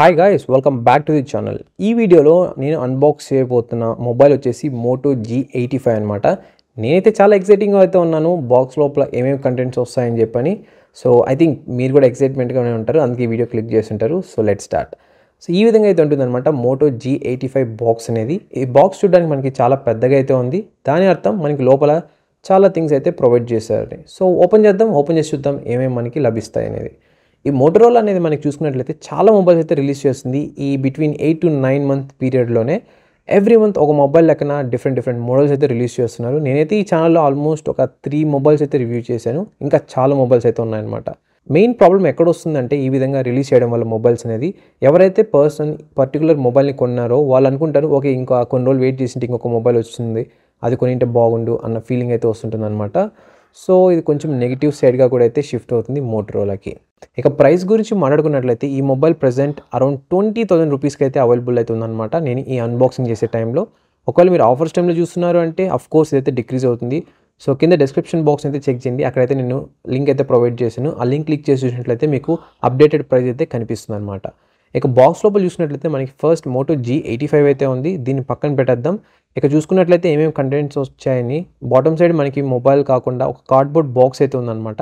Hi guys, welcome back to the channel. ఈ వీడియోలో నేను అన్బాక్స్ చేయబోతున్న మొబైల్ వచ్చేసి మోటో G85 అనమాట. నేనైతే చాలా ఎక్సైటింగ్గా అయితే ఉన్నాను. బాక్స్ లోపల ఏమేమి కంటెంట్స్ వస్తాయని చెప్పని. సో ఐ థింక్ మీరు కూడా ఎక్సైట్మెంట్గానే ఉంటారు, అందుకే ఈ వీడియో క్లిక్ చేసి ఉంటారు. So let's start. సో ఈ విధంగా అయితే ఉంటుందన్నమాట మోటో G85 బాక్స్ అనేది. ఈ బాక్స్ చూడడానికి మనకి చాలా పెద్దగా అయితే ఉంది. దాని అర్థం మనకి లోపల చాలా థింగ్స్ అయితే ప్రొవైడ్ చేశారని. సో ఓపెన్ చేసి చూద్దాం ఏమేమి మనకి లభిస్తాయి అనేది. ఈ మోటరోలా అనేది మనకి చూసుకున్నట్లయితే చాలా మొబైల్స్ అయితే రిలీజ్ చేస్తుంది. ఈ బిట్వీన్ 8 to 9 మంత్ పీరియడ్లోనే ఎవ్రీ మంత్ ఒక మొబైల్ లెక్కన డిఫరెంట్ మోడల్స్ అయితే రిలీజ్ చేస్తున్నారు. నేనైతే ఈ ఛానల్లో ఆల్మోస్ట్ ఒక 3 మొబైల్స్ అయితే రివ్యూ చేశాను. ఇంకా చాలా మొబైల్స్ అయితే ఉన్నాయన్నమాట. మెయిన్ ప్రాబ్లం ఎక్కడ వస్తుందంటే ఈ విధంగా రిలీజ్ చేయడం వల్ల మొబైల్స్ అనేది ఎవరైతే పర్టికులర్ మొబైల్ని కొన్నారో వాళ్ళు అనుకుంటారు, ఓకే ఇంకా కొన్ని రోజులు వెయిట్ చేసింటే ఇంకొక మొబైల్ వస్తుంది, అది కొనింటే బాగుండు అన్న ఫీలింగ్ అయితే వస్తుంటుంది అనమాట. సో ఇది కొంచెం నెగిటివ్ సైడ్గా కూడా అయితే షిఫ్ట్ అవుతుంది మోటరోలాకి. ఇక ప్రైస్ గురించి మాట్లాడుకున్నట్లయితే ఈ మొబైల్ ప్రజెంట్ అరౌండ్ 20,000 రూపీస్కి అయితే అవైలబుల్ అయితే ఉందన్నమాట. నేను ఈ అన్బాక్సింగ్ చేసే టైంలో ఒకవేళ మీరు ఆఫర్స్ టైంలో చూస్తున్నారు అంటే అఫ్కోర్స్ ఇదైతే డిక్రీజ్ అవుతుంది. సో కింద డిస్క్రిప్షన్ బాక్స్ అయితే చెక్ చేయండి, అక్కడైతే నేను లింక్ అయితే ప్రొవైడ్ చేశాను. ఆ లింక్ క్లిక్ చేసి చూసినట్లయితే మీకు అప్డేటెడ్ ప్రైస్ అయితే కనిపిస్తుంది అనమాట. ఇక బాక్స్ లోపల చూసినట్లయితే మనకి ఫస్ట్ మోటో G85 అయితే ఉంది. దీన్ని పక్కన పెట్టేద్దాం. ఇక చూసుకున్నట్లయితే ఏమేమి కంటెంట్స్ వచ్చాయని బాటమ్ సైడ్ మనకి మొబైల్ కాకుండా ఒక కార్డ్బోర్డ్ బాక్స్ అయితే ఉందన్నమాట.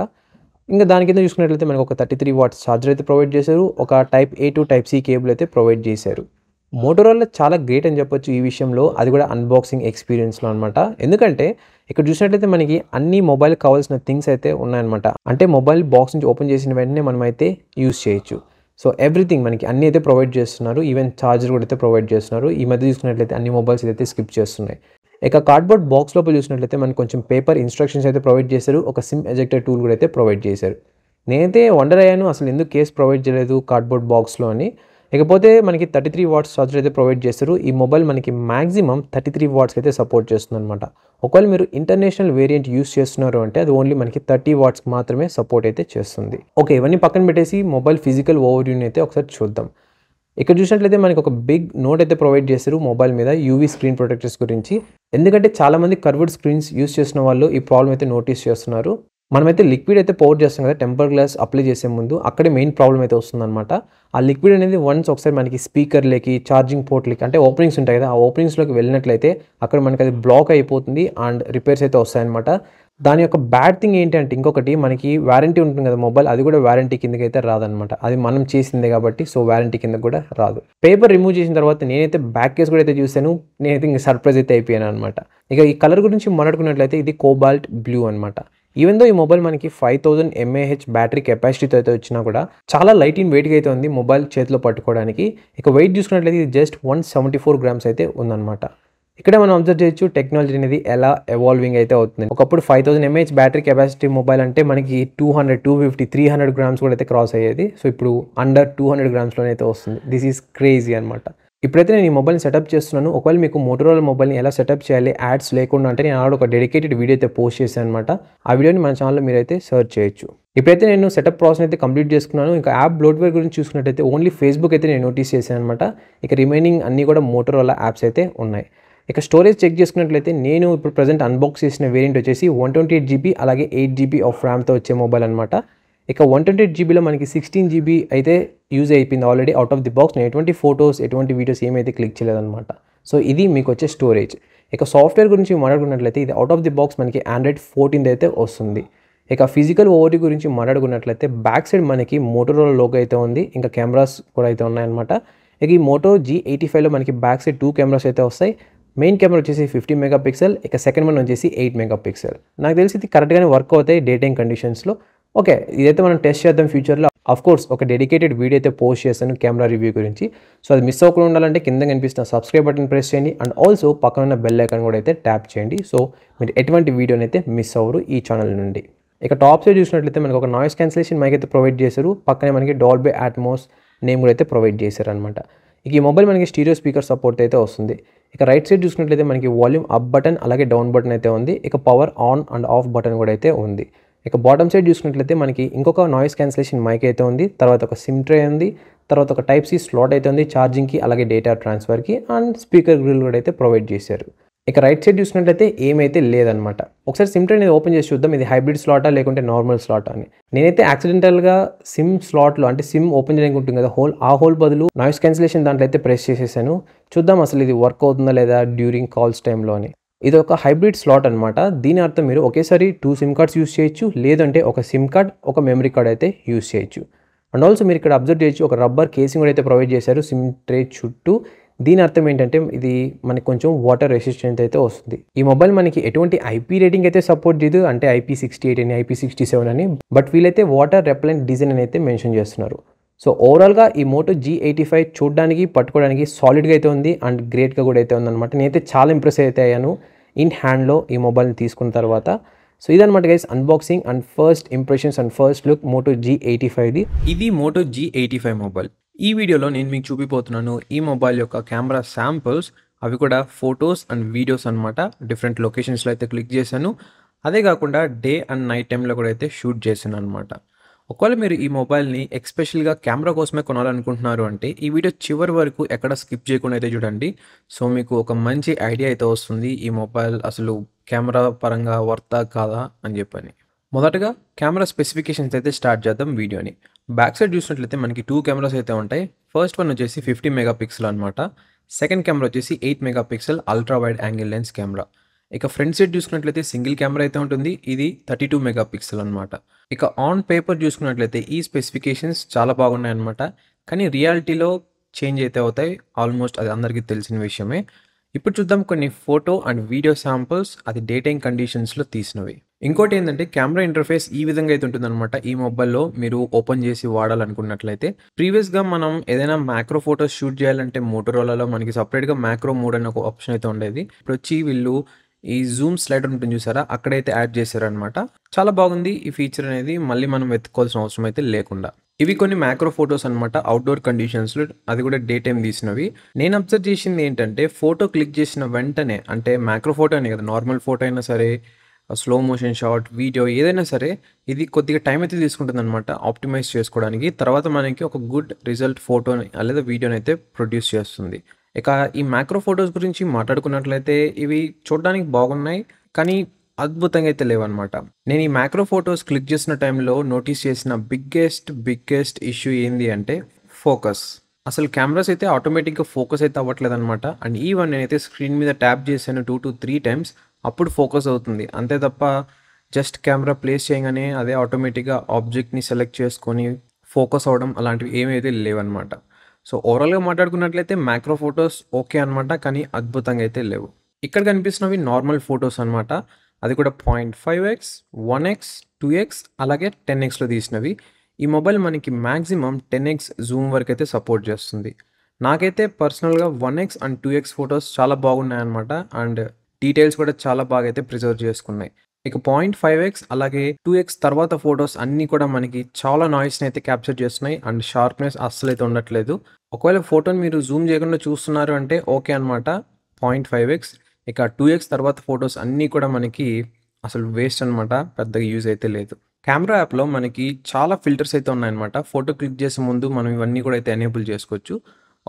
ఇంకా దాని కింద చూసుకున్నట్లయితే మనకు ఒక 33 వాట్స్ ఛార్జర్ అయితే ప్రొవైడ్ చేశారు. ఒక type A to type C cable అయితే ప్రొవైడ్ చేశారు. మోటరోలా చాలా గ్రేట్ అని చెప్పొచ్చు ఈ విషయంలో, అది కూడా అన్బాక్సింగ్ ఎక్స్పీరియన్స్లో అనమాట. ఎందుకంటే ఇక్కడ చూసినట్లయితే మనకి అన్ని మొబైల్ కావాల్సిన థింగ్స్ అయితే ఉన్నాయన్నమాట. అంటే మొబైల్ బాక్స్ నుంచి ఓపెన్ చేసిన వెంటనే మనం అయితే యూస్ చేయొచ్చు. సో ఎవ్రీథింగ్ మనకి అన్నీ అయితే ప్రొవైడ్ చేస్తున్నారు. ఈవెన్ ఛార్జర్ కూడా అయితే ప్రొవైడ్ చేస్తున్నారు. ఈ మధ్య చూసుకున్నట్లయితే అన్ని మొబైల్స్ అయితే స్కిప్ చేస్తున్నాయి. ఇక కార్డ్బోర్డ్ బాక్స్ లోపల చూసినట్లయితే మనకి కొంచెం పేపర్ ఇన్స్ట్రక్షన్స్ అయితే ప్రొవైడ్ చేశారు. ఒక సిమ్ ఎజెక్టర్ టూల్ కూడా అయితే ప్రొవైడ్ చేశారు. నేనైతే వండర్ అయ్యాను, అసలు ఎందుకు కేస్ ప్రొవైడ్ చేయలేదు కార్డ్బోర్డ్ బాక్స్లో అని. ఇకపోతే మనకి 33 వాట్స్ ఛార్జర్ అయితే ప్రొవైడ్ చేస్తారు. ఈ మొబైల్ మనకి మ్యాక్సిమం 33 వాట్స్కి అయితే సపోర్ట్ చేస్తుంది అనమాట. ఒకవేళ మీరు ఇంటర్నేషనల్ వేరియంట్ యూస్ చేస్తున్నారు అంటే అది ఓన్లీ మనకి 30 వాట్స్ మాత్రమే సపోర్ట్ అయితే చేస్తుంది. ఓకే, ఇవన్నీ పక్కన పెట్టేసి మొబైల్ ఫిజికల్ ఓవర్వ్యూని అయితే ఒకసారి చూద్దాం. ఇక్కడ చూసినట్లయితే మనకి ఒక బిగ్ నోట్ అయితే ప్రొవైడ్ చేశారు మొబైల్ మీద యూవీ స్క్రీన్ ప్రొటెక్టర్స్ గురించి. ఎందుకంటే చాలామంది కర్వ్డ్ స్క్రీన్స్ యూస్ చేసిన వాళ్ళు ఈ ప్రాబ్లం అయితే నోటీస్ చేస్తున్నారు. మనమైతే లిక్విడ్ అయితే పౌర్ చేస్తాం కదా టెంపర్ గ్లాస్ అప్లై చేసే ముందు, అక్కడే మెయిన్ ప్రాబ్లం అయితే వస్తుందన్నమాట. ఆ లిక్విడ్ అనేది వన్స్ ఒకసారి మనకి స్పీకర్లకి ఛార్జింగ్ పోర్ట్లకి అంటే ఓపెనింగ్స్ ఉంటాయి కదా, ఆ ఓపెనింగ్స్లోకి వెళ్ళినట్లయితే అక్కడ మనకి అది బ్లాక్ అయిపోతుంది అండ్ రిపేర్స్ అయితే వస్తాయన్నమాట. దాని యొక్క బ్యాడ్ థింగ్ ఏంటంటే ఇంకొకటి మనకి వారంటీ ఉంటుంది కదా మొబైల్, అది కూడా వారంటీ కిందకి అయితే రాదనమాట. అది మనం చేసిందే కాబట్టి సో వారంటీ కింద కూడా రాదు. పేపర్ రిమూవ్ చేసిన తర్వాత నేనైతే బ్యాక్ కేస్ కూడా అయితే చూసాను. నేనైతే ఇంకా సర్ప్రైజ్ అయితే అయిపోయాను అనమాట. ఇక ఈ కలర్ గురించి మాట్లాడుకున్నట్లయితే ఇది కోబాల్ట్ బ్లూ అనమాట. ఈవెన్ దో ఈ మొబైల్ మనకి 5000 mAh బ్యాటరీ కెపాసిటీతో అయితే వచ్చినా కూడా చాలా లైట్ ఇన్ వెయిట్గా అయితే ఉంది మొబైల్ చేతిలో పట్టుకోవడానికి. ఇక వెయిట్ చూసుకున్నట్లయితే ఇది జస్ట్ 174 grams అయితే ఉందన్నమాట. ఇక్కడ మనం అబ్జర్వ్ చేయొచ్చు టెక్నాలజీ అనేది ఎలా ఎవాల్వింగ్ అయితే అవుతుంది. ఒకప్పుడు 5000 mAh బ్యాటరీ కెపాసిటీ మొబైల్ అంటే మనకి 200, 250, 300 grams కూడా అయితే క్రాస్ అయ్యేది. సో ఇప్పుడు అండర్ 200 grams అయితే వస్తుంది. దిస్ ఈజ్ క్రేజీ అనమాట. ఇప్పుడైతే నేను ఈ మొబైల్ని సెటప్ చేస్తున్నాను. ఒకవేళ మీకు మోటరోలా మొబైల్ని ఎలా సెటప్ చేయాలి యాడ్స్ లేకుండా అంటే నేను ఆల్రెడీ ఒక డెడికేటెడ్ వీడియో అయితే పోస్ట్ చేశాను అనమాట. ఆ వీడియోని మన ఛానల్లో మీరైతే సర్చ్ చేయొచ్చు. ఇప్పుడైతే నేను సెటప్ ప్రాసెస్ అయితే కంప్లీట్ చేసుకున్నాను. ఇంకా యాప్ బ్లోట్వేర్ గురించి చూసుకున్నట్టయితే ఓన్లీ ఫేస్బుక్ అయితే నేను నోటీస్ చేశాను అనమాట. ఇక రిమైనింగ్ అన్నీ కూడా మోటరోలా యాప్స్ అయితే ఉన్నాయి. ఇక స్టోరేజ్ చెక్ చేసుకున్నట్లయితే నేను ఇప్పుడు ప్రజెంట్ అన్బాక్స్ చేసిన వేరియంట్ వచ్చేసి 128GB అలాగే 8GB ఆఫ్ ర్యామ్తో వచ్చే మొబైల్ అనమాట. ఇక 128GBలో మనకి 16GB అయితే యూజ్ అయిపోయింది already out of the box. నేను ఎటువంటి ఫొటోస్ ఎటువంటి వీడియోస్ ఏమైతే క్లిక్ చేయలేదన్నమాట. సో ఇది మీకు వచ్చే స్టోరేజ్. ఇక సాఫ్ట్వేర్ గురించి మాట్లాడుకున్నట్లయితే ఇది అవుట్ ఆఫ్ ది బాక్స్ మనకి Android 14 అయితే వస్తుంది. ఇక ఫిజికల్ ఓవర్వ్యూ గురించి మాట్లాడుకున్నట్లయితే బ్యాక్ సైడ్ మనకి మోటరోలా లోగో అయితే ఉంది, ఇంకా కెమెరాస్ కూడా అయితే ఉన్నాయన్నమాట. ఇక ఈ మోటో G85లో మనకి బ్యాక్ సైడ్ 2 కెమెరాస్ అయితే వస్తాయి. మెయిన్ కెమెరా వచ్చేసి 50 మెగాపిక్సెల్, ఇక సెకండ్ వన్ వచ్చేసి 8 మెగాపిక్సెల్. నాకు తెలిసి ఇది కరెక్ట్గానే వర్క్ అవుతాయి డే టైం కండిషన్స్లో. ఓకే, ఇదైతే మనం టెస్ట్ చేద్దాం ఫ్యూచర్లో. కోర్స్ ఒక డెడికేటెడ్ వీడియో అయితే పోస్ట్ చేస్తాను కెమెరా రివ్యూ గురించి. సో అది మిస్ అవ్వకుండా ఉండాలంటే కింద కనిపిస్తున్న సబ్స్క్రైబ్ బటన్ ప్రెస్ చేయండి అండ్ ఆల్సో పక్కన ఉన్న బెల్ ఐకాన్ కూడా అయితే ట్యాప్ చేయండి. సో మీరు ఎటువంటి వీడియోని అయితే మిస్ అవ్వరు ఈ ఛానల్ నుండి. ఇక టాప్ సైడ్ చూసినట్లయితే మనకు ఒక నాయిస్ క్యాన్సిలేషన్ మైక్ అయితే ప్రొవైడ్ చేశారు. పక్కనే మనకి డాల్బీ అట్మాస్ నేమ్ కూడా అయితే ప్రొవైడ్ చేశారు అనమాట. ఇక ఈ మొబైల్ మనకి స్టీరియో స్పీకర్ సపోర్ట్ అయితే వస్తుంది. ఇక రైట్ సైడ్ చూసుకున్నట్లయితే మనకి వాల్యూమ్ అప్ బటన్ అలాగే డౌన్ బటన్ అయితే ఉంది. ఇక power on and of button కూడా అయితే ఉంది. ఇక బాటమ్ సైడ్ చూసుకున్నట్లయితే మనకి ఇంకొక నాయిస్ క్యాన్సిలేషన్ మైక్ అయితే ఉంది. తర్వాత ఒక సిమ్ ట్రే ఉంది. తర్వాత ఒక టైప్ C స్లాట్ అయితే ఉంది ఛార్జింగ్కి అలాగే డేటా ట్రాన్స్ఫర్కి అండ్ స్పీకర్ గ్రిల్ కూడా అయితే ప్రొవైడ్ చేశారు. ఇక రైట్ సైడ్ చూసినట్లయితే ఏమైతే లేదనమాట. ఒకసారి సిమ్ ట్రే అనేది ఓపెన్ చేసి చూద్దాం. ఇది హైబ్రిడ్ స్లాటా లేకుంటే నార్మల్ స్లాటా అని. నేనైతే యాక్సిడెంటల్‌గా సిమ్ స్లాట్‌లో అంటే సిమ్ ఓపెన్ చేయడానికి ఉంటుంది కదా హోల్, ఆ హోల్ బదులు నాయిస్ క్యాన్సిలేషన్ దాంట్లో అయితే ప్రెస్ చేసేసాను. చూద్దాం అసలు ఇది వర్క్ అవుతుందా లేదా డ్యూరింగ్ కాల్స్ టైంలో అని. ఇది ఒక హైబ్రిడ్ స్లాట్ అనమాట. దీని అర్థం మీరు ఒకేసారి 2 సిమ్ కార్డ్స్ యూజ్ చేయొచ్చు. లేదంటే ఒక సిమ్ కార్డ్, ఒక మెమరీ కార్డ్ అయితే యూజ్ చేయొచ్చు. అండ్ ఆల్సో మీరు ఇక్కడ అబ్జర్వ్ చేయొచ్చు, ఒక రబ్బర్ కేసింగ్ కూడా అయితే ప్రొవైడ్ చేశారు సిమ్ ట్రే చుట్టూ. దీని అర్థం ఏంటంటే ఇది మనకి కొంచెం వాటర్ రెసిస్టెంట్ అయితే వస్తుంది. ఈ మొబైల్ మనకి ఎటువంటి ఐపీ రేటింగ్ అయితే సపోర్ట్ చేయదు, అంటే IP68 అని, IP67 అని. బట్ వీళ్ళైతే వాటర్ రెపెలెంట్ డిజైన్ అని అయితే మెన్షన్ చేస్తున్నారు. సో ఓవరాల్గా ఈ మోటో G85 చూడడానికి, పట్టుకోవడానికి సాలిడ్గా అయితే ఉంది అండ్ గ్రేట్గా కూడా అయితే ఉందన్నమాట. నేనైతే చాలా ఇంప్రెస్ అయితే అయ్యాను ఇన్ హ్యాండ్లో ఈ మొబైల్ని తీసుకున్న తర్వాత. సో ఇదన్నమాట guys unboxing and first impressions and first look Moto G85ది. ఇది మోటో G85 మొబైల్. ఈ వీడియోలో నేను మీకు చూపిపోతున్నాను ఈ మొబైల్ యొక్క కెమెరా శాంపుల్స్, అవి కూడా ఫొటోస్ అండ్ వీడియోస్ అనమాట. డిఫరెంట్ లొకేషన్స్లో అయితే క్లిక్ చేశాను. అదే కాకుండా డే అండ్ నైట్ టైంలో కూడా అయితే షూట్ చేశాను అనమాట. ఒకవేళ మీరు ఈ మొబైల్ని ఎక్స్పెషల్గా కెమెరా కోసమే కొనాలనుకుంటున్నారు అంటే ఈ వీడియో చివరి వరకు ఎక్కడ స్కిప్ చేయకుండా అయితే చూడండి. సో మీకు ఒక మంచి ఐడియా అయితే వస్తుంది ఈ మొబైల్ అసలు కెమెరా పరంగా వర్తా కాదా అని చెప్పని. మొదటగా కెమెరా స్పెసిఫికేషన్స్ అయితే స్టార్ట్ చేద్దాం వీడియోని. బ్యాక్ సైడ్ చూసినట్లయితే మనకి 2 కెమెరాస్ అయితే ఉంటాయి. ఫస్ట్ వన్ వచ్చేసి 50 మెగాపిక్సెల్ అనమాట. సెకండ్ కెమెరా వచ్చేసి 8 megapixel ultra wide angle lens camera. ఇక ఫ్రంట్ సైడ్ చూసుకున్నట్లయితే సింగిల్ కెమెరా అయితే ఉంటుంది. ఇది 32 మెగాపిక్సెల్ అనమాట. ఇక ఆన్ పేపర్ చూసుకున్నట్లయితే ఈ స్పెసిఫికేషన్స్ చాలా బాగున్నాయి అనమాట. కానీ రియాలిటీలో చేంజ్ అయితే అవుతాయి. ఆల్మోస్ట్ అది అందరికీ తెలిసిన విషయమే. ఇప్పుడు చూద్దాం కొన్ని ఫోటో అండ్ వీడియో శాంపుల్స్, అది డే టైమ్ కండిషన్స్లో తీసినవి. ఇంకోటి ఏంటంటే కెమెరా ఇంటర్ఫేస్ ఈ విధంగా అయితే ఉంటుందన్నమాట. ఈ మొబైల్లో మీరు ఓపెన్ చేసి వాడాలనుకున్నట్లయితే, ప్రీవియస్గా మనం ఏదైనా మ్యాక్రో ఫోటోస్ షూట్ చేయాలంటే మోటోరోలాలో మనకి సపరేట్గా మ్యాక్రో మోడ్ అనే ఒక ఆప్షన్ అయితే ఉండేది. ఇప్పుడు వచ్చి వీళ్ళు ఈ జూమ్ స్లైడర్ ఉంటుంది చూసారా, అక్కడైతే యాడ్ చేశారనమాట. చాలా బాగుంది ఈ ఫీచర్ అనేది, మళ్ళీ మనం వెతుక్కోవాల్సిన అవసరం అయితే లేకుండా. ఇవి కొన్ని మ్యాక్రో ఫొటోస్ అనమాట, అవుట్డోర్ కండిషన్స్లో, అది కూడా డే టైం తీసినవి. నేను అబ్జర్వ్ చేసింది ఏంటంటే ఫోటో క్లిక్ చేసిన వెంటనే, అంటే మ్యాక్రో ఫోటో అనే కదా, నార్మల్ ఫోటో అయినా సరే, స్లో మోషన్ షాట్, వీడియో ఏదైనా సరే, ఇది కొద్దిగా టైం అయితే తీసుకుంటుంది అనమాట ఆప్టిమైజ్ చేసుకోవడానికి. తర్వాత మనకి ఒక గుడ్ రిజల్ట్ ఫోటోని లేదా వీడియోని అయితే ప్రొడ్యూస్ చేస్తుంది. ఇక ఈ మ్యాక్రో ఫొటోస్ గురించి మాట్లాడుకున్నట్లయితే ఇవి చూడడానికి బాగున్నాయి, కానీ అద్భుతంగా అయితే లేవన్నమాట. నేను ఈ మ్యాక్రో ఫొటోస్ క్లిక్ చేసిన టైంలో నోటీస్ చేసిన బిగ్గెస్ట్ ఇష్యూ ఏంది అంటే ఫోకస్. అసలు కెమెరాస్ అయితే ఆటోమేటిక్గా ఫోకస్ అయితే అవ్వట్లేదు అనమాట. అండ్ ఈవెన్ నేనైతే స్క్రీన్ మీద ట్యాప్ చేశాను 2 to 3 times, అప్పుడు ఫోకస్ అవుతుంది. అంతే తప్ప జస్ట్ కెమెరా ప్లేస్ చేయగానే అదే ఆటోమేటిక్గా ఆబ్జెక్ట్ని సెలెక్ట్ చేసుకొని ఫోకస్ అవ్వడం అలాంటివి ఏమైతే లేవన్నమాట. సో ఓవరాల్గా మాట్లాడుకున్నట్లయితే మ్యాక్రో ఫొటోస్ ఓకే అనమాట, కానీ అద్భుతంగా అయితే లేవు. ఇక్కడ కనిపిస్తున్నవి నార్మల్ ఫొటోస్ అనమాట. అది కూడా 0.5x, 1x, 2x అలాగే 10xలో తీసినవి. ఈ మొబైల్ మనకి మ్యాక్సిమం 10x జూమ్ వరకు అయితే సపోర్ట్ చేస్తుంది. నాకైతే పర్సనల్గా 1x అండ్ 2x ఫొటోస్ చాలా బాగున్నాయి అనమాట. అండ్ డీటెయిల్స్ కూడా చాలా బాగా అయితే ప్రిజర్వ్ చేసుకున్నాయి. ఇక 0.5x అలాగే 2x తర్వాత ఫొటోస్ అన్నీ కూడా మనకి చాలా నాయిస్ని అయితే క్యాప్చర్ చేస్తున్నాయి. అండ్ షార్ప్నెస్ అస్సలు అయితే ఉండట్లేదు. ఒకవేళ ఫోటోని మీరు జూమ్ చేయకుండా చూస్తున్నారు అంటే ఓకే అనమాట 0.5x. ఇక 2x తర్వాత ఫొటోస్ అన్నీ కూడా మనకి అసలు వేస్ట్ అనమాట, పెద్దగా యూజ్ అయితే లేదు. కెమెరా యాప్లో మనకి చాలా ఫిల్టర్స్ అయితే ఉన్నాయన్నమాట. ఫోటో క్లిక్ చేసే ముందు మనం ఇవన్నీ కూడా అయితే ఎనేబుల్ చేసుకోవచ్చు.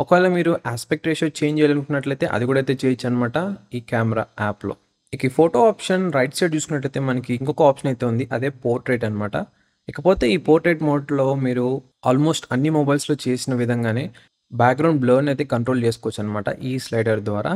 ఒకవేళ మీరు ఆస్పెక్ట్ రేషియో చేంజ్ చేయాలనుకున్నట్లయితే అది కూడా అయితే చేయొచ్చు అనమాట ఈ కెమెరా యాప్లో. ఇక ఈ ఫోటో ఆప్షన్ రైట్ సైడ్ చూసుకున్నట్లయితే మనకి ఇంకొక ఆప్షన్ అయితే ఉంది, అదే పోర్ట్రేట్ అనమాట. ఇకపోతే ఈ పోర్ట్రేట్ మోడ్లో మీరు ఆల్మోస్ట్ అన్ని మొబైల్స్లో చేసిన విధంగానే బ్యాక్గ్రౌండ్ బ్లర్ని అయితే కంట్రోల్ చేసుకోవచ్చు అనమాట ఈ స్లైడర్ ద్వారా.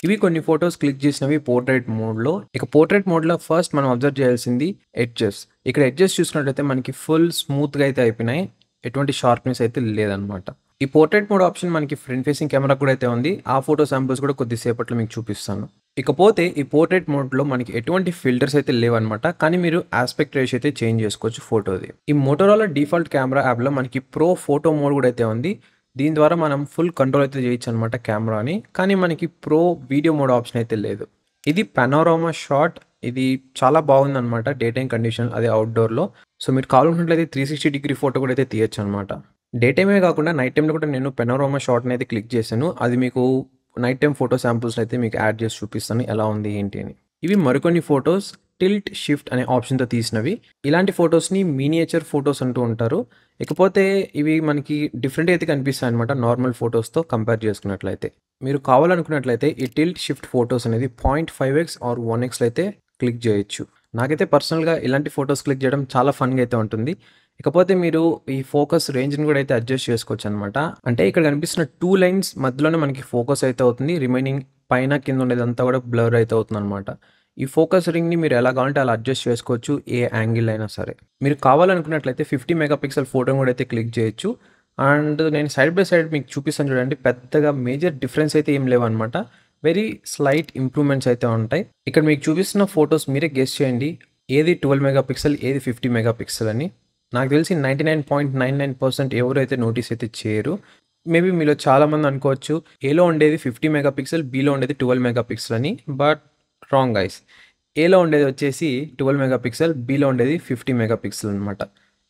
ఇవి కొన్ని ఫొటోస్ క్లిక్ చేసినవి పోర్ట్రేట్ మోడ్లో. ఇక పోర్ట్రేట్ మోడ్లో ఫస్ట్ మనం అబ్జర్వ్ చేయాల్సింది ఎడ్జెస్. ఇక్కడ ఎడ్జెస్ చూసినట్లయితే మనకి ఫుల్ స్మూత్గా అయితే అయిపోయినాయి, ఎటువంటి షార్ప్నెస్ అయితే లేదనమాట. ఈ పోర్ట్రేట్ మోడ్ ఆప్షన్ మనకి ఫ్రంట్ ఫేసింగ్ కెమెరా కూడా అయితే ఉంది. ఆ ఫోటో శాంపుల్స్ కూడా కొద్దిసేపట్లో మీకు చూపిస్తాను. ఇకపోతే ఈ పోర్ట్రేట్ మోడ్లో మనకి ఎటువంటి ఫిల్టర్స్ అయితే లేవన్నమాట, కానీ మీరు ఆస్పెక్ట్ రేషియో అయితే చేంజ్ చేసుకోవచ్చు ఫోటోది. ఈ మోటోరోలా డిఫాల్ట్ కెమెరా యాప్లో మనకి ప్రో ఫోటో మోడ్ కూడా అయితే ఉంది. దీని ద్వారా మనం ఫుల్ కంట్రోల్ అయితే చేయొచ్చు అనమాట కెమెరాని, కానీ మనకి ప్రో వీడియో మోడ్ ఆప్షన్ అయితే లేదు. ఇది పనోరామా షాట్, ఇది చాలా బాగుందన్నమాట డే టైమ్ కండిషన్, అదే అవుట్డోర్లో. సో మీరు కావాలనుకున్నట్లయితే 360 డిగ్రీ ఫోటో కూడా అయితే తీయచ్చు అనమాట. డే టైమే కాకుండా నైట్ టైంలో కూడా నేను పనోరామా షాట్ని అయితే క్లిక్ చేశాను. అది మీకు నైట్ టైం ఫోటో శాంపుల్స్ అయితే మీకు యాడ్ చేసి చూపిస్తాను ఎలా ఉంది ఏంటి అని. ఇవి మరికొన్ని ఫొటోస్ టిల్ట్ షిఫ్ట్ అనే ఆప్షన్తో తీసినవి. ఇలాంటి ఫొటోస్ని మినియేచర్ ఫొటోస్ అంటూ ఉంటారు. ఇకపోతే ఇవి మనకి డిఫరెంట్ అయితే కనిపిస్తాయి అనమాట నార్మల్ ఫొటోస్తో కంపేర్ చేసుకున్నట్లయితే. మీరు కావాలనుకున్నట్లయితే ఈ టిల్ట్ షిఫ్ట్ ఫోటోస్ అనేది 0.5x ఆర్ 1xలో అయితే క్లిక్ చేయొచ్చు. నాకైతే పర్సనల్‌గా ఇలాంటి ఫోటోస్ క్లిక్ చేయడం చాలా ఫన్‌గా అయితే ఉంటుంది. ఇకపోతే మీరు ఈ ఫోకస్ రేంజ్‌ని కూడా అయితే అడ్జస్ట్ చేసుకోవచ్చనమాట. అంటే ఇక్కడ కనిపిస్తున్న 2 లైన్స్ మధ్యలోనే మనకి ఫోకస్ అయితే అవుతుంది. రిమైనింగ్ పైన, కింద ఉండేదంతా కూడా బ్లర్ అయితే అవుతుందనమాట. ఈ ఫోకస్ రింగ్‌ని మీరు ఎలా కావాలంటే అలా అడ్జస్ట్ చేసుకోవచ్చు. ఏ యాంగిల్ అయినా సరే. మీరు కావాలనుకున్నట్లయితే 50 మెగాపిక్సెల్ ఫోటోని కూడా అయితే క్లిక్ చేయొచ్చు. అండ్ నేను సైడ్ బై సైడ్ మీకు చూపిస్తాను చూడండి. పెద్దగా మేజర్ డిఫరెన్స్ అయితే ఏం లేవనమాట. వెరీ స్లైట్ ఇంప్రూవ్‌మెంట్స్ అయితే ఉంటాయి. ఇక్కడ మీకు చూపిస్తున్న ఫోటోస్ మీరే గెస్ చేయండి. ఏది 12 మెగాపిక్సెల్, ఏది 50 మెగాపిక్సెల్ అని. నాకు తెలిసి 99.99% ఎవరైతే నోటీస్ అయితే చేయరు. మేబీ మీలో చాలామంది అనుకోవచ్చు, ఏలో ఉండేది 50 మెగాపిక్సెల్, బీలో ఉండేది 12 మెగాపిక్సెల్ అని. But wrong guys. ఏలో ఉండేది వచ్చేసి 12 మెగాపిక్సెల్, బీలో ఉండేది 50 మెగాపిక్సెల్ అనమాట.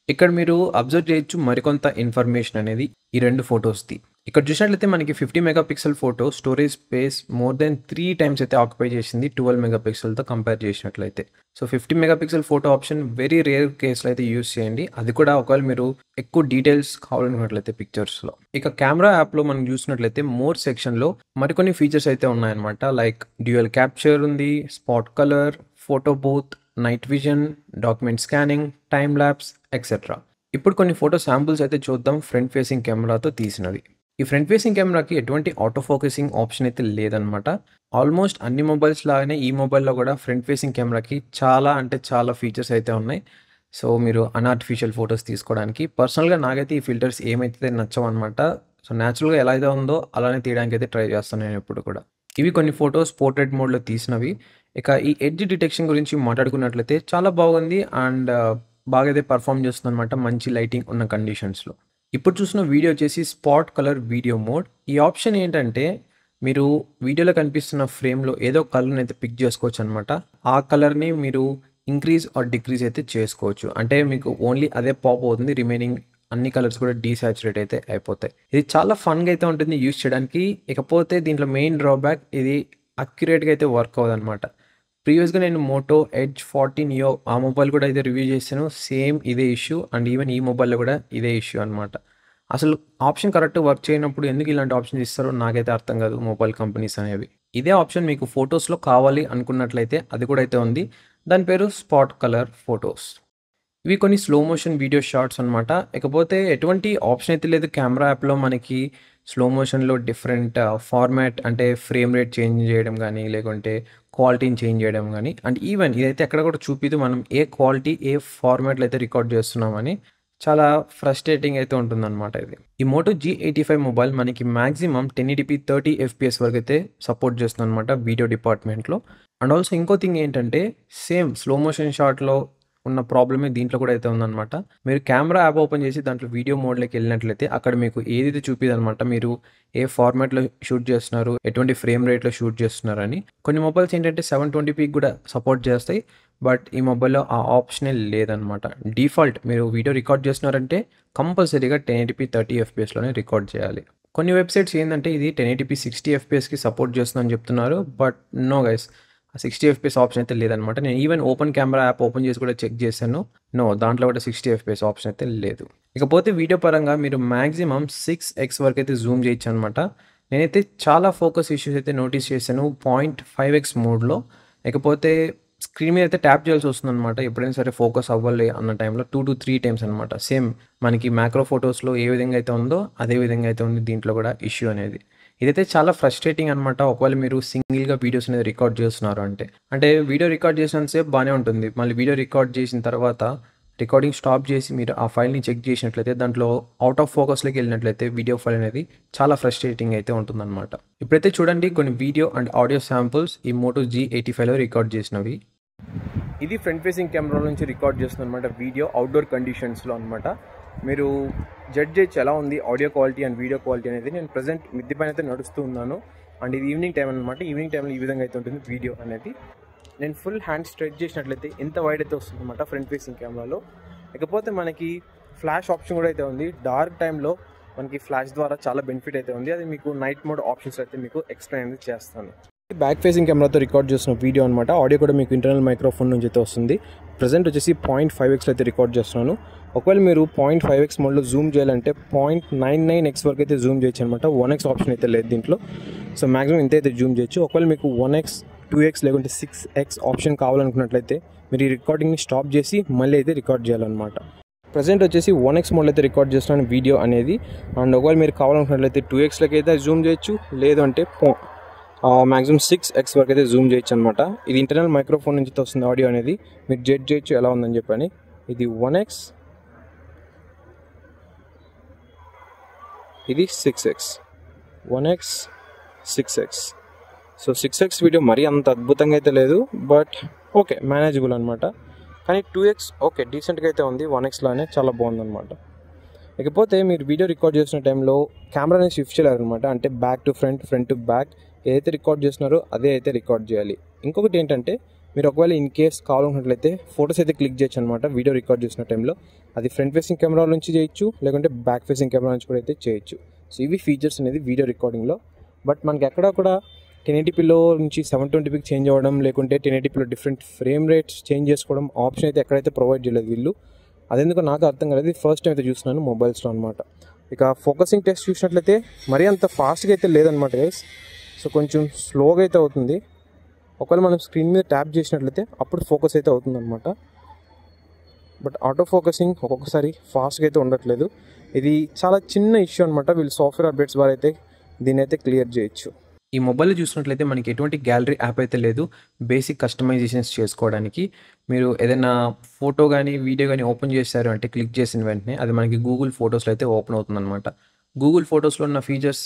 ఇక్కడ మీరు అబ్జర్వ్ చేయొచ్చు మరికొంత ఇన్ఫర్మేషన్ అనేది ఈ 2 ఫోటోస్‌ది. ఇక్కడ చూసినట్లయితే మనకి 50 megapixel photo storage space more than 3 times అయితే ఆక్యుపై చేసింది 12 మెగాపిక్సెల్‌తో కంపేర్ చేసినట్లయితే. So 50 megapixel photo option very rare కేస్‌లో అయితే యూజ్ చేయండి. అది కూడా ఒకవేళ మీరు ఎక్కువ డీటెయిల్స్ కావాలనుకున్నట్లయితే పిక్చర్స్‌లో. ఇక కెమెరా యాప్‌లో మనం చూసినట్లయితే మోర్ సెక్షన్‌లో మరికొన్ని ఫీచర్స్ అయితే ఉన్నాయన్నమాట. లైక్ డ్యూయల్ క్యాప్చర్ ఉంది, spot colour, photo booth, night vision, document scanning, time lapse etcetera. ఇప్పుడు కొన్ని ఫోటో శాంపుల్స్ అయితే చూద్దాం ఫ్రంట్ ఫేసింగ్ కెమెరాతో తీసినవి. ఈ ఫ్రంట్ ఫేసింగ్ కెమెరాకి ఎటువంటి ఆటో ఫోకసింగ్ ఆప్షన్ అయితే లేదనమాట. ఆల్మోస్ట్ అన్ని మొబైల్స్ లాగానే ఈ మొబైల్‌లో కూడా ఫ్రంట్ ఫేసింగ్ కెమెరాకి చాలా అంటే చాలా ఫీచర్స్ అయితే ఉన్నాయి. సో మీరు అన్‌ఆర్టిఫిషియల్ ఫోటోస్ తీసుకోవడానికి పర్సనల్‌గా నాకైతే ఈ ఫిల్టర్స్ ఏమైతే నచ్చవనమాట. సో నేచురల్‌గా ఎలా అయితే ఉందో అలానే తీయడానికి అయితే ట్రై చేస్తాను నేను ఎప్పుడు కూడా. ఇవి కొన్ని ఫోటోస్ పోర్ట్రేట్ మోడ్‌లో తీసినవి. ఇక ఈ ఎడ్జ్ డిటెక్షన్ గురించి మాట్లాడుకున్నట్లయితే చాలా బాగుంది. అండ్ బాగా అయితే పర్ఫార్మ్ చేస్తుందనమాట మంచి లైటింగ్ ఉన్న కండిషన్స్‌లో. ఇప్పుడు చూసిన వీడియో వచ్చేసి స్పాట్ కలర్ వీడియో మోడ్. ఈ ఆప్షన్ ఏంటంటే మీరు వీడియోలో కనిపిస్తున్న ఫ్రేమ్‌లో ఏదో కలర్‌ని అయితే పిక్ చేసుకోవచ్చు అనమాట. ఆ కలర్‌ని మీరు ఇంక్రీజ్ ఆర్ డిక్రీజ్ అయితే చేసుకోవచ్చు. అంటే మీకు ఓన్లీ అదే పాప్ అవుతుంది. రిమైనింగ్ అన్ని కలర్స్ కూడా డీసాచురేట్ అయితే అయిపోతాయి. ఇది చాలా ఫన్‌గా అయితే ఉంటుంది యూజ్ చేయడానికి. ఇకపోతే దీంట్లో మెయిన్ డ్రాబ్యాక్ ఇది అక్యురేట్‌గా అయితే వర్క్ అవ్వదనమాట. ప్రీవియస్‌గా నేను మోటో ఎడ్జ్ 40 నియో ఆ మొబైల్ కూడా అయితే రివ్యూ చేశాను. సేమ్ ఇదే ఇష్యూ అండ్ ఈవెన్ ఈ మొబైల్‌లో కూడా ఇదే ఇష్యూ అనమాట. అసలు ఆప్షన్ కరెక్ట్‌గా వర్క్ చేయనప్పుడు ఎందుకు ఇలాంటి ఆప్షన్స్ ఇస్తారో నాకైతే అర్థం కాదు మొబైల్ కంపెనీస్ అనేవి. ఇదే ఆప్షన్ మీకు ఫోటోస్‌లో కావాలి అనుకున్నట్లయితే అది కూడా అయితే ఉంది. దాని పేరు స్పాట్ కలర్ ఫోటోస్. ఇవి కొన్ని స్లో మోషన్ వీడియో షాట్స్ అనమాట. ఇకపోతే ఎటువంటి ఆప్షన్ అయితే లేదు కెమెరా యాప్‌లో మనకి స్లో మోషన్‌లో డిఫరెంట్ ఫార్మాట్ అంటే ఫ్రేమ్ రేట్ చేంజ్ చేయడం గానీ, లేకుంటే క్వాలిటీని చేంజ్ చేయడం గానీ, అండ్ ఈవెన్ ఇదైతే ఎక్కడ కూడా చూపియదు మనం ఏ క్వాలిటీ, ఏ ఫార్మాట్‌లో అయితే రికార్డ్ చేస్తున్నామని. చాలా ఫ్రస్ట్రేటింగ్ అయితే ఉంటుందన్నమాట ఇది. ఈ మోటో G85 మొబైల్ మనకి మాక్సిమం 1080p 30 FPS వరకైతే సపోర్ట్ చేస్తుందన్నమాట వీడియో డిపార్ట్మెంట్‌లో. అండ్ ఆల్సో ఇంకో థింగ్ ఏంటంటే సేమ్ స్లో మోషన్ షాట్‌లో ఉన్న ప్రాబ్లమే దీంట్లో కూడా అయితే ఉందన్నమాట. మీరు కెమెరా యాప్ ఓపెన్ చేసి దాంట్లో వీడియో మోడ్‌లోకి వెళ్ళినట్లయితే అక్కడ మీకు ఏదైతే చూపియదనమాట. మీరు ఏ ఫార్మాట్‌లో షూట్ చేస్తున్నారు, ఎటువంటి ఫ్రేమ్ రేట్‌లో షూట్ చేస్తున్నారని. కొన్ని మొబైల్స్ ఏంటంటే 720pకి కూడా సపోర్ట్ చేస్తాయి. బట్ ఈ మొబైల్‌లో ఆ ఆప్షనే లేదనమాట. డిఫాల్ట్ మీరు వీడియో రికార్డ్ చేస్తున్నారంటే కంపల్సరీగా 1080p 30 FPSలోనే రికార్డ్ చేయాలి. కొన్ని వెబ్‌సైట్స్ ఏందంటే ఇది 1080p 60 FPSకి సపోర్ట్ చేస్తుందని చెప్తున్నారు. But no guys. ఆ 60 FPS ఆప్షన్ అయితే లేదనమాట. నేను even open camera app open చేసి కూడా చెక్ చేశాను. నో దాంట్లో కూడా 60 FPS ఆప్షన్ అయితే లేదు. ఇకపోతే వీడియో పరంగా మీరు మాక్సిమం 6x వరకు అయితే జూమ్ చేయొచ్చనమాట. నేనైతే చాలా ఫోకస్ ఇష్యూస్ అయితే నోటీస్ చేశాను 0.5x మోడ్‌లో. ఇకపోతే స్క్రీన్ మీద అయితే ట్యాప్ చేయాల్సి వస్తుందనమాట. ఎప్పుడైనా సరే ఫోకస్ అవ్వాలి అన్న టైంలో 2-3 టైమ్స్ అనమాట. సేమ్ మనకి మ్యాక్రో ఫోటోస్‌లో ఏ విధంగా అయితే ఉందో అదే విధంగా అయితే ఉంది దీంట్లో కూడా ఇష్యూ అనేది. ఇదైతే చాలా ఫ్రస్ట్రేటింగ్ అనమాట. ఒకవేళ మీరు సింగిల్‌గా వీడియోస్ అనేది రికార్డ్ చేస్తున్నారు అంటే. అంటే వీడియో రికార్డ్ చేసినంత సేపు బానే ఉంటుంది. మళ్ళీ వీడియో రికార్డ్ చేసిన తర్వాత రికార్డింగ్ స్టాప్ చేసి మీరు ఆ ఫైల్‌ని చెక్ చేసినట్లయితే దాంట్లో ఔట్ ఆఫ్ ఫోకస్‌లోకి వెళ్ళినట్లయితే వీడియో ఫైల్ అనేది చాలా ఫ్రస్ట్రేటింగ్ అయితే ఉంటుందన్నమాట. ఇప్పుడైతే చూడండి కొన్ని వీడియో అండ్ ఆడియో శాంపుల్స్ ఈ మోటో G85లో రికార్డ్ చేసినవి. ఇది ఫ్రంట్ ఫేసింగ్ కెమెరా నుంచి రికార్డ్ చేస్తుందన్నమాట వీడియో అవుట్డోర్ కండిషన్స్లో అనమాట. మీరు జడ్జ్ చేయొచ్చు ఎలా ఉంది audio quality and video quality అనేది. నేను ప్రజెంట్ మిద్ది పైన అయితే నడుస్తూ ఉన్నాను. అండ్ ఇది ఈవినింగ్ టైం అనమాట. ఈవినింగ్ టైంలో ఈ విధంగా అయితే ఉంటుంది వీడియో అనేది. నేను ఫుల్ హ్యాండ్ స్ట్రెచ్ చేసినట్లయితే ఎంత వైడ్ అయితే వస్తుంది అనమాట ఫ్రంట్ ఫేసింగ్ కెమెరాలో. ఇకపోతే మనకి ఫ్లాష్ ఆప్షన్ కూడా అయితే ఉంది. డార్క్ టైంలో మనకి ఫ్లాష్ ద్వారా చాలా బెనిఫిట్ అయితే ఉంది. అది మీకు నైట్ మోడ్ ఆప్షన్స్ అయితే మీకు ఎక్స్ప్లెయిన్ అనేది చేస్తాను. బ్యాక్ ఫేసింగ్ కెమెరాతో రికార్డ్ చేసిన వీడియో అనమాట. ఆడియో కూడా మీకు ఇంటర్నల్ మైక్రోఫోన్ నుంచి అయితే వస్తుంది. ప్రజెంట్ వచ్చేసి 0.5x అయితే రికార్డ్ చేస్తున్నాను. ఒకవేళ మీరు 0.5x మోడ్లో జూమ్ చేయాలంటే 0.99x వరకు అయితే జూమ్ చేయొచ్చు అనమాట. 1x ఆప్షన్ అయితే లేదు దీంట్లో. సో మ్యాక్సిమం ఇంత అయితే జూమ్ చేయొచ్చు. ఒకవేళ మీకు 1x 2x లేకుంటే 6x ఆప్షన్ కావాలనుకున్నట్లయితే మీరు ఈ రికార్డింగ్ని స్టాప్ చేసి మళ్ళీ అయితే రికార్డ్ చేయాలన్నమాట. ప్రజెంట్ వచ్చేసి 1x మోడ్లో అయితే రికార్డ్ చేస్తున్నాను వీడియో అనేది. అండ్ ఒకవేళ మీరు కావాలనుకున్నట్లయితే 2xలోకి అయితే జూమ్ చేయొచ్చు, లేదు అంటే మ్యాక్సిమం 6x వరకు అయితే జూమ్ చేయొచ్చు అనమాట. ఇది ఇంటర్నల్ మైక్రోఫోన్ నుంచి వస్తుంది ఆడియో అనేది. మీరు జడ్జ్ చేయొచ్చు ఎలా ఉందని చెప్పని. ఇది 1x, ఇది 6x, 1x 6x. So 6x video మరీ అంత అద్భుతంగా అయితే లేదు, బట్ ఓకే మేనేజబుల్ అనమాట. కానీ 2x ఓకే డీసెంట్గా అయితే ఉంది, 1x లానే చాలా బాగుందన్నమాట. ఇకపోతే మీరు వీడియో రికార్డ్ చేసిన టైంలో కెమెరాని షిఫ్ట్ చేయాలన్నమాట. అంటే back to front, front to back ఏదైతే రికార్డ్ చేస్తున్నారో అదే అయితే రికార్డ్ చేయాలి. ఇంకొకటి ఏంటంటే మీరు ఒకవేళ ఇన్ కేస్ కావాలనుకున్నట్లయితే ఫొటోస్ అయితే క్లిక్ చేయొచ్చు అనమాట వీడియో రికార్డ్ చేసిన టైంలో. అది ఫ్రంట్ ఫేసింగ్ కెమెరా నుంచి చేయొచ్చు, లేకుంటే బ్యాక్ ఫేసింగ్ కెమెరా నుంచి కూడా అయితే చేయొచ్చు. సో ఇవి ఫీచర్స్ అనేది వీడియో రికార్డింగ్లో. బట్ మనకి ఎక్కడ కూడా 1080pలో నుంచి 720pకి చేంజ్ అవ్వడం, లేకుంటే 1080pలో డిఫరెంట్ ఫ్రేమ్ రేట్స్ చేంజ్ చేసుకోవడం ఆప్షన్ అయితే ఎక్కడైతే ప్రొవైడ్ చేయలేదు వీళ్ళు. అదెందుకు నాకు అర్థం కాలేదు, ఫస్ట్ టైం అయితే చూస్తున్నాను మొబైల్స్లో అనమాట. ఇక ఫోకసింగ్ టెస్ట్ చూసినట్లయితే మరీ అంత ఫాస్ట్గా అయితే లేదనమాట గైస్. సో కొంచెం స్లోగా అయితే అవుతుంది. ఒకవేళ మనం స్క్రీన్ మీద ట్యాప్ చేసినట్లయితే అప్పుడు ఫోకస్ అయితే అవుతుందన్నమాట. బట్ ఆటో ఫోకసింగ్ ఒక్కొక్కసారి ఫాస్ట్గా అయితే ఉండట్లేదు. ఇది చాలా చిన్న ఇష్యూ అనమాట. వీళ్ళు సాఫ్ట్వేర్ అప్డేట్స్ ద్వారా అయితే దీన్ని అయితే క్లియర్ చేయొచ్చు. ఈ మొబైల్లో చూసినట్లయితే మనకి ఎటువంటి గ్యాలరీ యాప్ అయితే లేదు బేసిక్ కస్టమైజేషన్స్ చేసుకోవడానికి. మీరు ఏదైనా ఫోటో కానీ వీడియో కానీ ఓపెన్ చేశారు అంటే క్లిక్ చేసిన వెంటనే అది మనకి గూగుల్ ఫొటోస్లో అయితే ఓపెన్ అవుతుందన్నమాట. గూగుల్ ఫొటోస్లో ఉన్న ఫీచర్స్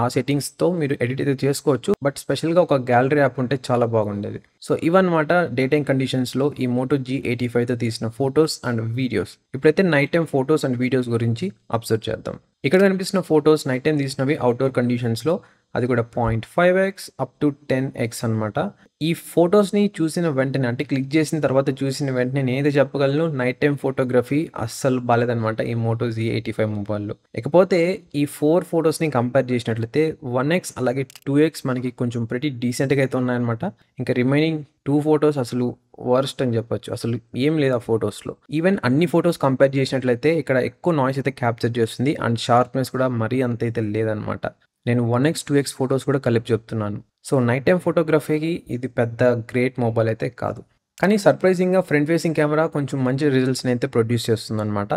ఆ సెట్టింగ్స్తో మీరు ఎడిట్ అయితే చేసుకోవచ్చు. బట్ స్పెషల్గా ఒక గ్యాలరీ యాప్ ఉంటే చాలా బాగుండేది. సో ఇవన్నమాట డే టైమ్ కండిషన్స్లో ఈ Moto G85తో తీసిన ఫొటోస్ అండ్ వీడియోస్. ఇప్పుడైతే night time photos and videos గురించి అబ్జర్వ్ చేద్దాం. ఇక్కడ కనిపిస్తున్న ఫొటోస్ నైట్ టైం తీసినవి అవుట్డోర్ కండిషన్స్లో, అది కూడా 0.5x up to 10x అనమాట. ఈ ఫొటోస్ని చూసిన వెంటనే అంటే క్లిక్ చేసిన తర్వాత చూసిన వెంటనే నేనైతే చెప్పగలను నైట్ టైం ఫోటోగ్రఫీ అస్సలు బాలేదనమాట ఈ Moto G85 మొబైల్లో. ఇకపోతే ఈ 4 ఫొటోస్ని కంపేర్ చేసినట్లయితే 1x అలాగే 2x మనకి కొంచెం pretty డీసెంట్గా అయితే ఉన్నాయన్నమాట. ఇంకా రిమైనింగ్ 2 ఫొటోస్ అసలు వర్స్ట్ అని చెప్పొచ్చు. అసలు ఏం లేదు ఆ ఫొటోస్లో. ఈవెన్ అన్ని ఫొటోస్ కంపేర్ చేసినట్లయితే ఇక్కడ ఎక్కువ నాయిస్ అయితే క్యాప్చర్ చేస్తుంది అండ్ షార్ప్నెస్ కూడా మరీ అంత అయితే లేదనమాట. నేను 1x 2x ఫొటోస్ కూడా కలిపి చెప్తున్నాను. సో నైట్ టైం ఫోటోగ్రఫీకి ఇది పెద్ద గ్రేట్ మొబైల్ అయితే కాదు. కానీ సర్ప్రైజింగ్గా ఫ్రంట్ ఫేసింగ్ కెమెరా కొంచెం మంచి రిజల్ట్స్ని అయితే ప్రొడ్యూస్ చేస్తుంది అనమాట.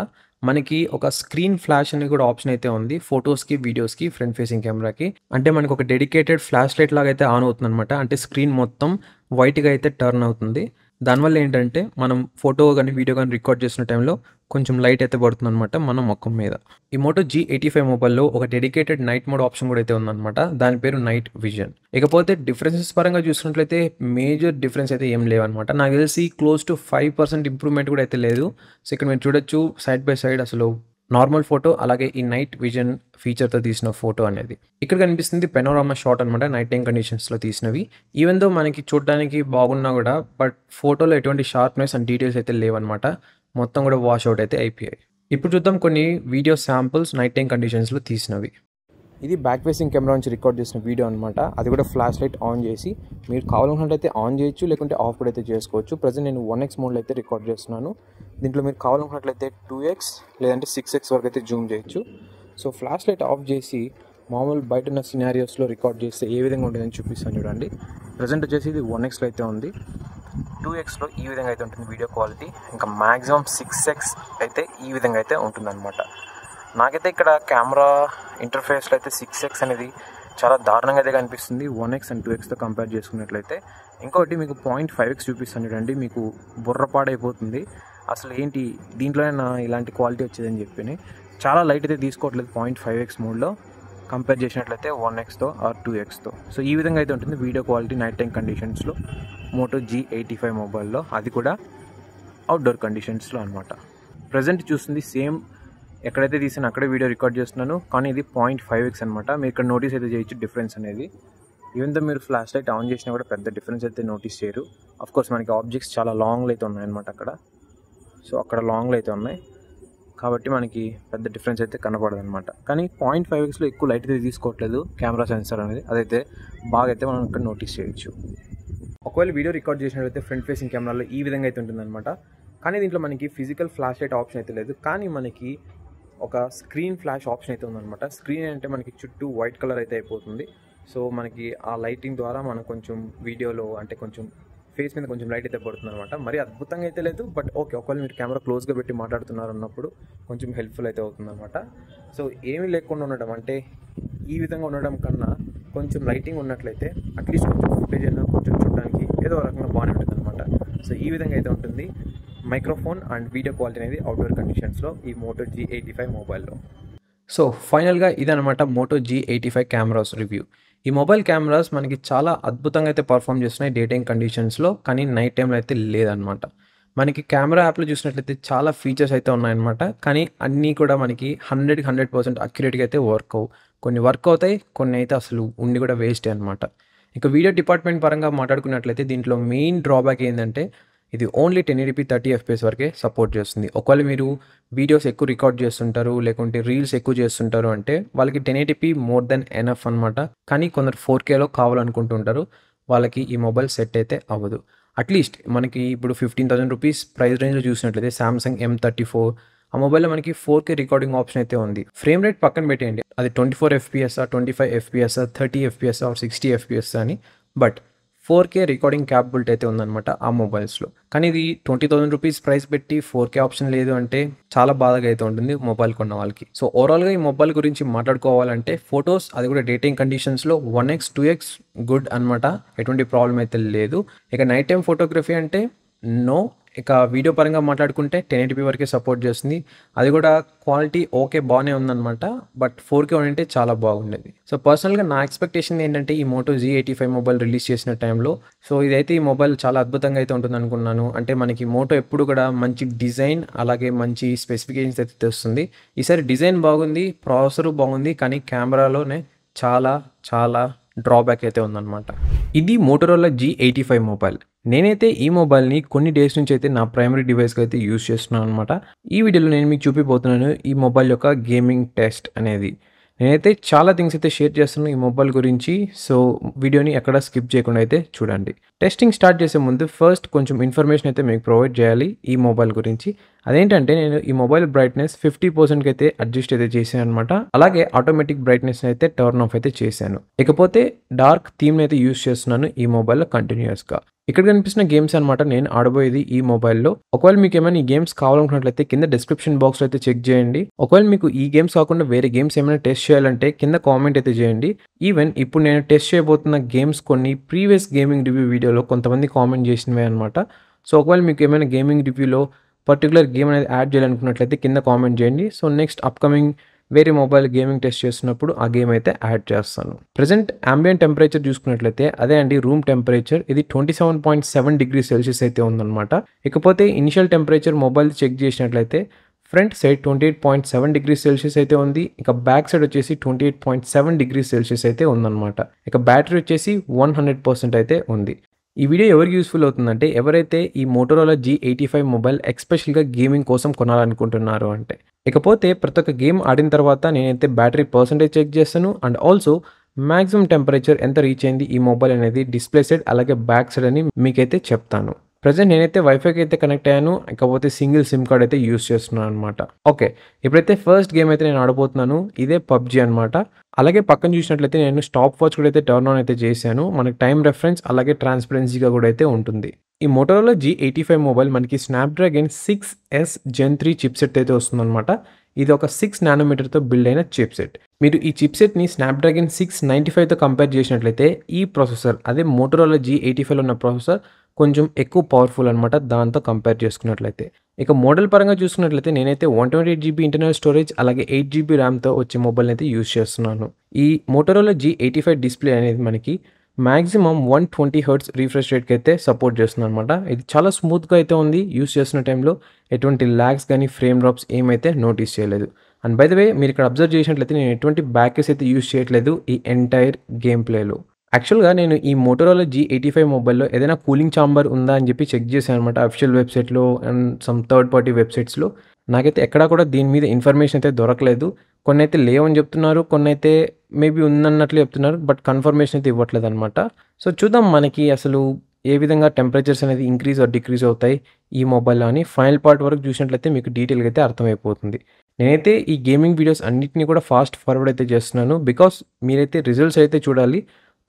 మనకి ఒక స్క్రీన్ ఫ్లాష్ అని కూడా ఆప్షన్ అయితే ఉంది ఫొటోస్కి, వీడియోస్కి, ఫ్రంట్ ఫేసింగ్ కెమెరాకి. అంటే మనకు ఒక డెడికేటెడ్ ఫ్లాష్ లైట్ లాగా అయితే ఆన్ అవుతుంది అనమాట. అంటే స్క్రీన్ మొత్తం వైట్గా అయితే టర్న్ అవుతుంది. దానివల్ల ఏంటంటే మనం ఫోటో కానీ వీడియో కానీ రికార్డ్ చేసిన టైంలో కొంచెం లైట్ అయితే పడుతుంది అనమాట మన ముఖం మీద. ఈ Moto G85 మొబైల్లో ఒక డెడికేటెడ్ నైట్ మోడ్ ఆప్షన్ కూడా అయితే ఉందన్నమాట. దాని పేరు నైట్ విజన్. ఇకపోతే డిఫరెన్సెస్ పరంగా చూసినట్లయితే మేజర్ డిఫరెన్స్ అయితే ఏం లేవన్నమాట. నాకు తెలిసి క్లోజ్ టు 5% ఇంప్రూవ్మెంట్ కూడా అయితే లేదు. సో ఇక్కడ మీరు చూడొచ్చు సైడ్ బై సైడ్ అసలు నార్మల్ ఫోటో అలాగే ఈ నైట్ విజన్ ఫీచర్తో తీసిన ఫోటో అనేది. ఇక్కడ కనిపిస్తుంది పెనోరామా షాట్ అనమాట, నైట్ టైం కండిషన్స్లో తీసినవి. ఈవెన్ దో మనకి చూడడానికి బాగున్నా కూడా బట్ ఫోటోలో ఎటువంటి షార్ప్నెస్ అండ్ డీటెయిల్స్ అయితే లేవన్నమాట. మొత్తం కూడా వాష్ అవుట్ అయితే అయిపోయాయి. ఇప్పుడు చూద్దాం కొన్ని వీడియో శాంపుల్స్ నైట్ టైం కండిషన్స్లో తీసినవి. ఇది బ్యాక్ ఫేసింగ్ కెమెరా నుంచి రికార్డ్ చేసిన వీడియో అనమాట. అది కూడా ఫ్లాష్ లైట్ ఆన్ చేసి మీరు కావాలనుకున్నట్లయితే ఆన్ చేయొచ్చు, లేకుంటే ఆఫ్ కూడా అయితే చేసుకోవచ్చు. ప్రజెంట్ నేను 1x మోడ్లో అయితే రికార్డ్ చేస్తున్నాను. దీంట్లో మీరు కావాలనుకున్నట్లయితే 2x లేదంటే 6x వరకు అయితే జూమ్ చేయొచ్చు. సో ఫ్లాష్ లైట్ ఆఫ్ చేసి మామూలు బయట ఉన్న సినారియోస్లో రికార్డ్ చేస్తే ఏ విధంగా ఉంటుందని చూపిస్తాను చూడండి. ప్రజెంట్ వచ్చేసి ఇది 1xలో అయితే ఉంది. 2xలో ఈ విధంగా అయితే ఉంటుంది వీడియో క్వాలిటీ. ఇంకా మ్యాక్సిమం 6x అయితే ఈ విధంగా అయితే ఉంటుందన్నమాట. నాకైతే ఇక్కడ కెమెరా ఇంటర్ఫేస్లో అయితే 6x అనేది చాలా దారుణంగా అయితే కనిపిస్తుంది 1x అండ్ 2xతో కంపేర్ చేసుకున్నట్లయితే. ఇంకోటి మీకు 0.5x చూపిస్తాను చూడండి, మీకు బుర్రపాడైపోతుంది. అసలు ఏంటి దీంట్లోనే ఇలాంటి క్వాలిటీ వచ్చేదని చెప్పి చాలా లైట్ అయితే తీసుకోవట్లేదు 0.5x మోడ్లో కంపేర్ చేసినట్లయితే 1xతో ఆర్ 2xతో. సో ఈ విధంగా అయితే ఉంటుంది వీడియో క్వాలిటీ నైట్ టైం కండిషన్స్లో Moto G85 మొబైల్లో, అది కూడా అవుట్డోర్ కండిషన్స్లో అనమాట. ప్రజెంట్ చూస్తుంది సేమ్ ఎక్కడైతే తీసాను అక్కడే వీడియో రికార్డ్ చేస్తున్నాను, కానీ ఇది 0.5x అనమాట. మీరు ఇక్కడ నోటీస్ అయితే చేయొచ్చు డిఫరెన్స్ అనేది. ఈవెన్ దో మీరు ఫ్లాష్ లైట్ ఆన్ చేసినా కూడా పెద్ద డిఫరెన్స్ అయితే నోటీస్ చేయరు. అఫ్కోర్స్ మనకి ఆబ్జెక్ట్స్ చాలా లాంగ్లో అయితే ఉన్నాయన్నమాట అక్కడ. సో అక్కడ లాంగ్లో అయితే ఉన్నాయి కాబట్టి మనకి పెద్ద డిఫరెన్స్ అయితే కనపడదు అనమాట. కానీ 0.5xలో ఎక్కువ లైట్ అయితే తీసుకోవట్లేదు కెమెరా సెన్సార్ అనేది, అదైతే బాగా అయితే మనం ఇక్కడ నోటీస్ చేయొచ్చు. ఒకవేళ వీడియో రికార్డ్ చేసినట్లయితే ఫ్రంట్ ఫేసింగ్ కెమెరాలో ఈ విధంగా అయితే ఉంటుందన్నమాట. కానీ దీంట్లో మనకి ఫిజికల్ ఫ్లాష్ లైట్ ఆప్షన్ అయితే లేదు, కానీ మనకి ఒక స్క్రీన్ ఫ్లాష్ ఆప్షన్ అయితే ఉందన్నమాట. స్క్రీన్ అంటే మనకి చుట్టూ వైట్ కలర్ అయితే అయిపోతుంది. సో మనకి ఆ లైటింగ్ ద్వారా మనం కొంచెం వీడియోలో అంటే కొంచెం ఫేస్ మీద కొంచెం లైట్ అయితే పడుతుంది అనమాట. మరి అద్భుతంగా అయితే లేదు, బట్ ఓకే, ఒకవేళ మీరు కెమెరా క్లోజ్గా పెట్టి మాట్లాడుతున్నారు అన్నప్పుడు కొంచెం హెల్ప్ఫుల్ అయితే అవుతుంది అనమాట. సో ఏమీ లేకుండా ఉండడం అంటే ఈ విధంగా ఉండడం కన్నా కొంచెం లైటింగ్ ఉన్నట్లయితే అట్లీస్ట్ కొంచెం ఫుటేజ్ అయినా కొంచెం చూడడానికి ఏదో రకంగా బాగానే ఉంటుంది అనమాట. సో ఈ విధంగా అయితే ఉంటుంది మైక్రోఫోన్ అండ్ వీడియో క్వాలిటీ అనేది అవుట్డోర్ కండిషన్స్లో ఈ మోటో G85 మొబైల్లో. సో ఫైనల్గా ఇదనమాట మోటో G85 కెమెరాస్ రివ్యూ. ఈ మొబైల్ కెమెరాస్ మనకి చాలా అద్భుతంగా అయితే పర్ఫామ్ చేస్తున్నాయి డే టైమ్ కండిషన్స్లో, కానీ నైట్ టైంలో అయితే లేదనమాట. మనకి కెమెరా యాప్లో చూసినట్లయితే చాలా ఫీచర్స్ అయితే ఉన్నాయన్నమాట, కానీ అన్నీ కూడా మనకి 100% అక్యురేట్గా అయితే వర్క్ అవ్వు. కొన్ని వర్క్ అవుతాయి, కొన్ని అయితే అసలు ఉండి కూడా వేస్టే అనమాట. ఇక వీడియో డిపార్ట్మెంట్ పరంగా మాట్లాడుకున్నట్లయితే దీంట్లో మెయిన్ డ్రాబ్యాక్ ఏంటంటే ఇది ఓన్లీ 1080p 30 FPS వరకే సపోర్ట్ చేస్తుంది. ఒకవేళ మీరు వీడియోస్ ఎక్కువ రికార్డ్ చేస్తుంటారు, లేకుంటే రీల్స్ ఎక్కువ చేస్తుంటారు అంటే వాళ్ళకి 1080p మోర్ దెన్ ఎనఫ్ అనమాట. కానీ కొందరు 4Kలో కావాలనుకుంటుంటారు, వాళ్ళకి ఈ మొబైల్ సెట్ అయితే అవ్వదు. అట్లీస్ట్ మనకి ఇప్పుడు 15,000 రూపీస్ ప్రైస్ రేంజ్లో చూసినట్లయితే సామ్సంగ్ M34 ఆ మొబైల్లో మనకి 4K రికార్డింగ్ ఆప్షన్ అయితే ఉంది. ఫ్రేమ్ రేట్ పక్కన పెట్టేయండి, అది 24 FPS 25 FPS 30 FPS 60 FPS అని, బట్ 4K రికార్డింగ్ క్యాపబిలిటీ అయితే ఉందన్నమాట ఆ మొబైల్స్లో. కానీ ఇది 20,000 రూపీస్ ప్రైస్ పెట్టి 4K ఆప్షన్ లేదు అంటే చాలా బాధగా అయితే ఉంటుంది మొబైల్ కొన్న వాళ్ళకి. సో ఓవరాల్గా ఈ మొబైల్ గురించి మాట్లాడుకోవాలంటే ఫొటోస్ అది కూడా డే టైమ్ కండిషన్స్లో 1x 2x గుడ్ అనమాట, ఎటువంటి ప్రాబ్లం అయితే లేదు. ఇక నైట్ టైం ఫోటోగ్రఫీ అంటే నో. ఇక వీడియో పరంగా మాట్లాడుకుంటే 1080p వరకే సపోర్ట్ చేస్తుంది, అది కూడా క్వాలిటీ ఓకే బాగానే ఉందన్నమాట, బట్ 4K ఉంటే చాలా బాగుండేది. సో పర్సనల్గా నా ఎక్స్పెక్టేషన్ ఏంటంటే ఈ మోటో G85 మొబైల్ రిలీజ్ చేసిన టైంలో సో ఇదైతే ఈ మొబైల్ చాలా అద్భుతంగా అయితే ఉంటుంది అనుకున్నాను. అంటే మనకి మోటో ఎప్పుడు కూడా మంచి డిజైన్ అలాగే మంచి స్పెసిఫికేషన్స్ అయితే తెస్తుంది. ఈసారి డిజైన్ బాగుంది, ప్రాసెసర్ బాగుంది, కానీ కెమెరాలోనే చాలా చాలా డ్రాబ్యాక్ అయితే ఉందన్నమాట. ఇది మోటోరోలా G85 మొబైల్. నేనైతే ఈ మొబైల్ని కొన్ని డేస్ నుంచి అయితే నా ప్రైమరీ డివైస్గా అయితే యూజ్ చేస్తున్నాను అనమాట. ఈ వీడియోలో నేను మీకు చూపిపోతున్నాను ఈ మొబైల్ యొక్క గేమింగ్ టెస్ట్ అనేది. నేనైతే చాలా థింగ్స్ అయితే షేర్ చేస్తున్నాను ఈ మొబైల్ గురించి, సో వీడియోని ఎక్కడ స్కిప్ చేయకుండా అయితే చూడండి. టెస్టింగ్ స్టార్ట్ చేసే ముందు ఫస్ట్ కొంచెం ఇన్ఫర్మేషన్ అయితే మీకు ప్రొవైడ్ చేయాలి ఈ మొబైల్ గురించి. అదేంటంటే నేను ఈ మొబైల్ బ్రైట్నెస్ 50%కి అయితే అడ్జస్ట్ అయితే చేశాను అనమాట. అలాగే ఆటోమేటిక్ బ్రైట్నెస్ అయితే టర్న్ ఆఫ్ అయితే చేశాను. ఇకపోతే డార్క్ థీమ్ అయితే యూజ్ చేస్తున్నాను ఈ మొబైల్లో కంటిన్యూస్గా. ఇక్కడ కనిపిస్తున్న గేమ్స్ అనమాట నేను ఆడబోయేది ఈ మొబైల్లో. ఒకవేళ మీకు ఏమైనా ఈ గేమ్స్ కావాలనుకున్నట్లయితే కింద డిస్క్రిప్షన్ బాక్స్లో అయితే చెక్ చేయండి. ఒకవేళ మీకు ఈ గేమ్స్ కాకుండా వేరే గేమ్స్ ఏమైనా టెస్ట్ చేయాలంటే కింద కామెంట్ అయితే చేయండి. ఈవెన్ ఇప్పుడు నేను టెస్ట్ చేయబోతున్న గేమ్స్ కొన్ని ప్రీవియస్ గేమింగ్ రివ్యూ వీడియోలో కొంతమంది కామెంట్ చేసినవే అనమాట. సో ఒకవేళ మీకు ఏమైనా గేమింగ్ రివ్యూలో పర్టికులర్ గేమ్ అనేది యాడ్ చేయాలనుకున్నట్లయితే కింద కామెంట్ చేయండి. సో నెక్స్ట్ అప్కమింగ్ వేరే మొబైల్ గేమింగ్ టెస్ట్ చేస్తున్నప్పుడు ఆ గేమ్ అయితే యాడ్ చేస్తాను. ప్రజెంట్ అంబియంట్ టెంపరేచర్ చూసుకున్నట్లయితే అదే అండి రూమ్ టెంపరేచర్, ఇది 27.7 డిగ్రీ సెల్సియస్ అయితే ఉందన్నమాట. ఇకపోతే ఇనిషియల్ టెంపరేచర్ మొబైల్ చెక్ చేసినట్లయితే ఫ్రంట్ సైడ్ 28.7 డిగ్రీ సెల్సియస్ అయితే ఉంది. ఇక బ్యాక్ సైడ్ వచ్చేసి 28.7 డిగ్రీ సెల్సియస్ అయితే ఉందన్నమాట. ఇక బ్యాటరీ వచ్చేసి 100% అయితే ఉంది. ఈ వీడియో ఎవరికి యూస్ఫుల్ అవుతుందంటే ఎవరైతే ఈ మోటోరోలా G85 మొబైల్ ఎక్స్పెషల్గా గేమింగ్ కోసం కొనాలనుకుంటున్నారు అంటే. ఇకపోతే ప్రతి ఒక్క గేమ్ ఆడిన తర్వాత నేనైతే బ్యాటరీ పర్సంటేజ్ చెక్ చేస్తాను అండ్ ఆల్సో మ్యాక్సిమం టెంపరేచర్ ఎంత రీచ్ అయింది ఈ మొబైల్ అనేది డిస్ప్లే సైడ్ అలాగే బ్యాక్ సైడ్ అని మీకైతే చెప్తాను. ప్రజెంట్ నేనైతే వైఫైకి అయితే కనెక్ట్ అయ్యాను, ఇకపోతే సింగిల్ సిమ్ కార్డ్ అయితే యూస్ చేస్తున్నాను అనమాట. ఓకే, ఇప్పుడైతే ఫస్ట్ గేమ్ అయితే నేను ఆడబోతున్నాను, ఇదే PUBG అనమాట. అలాగే పక్కన చూసినట్లయితే నేను స్టాప్ వాచ్ కూడా అయితే టర్న్ ఆన్ అయితే చేశాను, మనకి టైం రెఫరెన్స్ అలాగే ట్రాన్స్పరెన్సీగా కూడా అయితే ఉంటుంది. ఈ మోటోరోలా G85 మొబైల్ మనకి స్నాప్డ్రాగన్ 6S Gen 3 చిప్సెట్ అయితే వస్తుందన్నమాట. ఇది ఒక 6 నానోమీటర్తో బిల్డ్ అయిన చిప్సెట్. మీరు ఈ చిప్సెట్ని స్నాప్డ్రాగన్ 695తో కంపేర్ చేసినట్లయితే ఈ ప్రాసెసర్ అదే మోటోరోలా G85లో ఉన్న ప్రాసెసర్ కొంచెం ఎక్కువ పవర్ఫుల్ అనమాట దాంతో కంపేర్ చేసుకున్నట్లయితే. ఇక మోడల్ పరంగా చూసుకున్నట్లయితే నేనైతే 128GB ఇంటర్నల్ స్టోరేజ్ అలాగే 8GB ర్యామ్తో వచ్చే మొబైల్ అయితే యూజ్ చేస్తున్నాను. ఈ మోటోరోలా G85 డిస్ప్లే అనేది మనకి మ్యాక్సిమం 120 Hz రీఫ్రెష్ రేట్కి అయితే సపోర్ట్ చేస్తుంది అనమాట. ఇది చాలా స్మూత్గా అయితే ఉంది, యూజ్ చేస్తున్న టైంలో ఎటువంటి ల్యాగ్స్ కానీ ఫ్రేమ్ డ్రాప్స్ ఏమైతే నోటీస్ చేయలేదు. అండ్ బై ద వే మీరు ఇక్కడ అబ్జర్వ్ చేసినట్లయితే నేను ఎటువంటి బ్యాకేస్ అయితే యూజ్ చేయట్లేదు ఈ ఎంటైర్ గేమ్ ప్లేలో. యాక్చువల్గా నేను ఈ మోటోరోలా G85 మొబైల్లో ఏదైనా కూలింగ్ ఛాంబర్ ఉందా అని చెప్పి చెక్ చేశాను అనమాట అఫీషియల్ వెబ్సైట్లో అండ్ సమ్ థర్డ్ పార్టీ వెబ్సైట్స్లో. నాకైతే ఎక్కడా కూడా దీని మీద ఇన్ఫర్మేషన్ అయితే దొరకలేదు. కొన్ని అయితే లేవని చెప్తున్నారు, కొన్ని అయితే మేబీ ఉందన్నట్లు చెప్తున్నారు, బట్ కన్ఫర్మేషన్ అయితే ఇవ్వట్లేదు అనమాట. సో చూద్దాం మనకి అసలు ఏ విధంగా టెంపరేచర్స్ అనేది ఇంక్రీజ్ ఆర్ డిక్రీజ్ అవుతాయి ఈ మొబైల్‌లో అని ఫైనల్ పార్ట్ వరకు చూసినట్లయితే మీకు డీటెయిల్‌గా అయితే అర్థమైపోతుంది. నేనైతే ఈ గేమింగ్ వీడియోస్ అన్నిటిని కూడా ఫాస్ట్ ఫార్వర్డ్ అయితే చేస్తున్నాను. బికాస్ మీరైతే రిజల్ట్స్ అయితే చూడాలి.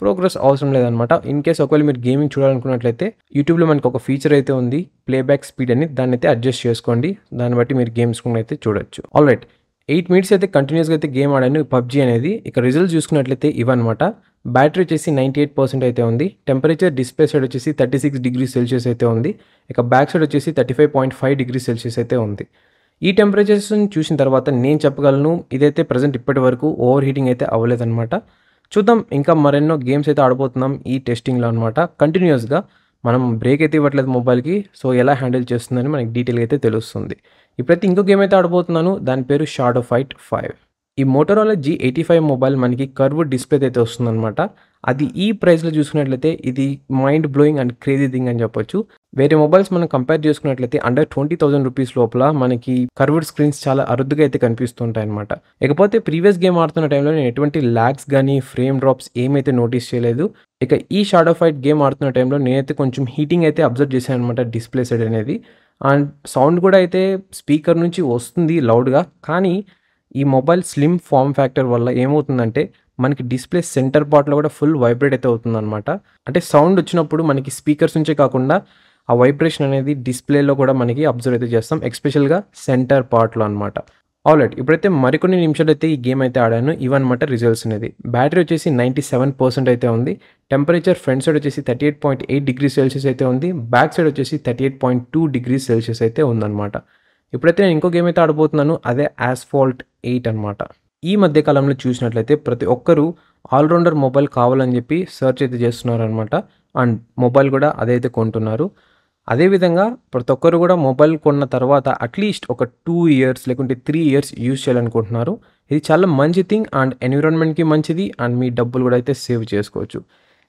ప్రోగ్రెస్ అవసరం లేదనమాట. ఇన్ కేస్ ఒకవేళ మీరు గేమింగ్ చూడాలనుకున్నట్లయితే యూట్యూబ్‌లో మనకు ఒక ఫీచర్ అయితే ఉంది. ప్లేబ్యాక్ స్పీడ్ అని దాన్నైతే అడ్జస్ట్ చేసుకోండి. దాన్ని బట్టి మీరు గేమ్స్ కూడా అయితే చూడొచ్చు. ఆల్రైట్ 8 మినిట్స్ అయితే కంటిన్యూస్‌గా అయితే గేమ్ ఆడాను పబ్‌జీ అనేది. ఇక రిజల్ట్స్ చూసుకున్నట్లయితే ఇవన్నమాట. బ్యాటరీ వచ్చేసి 98% అయితే ఉంది. టెంపరేచర్ డిస్ప్లే సైడ్ వచ్చేసి 36 డిగ్రీ సెల్సియస్ అయితే ఉంది. ఇక బ్యాక్ సైడ్ వచ్చేసి 35.5 డిగ్రీ సెల్సియస్ అయితే ఉంది. ఈ టెంపరేచర్స్‌ని చూసిన తర్వాత నేను చెప్పగలను ఇదైతే ప్రెజెంట్ ఇప్పటి వరకు ఓవర్ హీటింగ్ అయితే అవ్వలేదన్నమాట. చూద్దాం ఇంకా మరెన్నో గేమ్స్ అయితే ఆడబోతున్నాం ఈ టెస్టింగ్‌లో అనమాట. కంటిన్యూయస్‌గా మనం బ్రేక్ అయితే ఇవ్వట్లేదు మొబైల్‌కి. సో, ఎలా హ్యాండిల్ చేస్తుందని మనకి డీటెయిల్‌గా అయితే తెలుస్తుంది. ఇప్పుడైతే ఇంకో గేమ్ అయితే ఆడబోతున్నాను. దాని పేరు షాడో ఫైట్ 5. ఈ మోటోరోలా G85 మొబైల్ మనకి కర్వ్డ్ డిస్‌ప్లే అయితే వస్తుందనమాట. అది ఈ ప్రైస్‌లో చూసుకున్నట్లయితే ఇది mind blowing and crazy thing అని చెప్పొచ్చు. వేరే మొబైల్స్ మనం కంపేర్ చేసుకున్నట్లయితే అండర్ 20,000 రూపీస్ లోపల మనకి కర్వ్డ్ స్క్రీన్స్ చాలా అరుదుగా అయితే కనిపిస్తుంటాయన్నమాట. ఇకపోతే ప్రీవియస్ గేమ్ ఆడుతున్న టైంలో నేను ఎటువంటి లాగ్స్ గానీ, ఫ్రేమ్ డ్రాప్స్ ఏమైతే నోటీస్ చేయలేదు. ఇక ఈ షాడో ఫైట్ గేమ్ ఆడుతున్న టైంలో నేనైతే కొంచెం హీటింగ్ అయితే అబ్జర్వ్ చేశాను అనమాట డిస్‌ప్లే సైడ్ అనేది. అండ్ సౌండ్ కూడా అయితే స్పీకర్ నుంచి వస్తుంది లౌడ్‌గా. కానీ ఈ మొబైల్ స్లిమ్ ఫార్మ్ ఫ్యాక్టర్ వల్ల ఏమవుతుందంటే మనకి డిస్‌ప్లే సెంటర్ పార్ట్‌లో కూడా ఫుల్ వైబ్రేట్ అయితే అవుతుందనమాట. అంటే సౌండ్ వచ్చినప్పుడు మనకి స్పీకర్స్ నుంచే కాకుండా ఆ వైబ్రేషన్ అనేది డిస్‌ప్లేలో కూడా మనకి అబ్జర్వ్ అయితే చేస్తాం. ఎస్పెషల్‌గా సెంటర్ పార్ట్‌లో అనమాట. ఆల్రైట్ ఇప్పుడైతే మరికొన్ని నిమిషాలైతే ఈ గేమ్ అయితే ఆడాను. ఇవన్నమాట రిజల్ట్స్ అనేది. బ్యాటరీ వచ్చేసి 97% అయితే ఉంది. టెంపరేచర్ ఫ్రంట్ సైడ్ వచ్చేసి 38.8 డిగ్రీ సెల్సియస్ అయితే ఉంది. బ్యాక్ సైడ్ వచ్చేసి 38.2 డిగ్రీ సెల్సియస్ అయితే ఉందన్నమాట. ఇప్పుడైతే నేను ఇంకో గేమ్ అయితే ఆడబోతున్నాను. అదే యాస్ఫాల్ట్ 8 అనమాట. ఈ మధ్య కాలంలో చూసినట్లయితే ప్రతి ఒక్కరు ఆల్‌రౌండర్ మొబైల్ కావాలని చెప్పి సెర్చ్ అయితే చేస్తున్నారనమాట. అండ్ మొబైల్ కూడా అదైతే కొంటున్నారు. అదేవిధంగా ప్రతి ఒక్కరు కూడా మొబైల్ కొన్న తర్వాత అట్‌లీస్ట్ ఒక 2 ఇయర్స్ లేకుంటే 3 ఇయర్స్ యూజ్ చేయాలనుకుంటున్నారు. ఇది చాలా మంచి థింగ్ అండ్ ఎన్విరాన్మెంట్‌కి మంచిది అండ్ మీ డబ్బులు కూడా అయితే సేవ్ చేసుకోవచ్చు.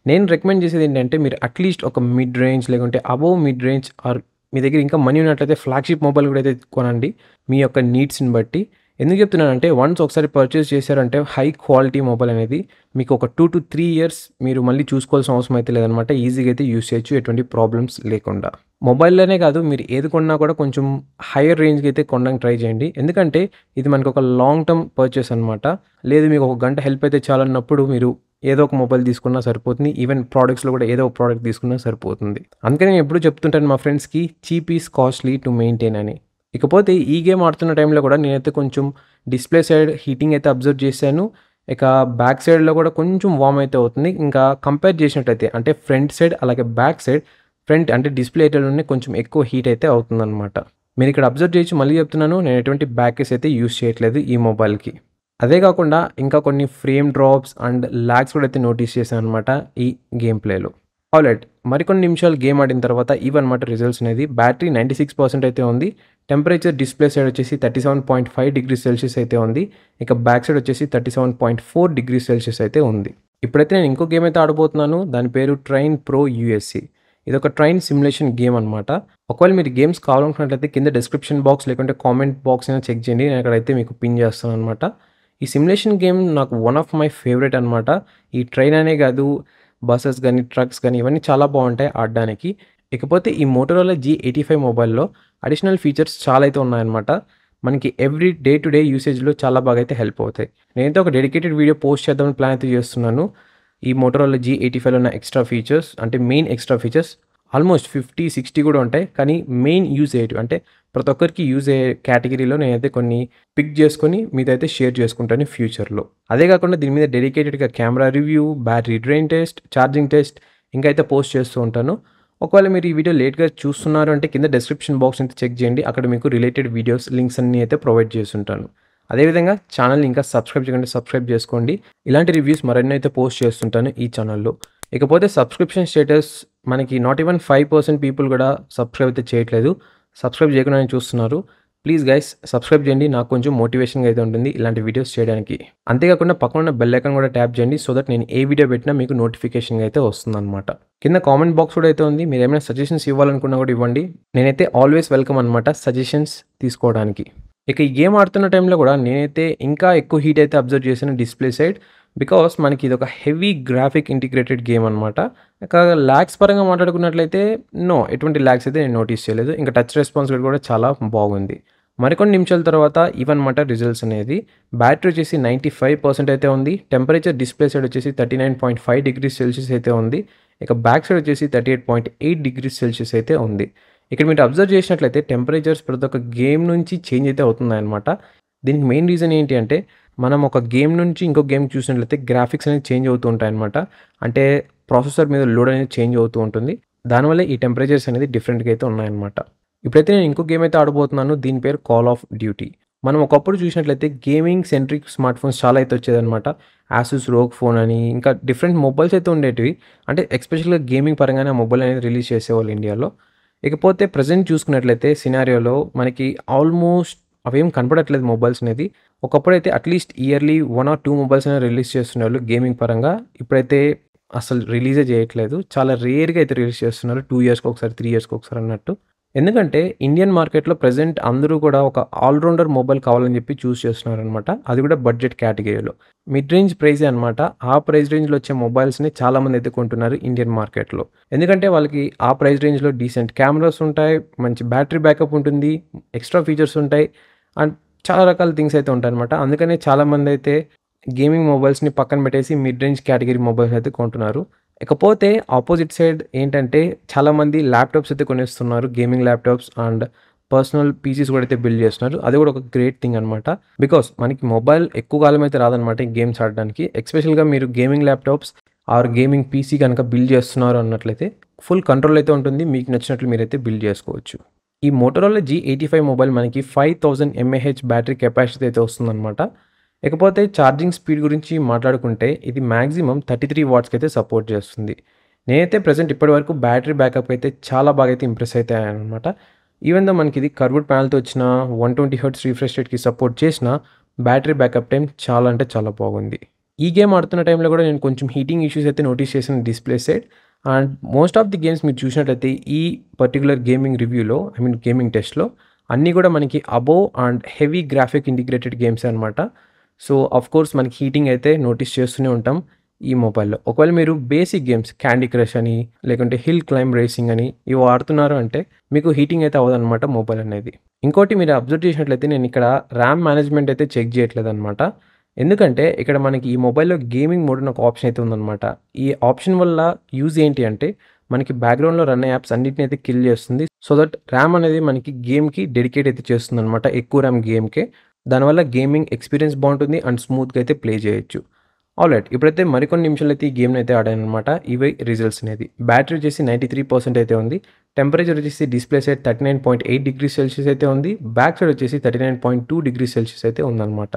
నేను రికమెండ్ చేసేది ఏంటంటే మీరు అట్‌లీస్ట్ ఒక మిడ్ రేంజ్ లేకుంటే అబోవ్ మిడ్ రేంజ్ ఆర్ మీ దగ్గర ఇంకా మనీ ఉన్నట్లయితే ఫ్లాగ్‌షిప్ మొబైల్ కూడా అయితే కొనండి. మీ యొక్క నీడ్స్‌ని బట్టి. ఎందుకు చెప్తున్నానంటే వన్స్ ఒకసారి పర్చేస్ చేశారంటే హై క్వాలిటీ మొబైల్ అనేది మీకు ఒక 2-3 ఇయర్స్ మీరు మళ్ళీ చూసుకోవాల్సిన అవసరం అయితే లేదనమాట. ఈజీగా అయితే యూజ్ చేయొచ్చు ఎటువంటి ప్రాబ్లమ్స్ లేకుండా. మొబైల్‌లోనే కాదు మీరు ఏది కొన్నా కూడా కొంచెం హైయర్ రేంజ్‌కి అయితే కొనడానికి ట్రై చేయండి. ఎందుకంటే ఇది మనకు ఒక లాంగ్ టర్మ్ పర్చేస్ అనమాట. లేదు మీకు ఒక గంట హెల్ప్ అయితే చాలన్నప్పుడు మీరు ఏదో ఒక మొబైల్ తీసుకున్నా సరిపోతుంది. ఈవెన్ ప్రొడక్ట్స్‌లో కూడా ఏదో ఒక ప్రొడక్ట్ తీసుకున్నా సరిపోతుంది. అందుకని నేను ఎప్పుడూ చెప్తుంటాను మా ఫ్రెండ్స్‌కి cheap is costly to maintain అని. ఇకపోతే ఈ గేమ్ ఆడుతున్న టైంలో కూడా నేనైతే కొంచెం డిస్‌ప్లే సైడ్ హీటింగ్ అయితే అబ్జర్వ్ చేశాను. ఇక బ్యాక్ సైడ్‌లో కూడా కొంచెం వార్మ్ అయితే అవుతుంది. ఇంకా కంపేర్ చేసినట్టయితే అంటే ఫ్రంట్ సైడ్ అలాగే బ్యాక్ సైడ్ ఫ్రంట్ అంటే డిస్‌ప్లే ఏరియాలోనే కొంచెం ఎక్కువ హీట్ అయితే అవుతుందనమాట. మీరు ఇక్కడ అబ్జర్వ్ చేయొచ్చు మళ్ళీ చెప్తున్నాను నేను ఎటువంటి బ్యాక్ కేస్ అయితే యూజ్ చేయట్లేదు ఈ మొబైల్‌కి. అదే కాకుండా ఇంకా కొన్ని ఫ్రేమ్ డ్రాప్స్ అండ్ లాగ్స్ కూడా అయితే నోటీస్ చేశాను అనమాట ఈ గేమ్ ప్లేలో. ఆల్రైట్ మరికొన్ని నిమిషాలు గేమ్ ఆడిన తర్వాత ఇవన్నమాట రిజల్ట్స్ అనేది. బ్యాటరీ 96% అయితే ఉంది. టెంపరేచర్ డిస్‌ప్లే సైడ్ వచ్చేసి 37.5 డిగ్రీ సెల్సియస్ అయితే ఉంది. ఇక బ్యాక్ సైడ్ వచ్చేసి 37.4 డిగ్రీ సెల్సియస్ అయితే ఉంది. ఇప్పుడైతే నేను ఇంకో గేమ్ అయితే ఆడబోతున్నాను. దాని పేరు ట్రైన్ ప్రో యూఎస్ఏ. ఇదొక ట్రైన్ సిమ్యులేషన్ గేమ్ అనమాట. ఒకవేళ మీరు గేమ్స్ కావాలనుకున్నట్లయితే కింద డిస్క్రిప్షన్ బాక్స్ లేకుంటే కామెంట్ బాక్స్ అయినా చెక్ చేయండి. నేను అక్కడైతే మీకు పిన్ చేస్తాననమాట. ఈ సిమ్యులేషన్ గేమ్ నాకు వన్ ఆఫ్ మై ఫేవరెట్ అనమాట. ఈ ట్రైన్ అనే కాదు బసెస్ గానీ, ట్రక్స్ గానీ ఇవన్నీ చాలా బావుంటాయి ఆడడానికి. ఇకపోతే ఈ మోటోరోలా G85 మొబైల్‌లో అడిషనల్ ఫీచర్స్ చాలా అయితే ఉన్నాయన్నమాట. మనకి ఎవ్రీ డే టు డే యూసేజ్‌లో చాలా బాగా అయితే హెల్ప్ అవుతాయి. నేనైతే ఒక డెడికేటెడ్ వీడియో పోస్ట్ చేద్దామని ప్లాన్ అయితే చేస్తున్నాను. ఈ మోటోరోలా G85లో ఉన్న ఎక్స్ట్రా ఫీచర్స్ అంటే మెయిన్ ఎక్స్ట్రా ఫీచర్స్ ఆల్మోస్ట్ 50, 60 కూడా ఉంటాయి. కానీ మెయిన్ యూజ్ అయ్యేటివి అంటే ప్రతి ఒక్కరికి యూజ్ అయ్యే కేటగిరీలో నేనైతే కొన్ని పిక్ చేసుకొని మీతో అయితే షేర్ చేసుకుంటాను ఫ్యూచర్‌లో. అదే కాకుండా దీని మీద డెడికేటెడ్‌గా camera review, battery drain test, charging test ఇంకా అయితే పోస్ట్ చేస్తూ ఉంటాను. ఒకవేళ మీరు ఈ వీడియో లేట్‌గా చూస్తున్నారు అంటే కింద డిస్క్రిప్షన్ బాక్స్ అయితే చెక్ చేయండి. అక్కడ మీకు రిలేటెడ్ వీడియోస్ లింక్స్ అన్నీ అయితే ప్రొవైడ్ చేసుంటాను. అదేవిధంగా ఛానల్‌ని ఇంకా సబ్స్క్రైబ్ చేయకుంటే సబ్స్క్రైబ్ చేసుకోండి. ఇలాంటి రివ్యూస్ మరెన్నో అయితే పోస్ట్ చేస్తుంటాను ఈ ఛానల్‌లో. ఇకపోతే సబ్స్క్రిప్షన్ స్టేటస్ మనకి నాట్ ఈవెన్ 5% పీపుల్ కూడా సబ్స్క్రైబ్ అయితే చేయట్లేదు. సబ్స్క్రైబ్ చేయకుండానే చూస్తున్నారు. ప్లీజ్ గైస్ సబ్స్క్రైబ్ చేయండి. నాకు కొంచెం మోటివేషన్‌గా అయితే ఉంటుంది ఇలాంటి వీడియోస్ చేయడానికి. అంతేకాకుండా పక్కన ఉన్న బెల్ ఐకాన్ కూడా ట్యాప్ చేయండి. సో దట్ నేను ఏ వీడియో పెట్టినా మీకు నోటిఫికేషన్‌గా అయితే వస్తుందన్నమాట. కింద కామెంట్ బాక్స్ కూడా అయితే ఉంది. మీరు ఏమైనా సజెషన్స్ ఇవ్వాలనుకున్నా కూడా ఇవ్వండి. నేనైతే ఆల్వేస్ వెల్కమ్ అనమాట సజెషన్స్ తీసుకోవడానికి. ఇక ఈ గేమ్ ఆడుతున్న టైంలో కూడా నేనైతే ఇంకా ఎక్కువ హీట్ అయితే అబ్జర్వ్ చేశాను డిస్‌ప్లే సైడ్. బికాస్ మనకి ఇదొక హెవీ గ్రాఫిక్ ఇంటిగ్రేటెడ్ గేమ్ అనమాట. ఇక ల్యాగ్స్ పరంగా మాట్లాడుకున్నట్లయితే నో, ఎటువంటి ల్యాగ్స్ అయితే నేను నోటీస్ చేయలేదు. ఇంకా టచ్ రెస్పాన్సిబిలిటీ కూడా చాలా బాగుంది. మరికొన్ని నిమిషాల తర్వాత ఇవన్నమాట రిజల్ట్స్ అనేది. బ్యాటరీ వచ్చేసి 95% అయితే ఉంది. టెంపరేచర్ డిస్ప్లే సైడ్ వచ్చేసి 39.5 డిగ్రీస్ సెల్సియస్ అయితే ఉంది. ఇక బ్యాక్ సైడ్ వచ్చేసి 38.8 డిగ్రీస్ సెల్సియస్ అయితే ఉంది. ఇక్కడ మీరు అబ్జర్వ్ చేసినట్లయితే టెంపరేచర్స్ ప్రతి ఒక్క గేమ్ నుంచి చేంజ్ అయితే అవుతున్నాయన్నమాట. దీనికి మెయిన్ రీజన్ ఏంటి అంటే, మనం ఒక గేమ్ నుంచి ఇంకో గేమ్ చూసినట్లయితే గ్రాఫిక్స్ అనేది చేంజ్ అవుతూ ఉంటాయన్నమాట. అంటే ప్రాసెసర్ మీద లోడ్ అనేది చేంజ్ అవుతూ ఉంటుంది. దానివల్ల ఈ టెంపరేచర్స్ అనేది డిఫరెంట్‌గా అయితే ఉన్నాయన్నమాట. ఇప్పుడైతే నేను ఇంకో గేమ్ అయితే ఆడబోతున్నాను. దీని పేరు కాల్ ఆఫ్ డ్యూటీ. మనం ఒకప్పుడు చూసినట్లయితే గేమింగ్ సెంట్రిక్ స్మార్ట్ ఫోన్స్ చాలా అయితే వచ్చేదన్నమాట. ఆసూస్ రోగ్ ఫోన్ అని ఇంకా డిఫరెంట్ మొబైల్స్ అయితే ఉండేటివి. అంటే ఎస్పెషల్‌గా గేమింగ్ పరంగానే ఆ మొబైల్ అనేది రిలీజ్ చేసేవాళ్ళు ఇండియాలో. ఇకపోతే ప్రెజెంట్ చూసుకున్నట్లయితే సినారియోలో మనకి ఆల్మోస్ట్ అవేం కనపడట్లేదు మొబైల్స్ అనేది. ఒకప్పుడైతే అట్‌లీస్ట్ ఇయర్‌లీ 1 ఆర్ 2 మొబైల్స్ అయినా రిలీజ్ చేస్తున్నారు గేమింగ్ పరంగా. ఇప్పుడైతే అసలు రిలీజే చేయట్లేదు. చాలా రేర్‌గా అయితే రిలీజ్ చేస్తున్నారు. 2 ఇయర్స్‌కి ఒకసారి, 3 ఇయర్స్‌కి ఒకసారి అన్నట్టు. ఎందుకంటే ఇండియన్ మార్కెట్‌లో ప్రెజెంట్ అందరూ కూడా ఒక ఆల్ రౌండర్ మొబైల్ కావాలని చెప్పి చూజ్ చేస్తున్నారనమాట. అది కూడా బడ్జెట్ కేటగిరీలో. మిడ్ రేంజ్ ప్రైజే అనమాట. ఆ ప్రైస్ రేంజ్‌లో వచ్చే మొబైల్స్‌ని చాలామంది అయితే కొంటున్నారు ఇండియన్ మార్కెట్‌లో. ఎందుకంటే వాళ్ళకి ఆ ప్రైస్ రేంజ్‌లో డీసెంట్ కెమెరాస్ ఉంటాయి. మంచి బ్యాటరీ బ్యాకప్ ఉంటుంది. ఎక్స్‌ట్రా ఫీచర్స్ ఉంటాయి. అండ్ చాలా రకాల థింగ్స్ అయితే ఉంటాయన్నమాట. అందుకనే చాలామంది అయితే గేమింగ్ మొబైల్స్‌ని పక్కన పెట్టేసి మిడ్ రేంజ్ కేటగిరీ మొబైల్స్ అయితే కొంటున్నారు. ఇకపోతే ఆపోజిట్ సైడ్ ఏంటంటే చాలామంది ల్యాప్‌టాప్స్ అయితే కొనేస్తున్నారు. Gaming laptops and personal PCs కూడా అయితే బిల్డ్ చేస్తున్నారు. అది కూడా ఒక గ్రేట్ థింగ్ అనమాట. బికాస్ మనకి మొబైల్ ఎక్కువ కాలం అయితే రాదనమాట ఈ గేమ్స్ ఆడడానికి. ఎస్పెషల్‌గా మీరు gaming laptops or gaming PC గనక బిల్డ్ చేస్తున్నారు అన్నట్లయితే ఫుల్ కంట్రోల్ అయితే ఉంటుంది. మీకు నచ్చినట్లు మీరైతే బిల్డ్ చేసుకోవచ్చు. ఈ మోటరోలా G85 మొబైల్ మనకి 5000 ఎంఏహెచ్ బ్యాటరీ కెపాసిటీ అయితే వస్తుందనమాట. ఇకపోతే ఛార్జింగ్ స్పీడ్ గురించి మాట్లాడుకుంటే ఇది మాక్సిమం 33 వాట్స్‌కి అయితే సపోర్ట్ చేస్తుంది. నేనైతే ప్రెజెంట్ ఇప్పటివరకు బ్యాటరీ బ్యాకప్ అయితే చాలా బాగా అయితే ఇంప్రెస్ అయితే అయ్యాననమాట. ఈవెన్ దో మనకి ఇది కర్వ్డ్ ప్యానెల్‌తో వచ్చిన 120 హెర్ట్జ్ రిఫ్రెష్ రేట్‌కి సపోర్ట్ చేసిన బ్యాటరీ బ్యాకప్ టైం చాలా అంటే చాలా బాగుంది. ఈ గేమ్ ఆడుతున్న టైంలో కూడా నేను కొంచెం హీటింగ్ ఇష్యూస్ అయితే నోటీస్ చేశాను display side. And most of the games మీరు చూసినట్లయితే ఈ పర్టిక్యులర్ గేమింగ్ రివ్యూలో గేమింగ్ టెస్ట్‌లో అన్నీ కూడా మనకి above and heavy graphic integrated గేమ్సే అనమాట. సో ఆఫ్‌కోర్స్ మనకి హీటింగ్ అయితే నోటీస్ చేస్తూనే ఉంటాం ఈ మొబైల్‌లో. ఒకవేళ మీరు బేసిక్ గేమ్స్ క్యాండీ క్రష్ అని, లేకుంటే హిల్ క్లైంబ్ రేసింగ్ అని ఇవి ఆడుతున్నారు అంటే మీకు హీటింగ్ అయితే అవ్వదనమాట మొబైల్ అనేది. ఇంకోటి మీరు అబ్జర్వ్ చేసినట్లయితే నేను ఇక్కడ ర్యామ్ మేనేజ్‌మెంట్ అయితే చెక్ చేయట్లేదనమాట. ఎందుకంటే ఇక్కడ మనకి ఈ మొబైల్‌లో గేమింగ్ మోడ్ అని ఒక ఆప్షన్ అయితే ఉందనమాట. ఈ ఆప్షన్ వల్ల యూజ్ ఏంటి అంటే మనకి బ్యాక్‌గ్రౌండ్‌లో రన్ అయ్యే యాప్స్ అన్నిటిని అయితే కిల్ చేస్తుంది. సో దట్ ర్యామ్ అనేది మనకి గేమ్‌కి డెడికేట్ అయితే చేస్తుందనమాట. ఎక్కువ ర్యామ్ గేమ్‌కే. దానివల్ల గేమింగ్ ఎక్స్‌పీరియన్స్ బావుంటుంది అండ్ స్మూత్‌గా అయితే ప్లే చేయొచ్చు. ఆల్రైట్. ఇప్పుడైతే మరికొన్ని నిమిషాలైతే ఈ గేమ్‌ని అయితే ఆడాననమాట. ఇవే రిజల్ట్స్ అనేది. బ్యాటరీ వచ్చేసి 93% అయితే ఉంది. టెంపరేచర్ వచ్చేసి డిస్‌ప్లే సైడ్ 39.8 డిగ్రీస్ సెల్సియస్ అయితే ఉంది. బ్యాక్ సైడ్ వచ్చేసి 39.2 డిగ్రీస్ సెల్సియస్ అయితే ఉందనమాట.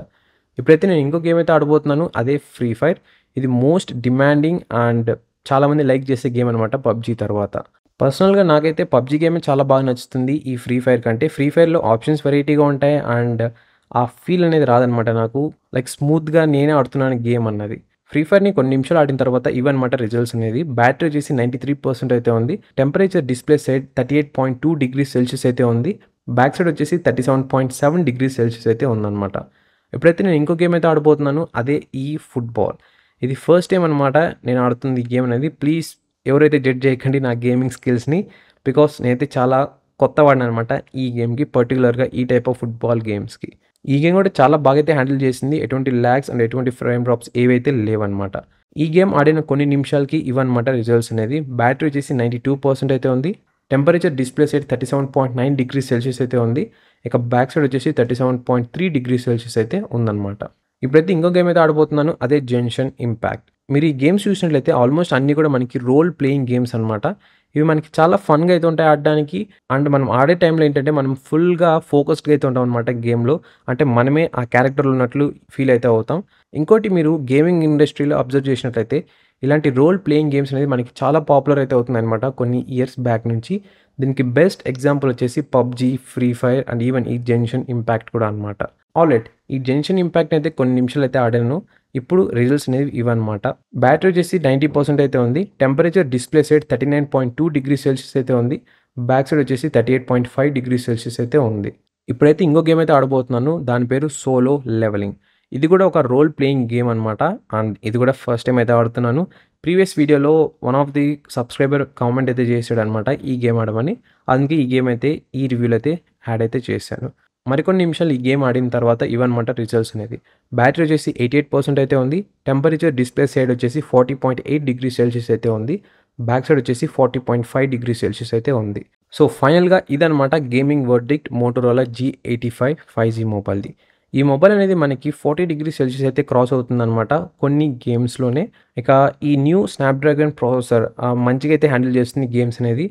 ఇప్పుడైతే నేను ఇంకో గేమ్ అయితే ఆడబోతున్నాను. అదే ఫ్రీ ఫైర్. ఇది మోస్ట్ డిమాండింగ్ అండ్ చాలామంది లైక్ చేసే గేమ్ అనమాట పబ్‌జీ తర్వాత. పర్సనల్‌గా నాకైతే పబ్‌జీ గేమే చాలా బాగా నచ్చుతుంది ఈ ఫ్రీ ఫైర్ కంటే. ఫ్రీ ఫైర్‌లో ఆప్షన్స్ వెరైటీగా ఉంటాయి అండ్ ఆ ఫీల్ అనేది రాదనమాట నాకు. లైక్ స్మూత్‌గా నేనే ఆడుతున్నాను గేమ్ అన్నది. ఫ్రీ ఫైర్‌ని కొన్ని నిమిషాలు ఆడిన తర్వాత ఇవన్నమాట రిజల్ట్స్ అనేది. బ్యాటరీ వచ్చేసి 93% అయితే ఉంది. Temperature display side 38.2 degrees Celsius అయితే ఉంది. బ్యాక్ సైడ్ వచ్చేసి 37.7 డిగ్రీస్ సెల్సియస్ అయితే ఉందనమాట. ఇప్పుడైతే నేను ఇంకో గేమ్ అయితే ఆడబోతున్నాను. అదే ఈ ఫుట్‌బాల్. ఇది ఫస్ట్ టైమ్ అనమాట నేను ఆడుతుంది ఈ గేమ్ అనేది. ప్లీజ్ ఎవరైతే జడ్జ్ చేయకండి నా గేమింగ్ స్కిల్స్‌ని. బికాస్ నేనైతే చాలా కొత్తవాడిననమాట ఈ గేమ్‌కి. పర్టిక్యులర్‌గా ఈ టైప్ ఆఫ్ ఫుట్‌బాల్ గేమ్స్‌కి. ఈ గేమ్ కూడా చాలా బాగా అయితే హ్యాండిల్ చేసింది. ఎటువంటి ల్యాగ్స్ అండ్ ఎటువంటి ఫ్రేమ్ డ్రాప్స్ ఏవైతే లేవనమాట. ఈ గేమ్ ఆడిన కొన్ని నిమిషాలకి ఇవన్నమాట రిజల్ట్స్ అనేది. బ్యాటరీ వచ్చేసి 92% అయితే ఉంది. Temperature display side 37.9 degrees Celsius అయితే ఉంది. ఇక బ్యాక్ సైడ్ వచ్చేసి 37.3 డిగ్రీస్ సెల్సియస్ అయితే ఉందనమాట. ఇప్పుడైతే ఇంకో గేమ్ అయితే ఆడబోతున్నాను. అదే జెన్షన్ ఇంపాక్ట్. మీరు ఈ గేమ్స్ చూసినట్లయితే ఆల్మోస్ట్ అన్నీ కూడా మనకి రోల్ ప్లేయింగ్ గేమ్స్ అనమాట. ఇవి మనకి చాలా ఫన్‌గా అయితే ఉంటాయి ఆడడానికి. అండ్ మనం ఆడే టైంలో ఏంటంటే మనం ఫుల్‌గా ఫోకస్డ్‌గా అయితే ఉంటాం అనమాట గేమ్‌లో. అంటే మనమే ఆ క్యారెక్టర్‌లో ఉన్నట్లు ఫీల్ అయితే అవుతాం. ఇంకోటి మీరు గేమింగ్ ఇండస్ట్రీలో అబ్జర్వ్ చేసినట్లయితే ఇలాంటి రోల్ ప్లేయింగ్ గేమ్స్ అనేది మనకి చాలా పాపులర్ అయితే అవుతున్నాయన్నమాట కొన్ని ఇయర్స్ బ్యాక్ నుంచి. దీనికి బెస్ట్ ఎగ్జాంపుల్ వచ్చేసి PUBG, free fire and even ఈ జెన్షన్ ఇంపాక్ట్ కూడా అనమాట. ఆల్రైట్. ఈ జెన్షన్ ఇంపాక్ట్ అయితే కొన్ని నిమిషాలు అయితే ఆడాను. ఇప్పుడు రిజల్ట్స్ అనేవి ఇవన్నమాట. బ్యాటరీ వచ్చేసి 90% అయితే ఉంది. Temperature display side 39.2 degrees Celsius అయితే ఉంది. బ్యాక్ సైడ్ వచ్చేసి 38.5 డిగ్రీస్ సెల్సియస్ అయితే ఉంది. ఇప్పుడైతే ఇంకో గేమ్ అయితే ఆడబోతున్నాను. దాని పేరు సోలో లెవెలింగ్. ఇది కూడా ఒక రోల్ ప్లేయింగ్ గేమ్ అనమాట. అండ్ ఇది కూడా ఫస్ట్ టైం అయితే ఆడుతున్నాను. ప్రీవియస్ వీడియోలో one of the subscriber comment అయితే చేసాడనమాట ఈ గేమ్ ఆడమని. అందుకే ఈ గేమ్ అయితే ఈ రివ్యూలో అయితే యాడ్ అయితే చేశాను. మరికొన్ని నిమిషాలు ఈ గేమ్ ఆడిన తర్వాత ఇవన్నమాట రిజల్ట్స్ అనేది. బ్యాటరీ వచ్చేసి 88% అయితే ఉంది. టెంపరేచర్ డిస్ప్లే సైడ్ వచ్చేసి 40.8 డిగ్రీ సెల్సియస్ అయితే ఉంది. బ్యాక్ సైడ్ వచ్చేసి 40.5 డిగ్రీ సెల్సియస్ అయితే ఉంది. సో ఫైనల్గా ఇదనమాట gaming verdict Motorola G85 5G మొబైల్ది. ఈ మొబైల్ అనేది మనకి 40 డిగ్రీ సెల్సియస్ అయితే క్రాస్ అవుతుందన్నమాట కొన్ని గేమ్స్లోనే. ఇక ఈ న్యూ స్నాప్డ్రాగన్ ప్రాసెసర్ మంచిగా అయితే హ్యాండిల్ చేస్తుంది గేమ్స్ అనేది.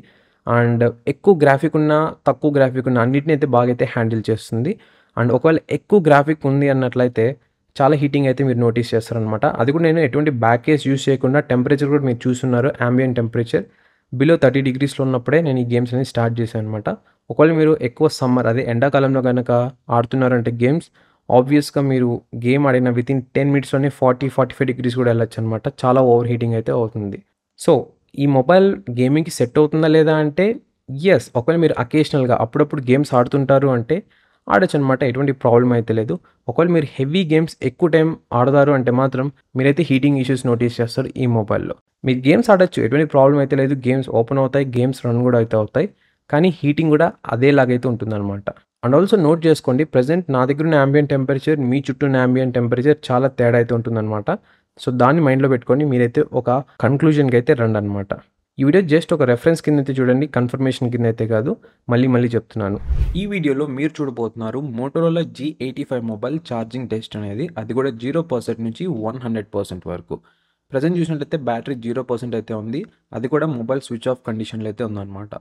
అండ్ ఎక్కువ గ్రాఫిక్ ఉన్న తక్కువ గ్రాఫిక్ ఉన్న అన్నిటిని అయితే బాగా అయితే హ్యాండిల్ చేస్తుంది. అండ్ ఒకవేళ ఎక్కువ గ్రాఫిక్ ఉంది అన్నట్లయితే చాలా హీటింగ్ అయితే మీరు నోటీస్ చేస్తారనమాట. అది కూడా నేను ఎటువంటి బ్యాక్ కేస్ యూస్ చేయకుండా టెంపరేచర్ కూడా మీరు చూస్తున్నారు. ambient టెంపరేచర్ బిలో 30 డిగ్రీస్లో ఉన్నప్పుడే నేను ఈ గేమ్స్ అనేది స్టార్ట్ చేశాను అనమాట. ఒకవేళ మీరు ఎక్కువ సమ్మర్ అదే ఎండాకాలంలో కనుక ఆడుతున్నారంటే గేమ్స్ ఆబ్వియస్గా మీరు గేమ్ ఆడిన వితిన్ 10 మినిట్స్లోనే 40-45 డిగ్రీస్ కూడా వెళ్ళొచ్చు అనమాట. చాలా ఓవర్ హీటింగ్ అయితే అవుతుంది. సో ఈ మొబైల్ గేమింగ్కి సెట్ అవుతుందా లేదా అంటే ఎస్, ఒకవేళ మీరు అకేషనల్గా అప్పుడప్పుడు గేమ్స్ ఆడుతుంటారు అంటే ఆడొచ్చు అనమాట. ఎటువంటి ప్రాబ్లం అయితే లేదు. ఒకవేళ మీరు హెవీ గేమ్స్ ఎక్కువ టైం ఆడతారు అంటే మాత్రం మీరైతే హీటింగ్ ఇష్యూస్ నోటీస్ చేస్తారు ఈ మొబైల్లో. మీరు గేమ్స్ ఆడొచ్చు, ఎటువంటి ప్రాబ్లం అయితే లేదు. గేమ్స్ ఓపెన్ అవుతాయి, గేమ్స్ రన్ కూడా అయితే అవుతాయి. కానీ హీటింగ్ కూడా అదేలాగైతే ఉంటుందన్నమాట. అండ్ ఆల్సో నోట్ చేసుకోండి, ప్రజెంట్ నా దగ్గర ఉన్న ambient టెంపరేచర్ మీ చుట్టూ ఉన్న ambient టెంపరేచర్ చాలా తేడా అయితే ఉంటుందన్నమాట. సో దాన్ని మైండ్లో పెట్టుకొని మీరైతే ఒక కన్క్లూజన్కి అయితే రండి అనమాట. ఈ వీడియో జస్ట్ ఒక రెఫరెన్స్ కింద అయితే చూడండి, కన్ఫర్మేషన్ కింద అయితే కాదు. మళ్ళీ చెప్తున్నాను. ఈ వీడియోలో మీరు చూడబోతున్నారు Motorola G85 mobile charging test అనేది. అది కూడా 0% నుంచి 100% వరకు. ప్రజెంట్ చూసినట్లయితే బ్యాటరీ 0% అయితే ఉంది. అది కూడా మొబైల్ స్విచ్ ఆఫ్ కండిషన్లో అయితే ఉందన్నమాట.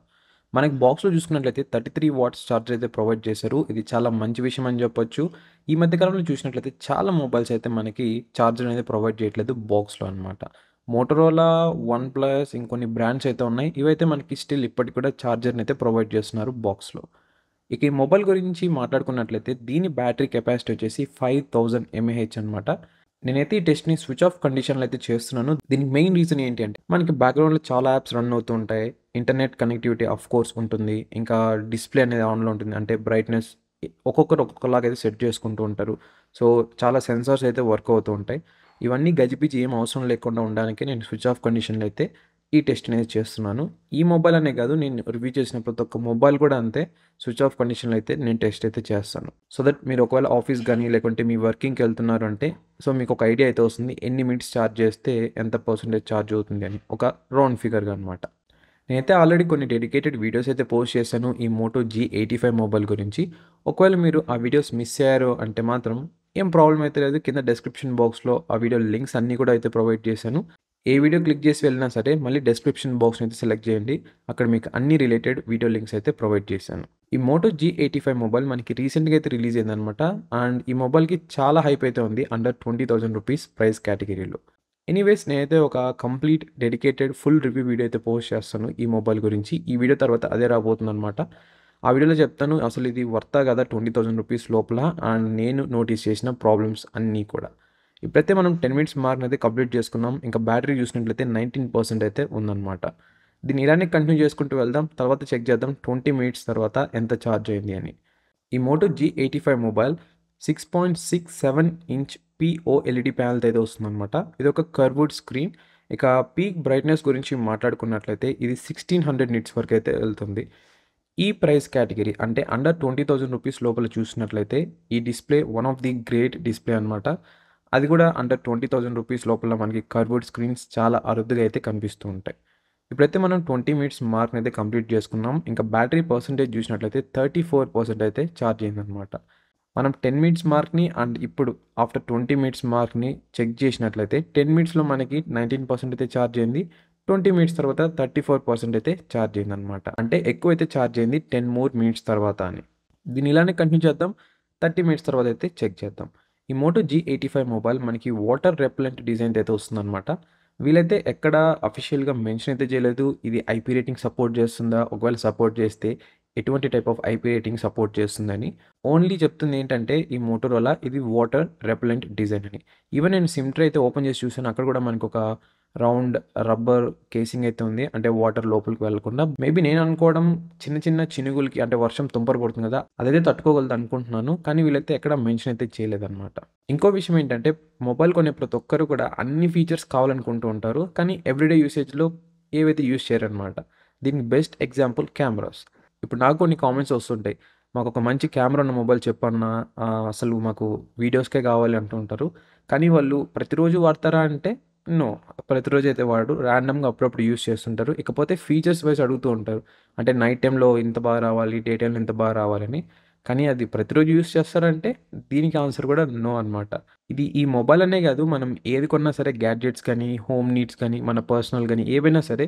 మనకి బాక్స్లో చూసుకున్నట్లయితే 33 వాట్స్ ఛార్జర్ అయితే ప్రొవైడ్ చేశారు. ఇది చాలా మంచి విషయం అని చెప్పొచ్చు. ఈ మధ్యకాలంలో చూసినట్లయితే చాలా మొబైల్స్ అయితే మనకి ఛార్జర్ అనేది ప్రొవైడ్ చేయట్లేదు బాక్స్లో అనమాట. మోటోరోలా, వన్‌ప్లస్ ఇంకొన్ని బ్రాండ్స్ అయితే ఉన్నాయి. ఇవైతే మనకి స్టిల్ ఇప్పటికి కూడా ఛార్జర్ని అయితే ప్రొవైడ్ చేస్తున్నారు బాక్స్లో. ఇక ఈ మొబైల్ గురించి మాట్లాడుకున్నట్లయితే దీని బ్యాటరీ కెపాసిటీ వచ్చేసి 5000 mAh అనమాట. నేనైతే ఈ టెస్ట్ని స్విచ్ ఆఫ్ కండిషన్లో అయితే చేస్తున్నాను. దీనికి మెయిన్ రీజన్ ఏంటి అంటే మనకి బ్యాక్గ్రౌండ్లో చాలా యాప్స్ రన్ అవుతూ ఉంటాయి. ఇంటర్నెట్ కనెక్టివిటీ ఆఫ్ కోర్స్ ఉంటుంది. ఇంకా డిస్ప్లే అనేది ఆన్లో ఉంటుంది. అంటే బ్రైట్నెస్ ఒక్కొక్కరు ఒక్కొక్కలాగైతే సెట్ చేసుకుంటూ ఉంటారు. సో చాలా సెన్సార్స్ అయితే వర్క్ అవుతూ ఉంటాయి. ఇవన్నీ గజిబిజి ఏం అవసరం లేకుండా ఉండడానికి నేను స్విచ్ ఆఫ్ కండిషన్లో అయితే ఈ టెస్ట్ అనేది చేస్తున్నాను. ఈ మొబైల్ అనే కాదు, నేను రివ్యూ చేసిన ప్రతి ఒక్క మొబైల్ కూడా అంతే స్విచ్ ఆఫ్ కండిషన్లో అయితే నేను టెస్ట్ అయితే చేస్తాను. సో దట్ మీరు ఒకవేళ ఆఫీస్ కానీ లేకుంటే మీ వర్కింగ్కి వెళ్తున్నారు అంటే సో మీకు ఒక ఐడియా అయితే వస్తుంది ఎన్ని మినిట్స్ ఛార్జ్ చేస్తే ఎంత పర్సెంటేజ్ ఛార్జ్ అవుతుంది అని, ఒక రౌండ్ ఫిగర్గా అనమాట. నేనైతే ఆల్రెడీ కొన్ని డెడికేటెడ్ వీడియోస్ అయితే పోస్ట్ చేశాను ఈ మోటో G85 మొబైల్ గురించి. ఒకవేళ మీరు ఆ వీడియోస్ మిస్ అయ్యారు అంటే మాత్రం ఏం ప్రాబ్లం అయితే లేదు. కింద డిస్క్రిప్షన్ బాక్స్లో ఆ వీడియో లింక్స్ అన్నీ కూడా అయితే ప్రొవైడ్ చేశాను. ఏ వీడియో క్లిక్ చేసి వెళ్ళినా సరే మళ్ళీ డిస్క్రిప్షన్ బాక్స్ని అయితే సెలెక్ట్ చేయండి. అక్కడ మీకు అన్ని రిలేటెడ్ వీడియో లింక్స్ అయితే ప్రొవైడ్ చేశాను. ఈ మోటో G85 మొబైల్ మనకి రీసెంట్గా అయితే రిలీజ్ అయిందనమాట. అండ్ ఈ మొబైల్కి చాలా హైప్ అయితే ఉంది అండర్ 20,000 రూపీస్ ప్రైస్ కేటగిరీలో. ఎనీవేస్ నేనైతే ఒక complete dedicated full review video అయితే పోస్ట్ చేస్తాను ఈ మొబైల్ గురించి. ఈ వీడియో తర్వాత అదే రాబోతుంది అనమాట. ఆ వీడియోలో చెప్తాను అసలు ఇది వర్తా కదా 20,000 రూపీస్ లోపల, అండ్ నేను నోటీస్ చేసిన ప్రాబ్లమ్స్ అన్నీ కూడా. ఇప్పుడైతే మనం 10 మినిట్స్ మార్క్ అయితే కంప్లీట్ చేసుకున్నాం. ఇంకా బ్యాటరీ చూసినట్లయితే 19% అయితే ఉందన్నమాట. దీన్ని ఇలానే కంటిన్యూ చేసుకుంటూ వెళ్దాం. తర్వాత చెక్ చేద్దాం 20 మినిట్స్ తర్వాత ఎంత ఛార్జ్ అయింది అని. ఈ Moto G85 mobile 6.67 inch POLED panel అయితే వస్తుందన్నమాట. ఇది ఒక కర్వ్డ్ స్క్రీన్. ఇక పీక్ బ్రైట్నెస్ గురించి మాట్లాడుకున్నట్లయితే ఇది 1600 నిట్స్ వరకు అయితే వెళ్తుంది. ఈ ప్రైస్ కేటగిరీ అంటే అండర్ 20,000 రూపీస్ లోపల చూసినట్లయితే ఈ display one of the great display అనమాట. అది కూడా అండర్ 20,000 రూపీస్ లోపల మనకి కర్వ్డ్ స్క్రీన్స్ చాలా అరుదుగా అయితే కనిపిస్తూ ఉంటాయి. ఇప్పుడైతే మనం 20 మినిట్స్ మార్క్ని అయితే కంప్లీట్ చేసుకున్నాం. ఇంకా బ్యాటరీ పర్సెంటేజ్ చూసినట్లయితే 34% అయితే ఛార్జ్ అయిందనమాట. మనం 10 మినిట్స్ మార్క్ని అండ్ ఇప్పుడు ఆఫ్టర్ 20 మినిట్స్ మార్క్ని చెక్ చేసినట్లయితే 10 మినిట్స్లో మనకి 19% అయితే ఛార్జ్ అయింది. 20 మినిట్స్ తర్వాత 34% అయితే ఛార్జ్ అయిందనమాట. అంటే ఎక్కువ అయితే ఛార్జ్ అయింది 10 మోర్ మినిట్స్ తర్వాత అని. దీన్ని ఇలానే కంటిన్యూ చేద్దాం. 30 మినిట్స్ తర్వాత అయితే చెక్ చేద్దాం. ఈ మోటో G85 మొబైల్ మనకి వాటర్ రెపెలెంట్ డిజైన్ అయితే వస్తుందన్నమాట. వీళ్ళైతే ఎక్కడ అఫీషియల్గా మెన్షన్ అయితే చేయలేదు ఇది IP రేటింగ్ సపోర్ట్ చేస్తుందా, ఒకవేళ సపోర్ట్ చేస్తే ఎటువంటి type of IP rating support చేస్తుందని. ఓన్లీ చెప్తుంది ఏంటంటే ఈ మోటోరోలా ఇది వాటర్ రెపెలెంట్ డిజైన్ అని. ఈవెన్ నేను సిమ్ట్రీ అయితే ఓపెన్ చేసి చూసాను, అక్కడ కూడా మనకు ఒక రౌండ్ రబ్బర్ కేసింగ్ అయితే ఉంది. అంటే వాటర్ లోపలికి వెళ్ళకుండా. మేబీ నేను అనుకోవడం చిన్న చిన్న చినుకులకి అంటే వర్షం తుంపర పడుతుంది కదా! అదైతే తట్టుకోగలదు అనుకుంటున్నాను. కానీ వీళ్ళైతే ఎక్కడ మెన్షన్ అయితే చేయలేదనమాట. ఇంకో విషయం ఏంటంటే మొబైల్ కొనే ప్రతి ఒక్కరు కూడా అన్ని ఫీచర్స్ కావాలనుకుంటూ ఉంటారు. కానీ ఎవ్రీడే యూసేజ్‌లో ఏవైతే యూజ్ చేయరనమాట. దీనికి బెస్ట్ ఎగ్జాంపుల్ కెమెరాస్. ఇప్పుడు నాకు కొన్ని కామెంట్స్ వస్తుంటాయి. మాకొక మంచి కెమెరా ఉన్న మొబైల్ చెప్పన్నా అసలు మాకు వీడియోస్‌కే కావాలి అంటూ ఉంటారు. కానీ వాళ్ళు ప్రతిరోజు వాడతారా అంటే నో. ప్రతిరోజు అయితే వాడరు. ర్యాండమ్‌గా అప్పుడప్పుడు యూజ్ చేస్తుంటారు. ఇకపోతే ఫీచర్స్ వైస్ అడుగుతూ ఉంటారు. అంటే నైట్ టైమ్‌లో ఇంత బాగా రావాలి, డే టైమ్‌లో ఇంత బాగా రావాలని. కానీ అది ప్రతిరోజు యూజ్ చేస్తారంటే దీనికి ఆన్సర్ కూడా నో అనమాట. ఇది ఈ మొబైల్ అనే కాదు మనం ఏది కొన్నా సరే గ్యాడ్జెట్స్ కానీ, హోమ్ నీడ్స్ కానీ, మన పర్సనల్ గానీ ఏవైనా సరే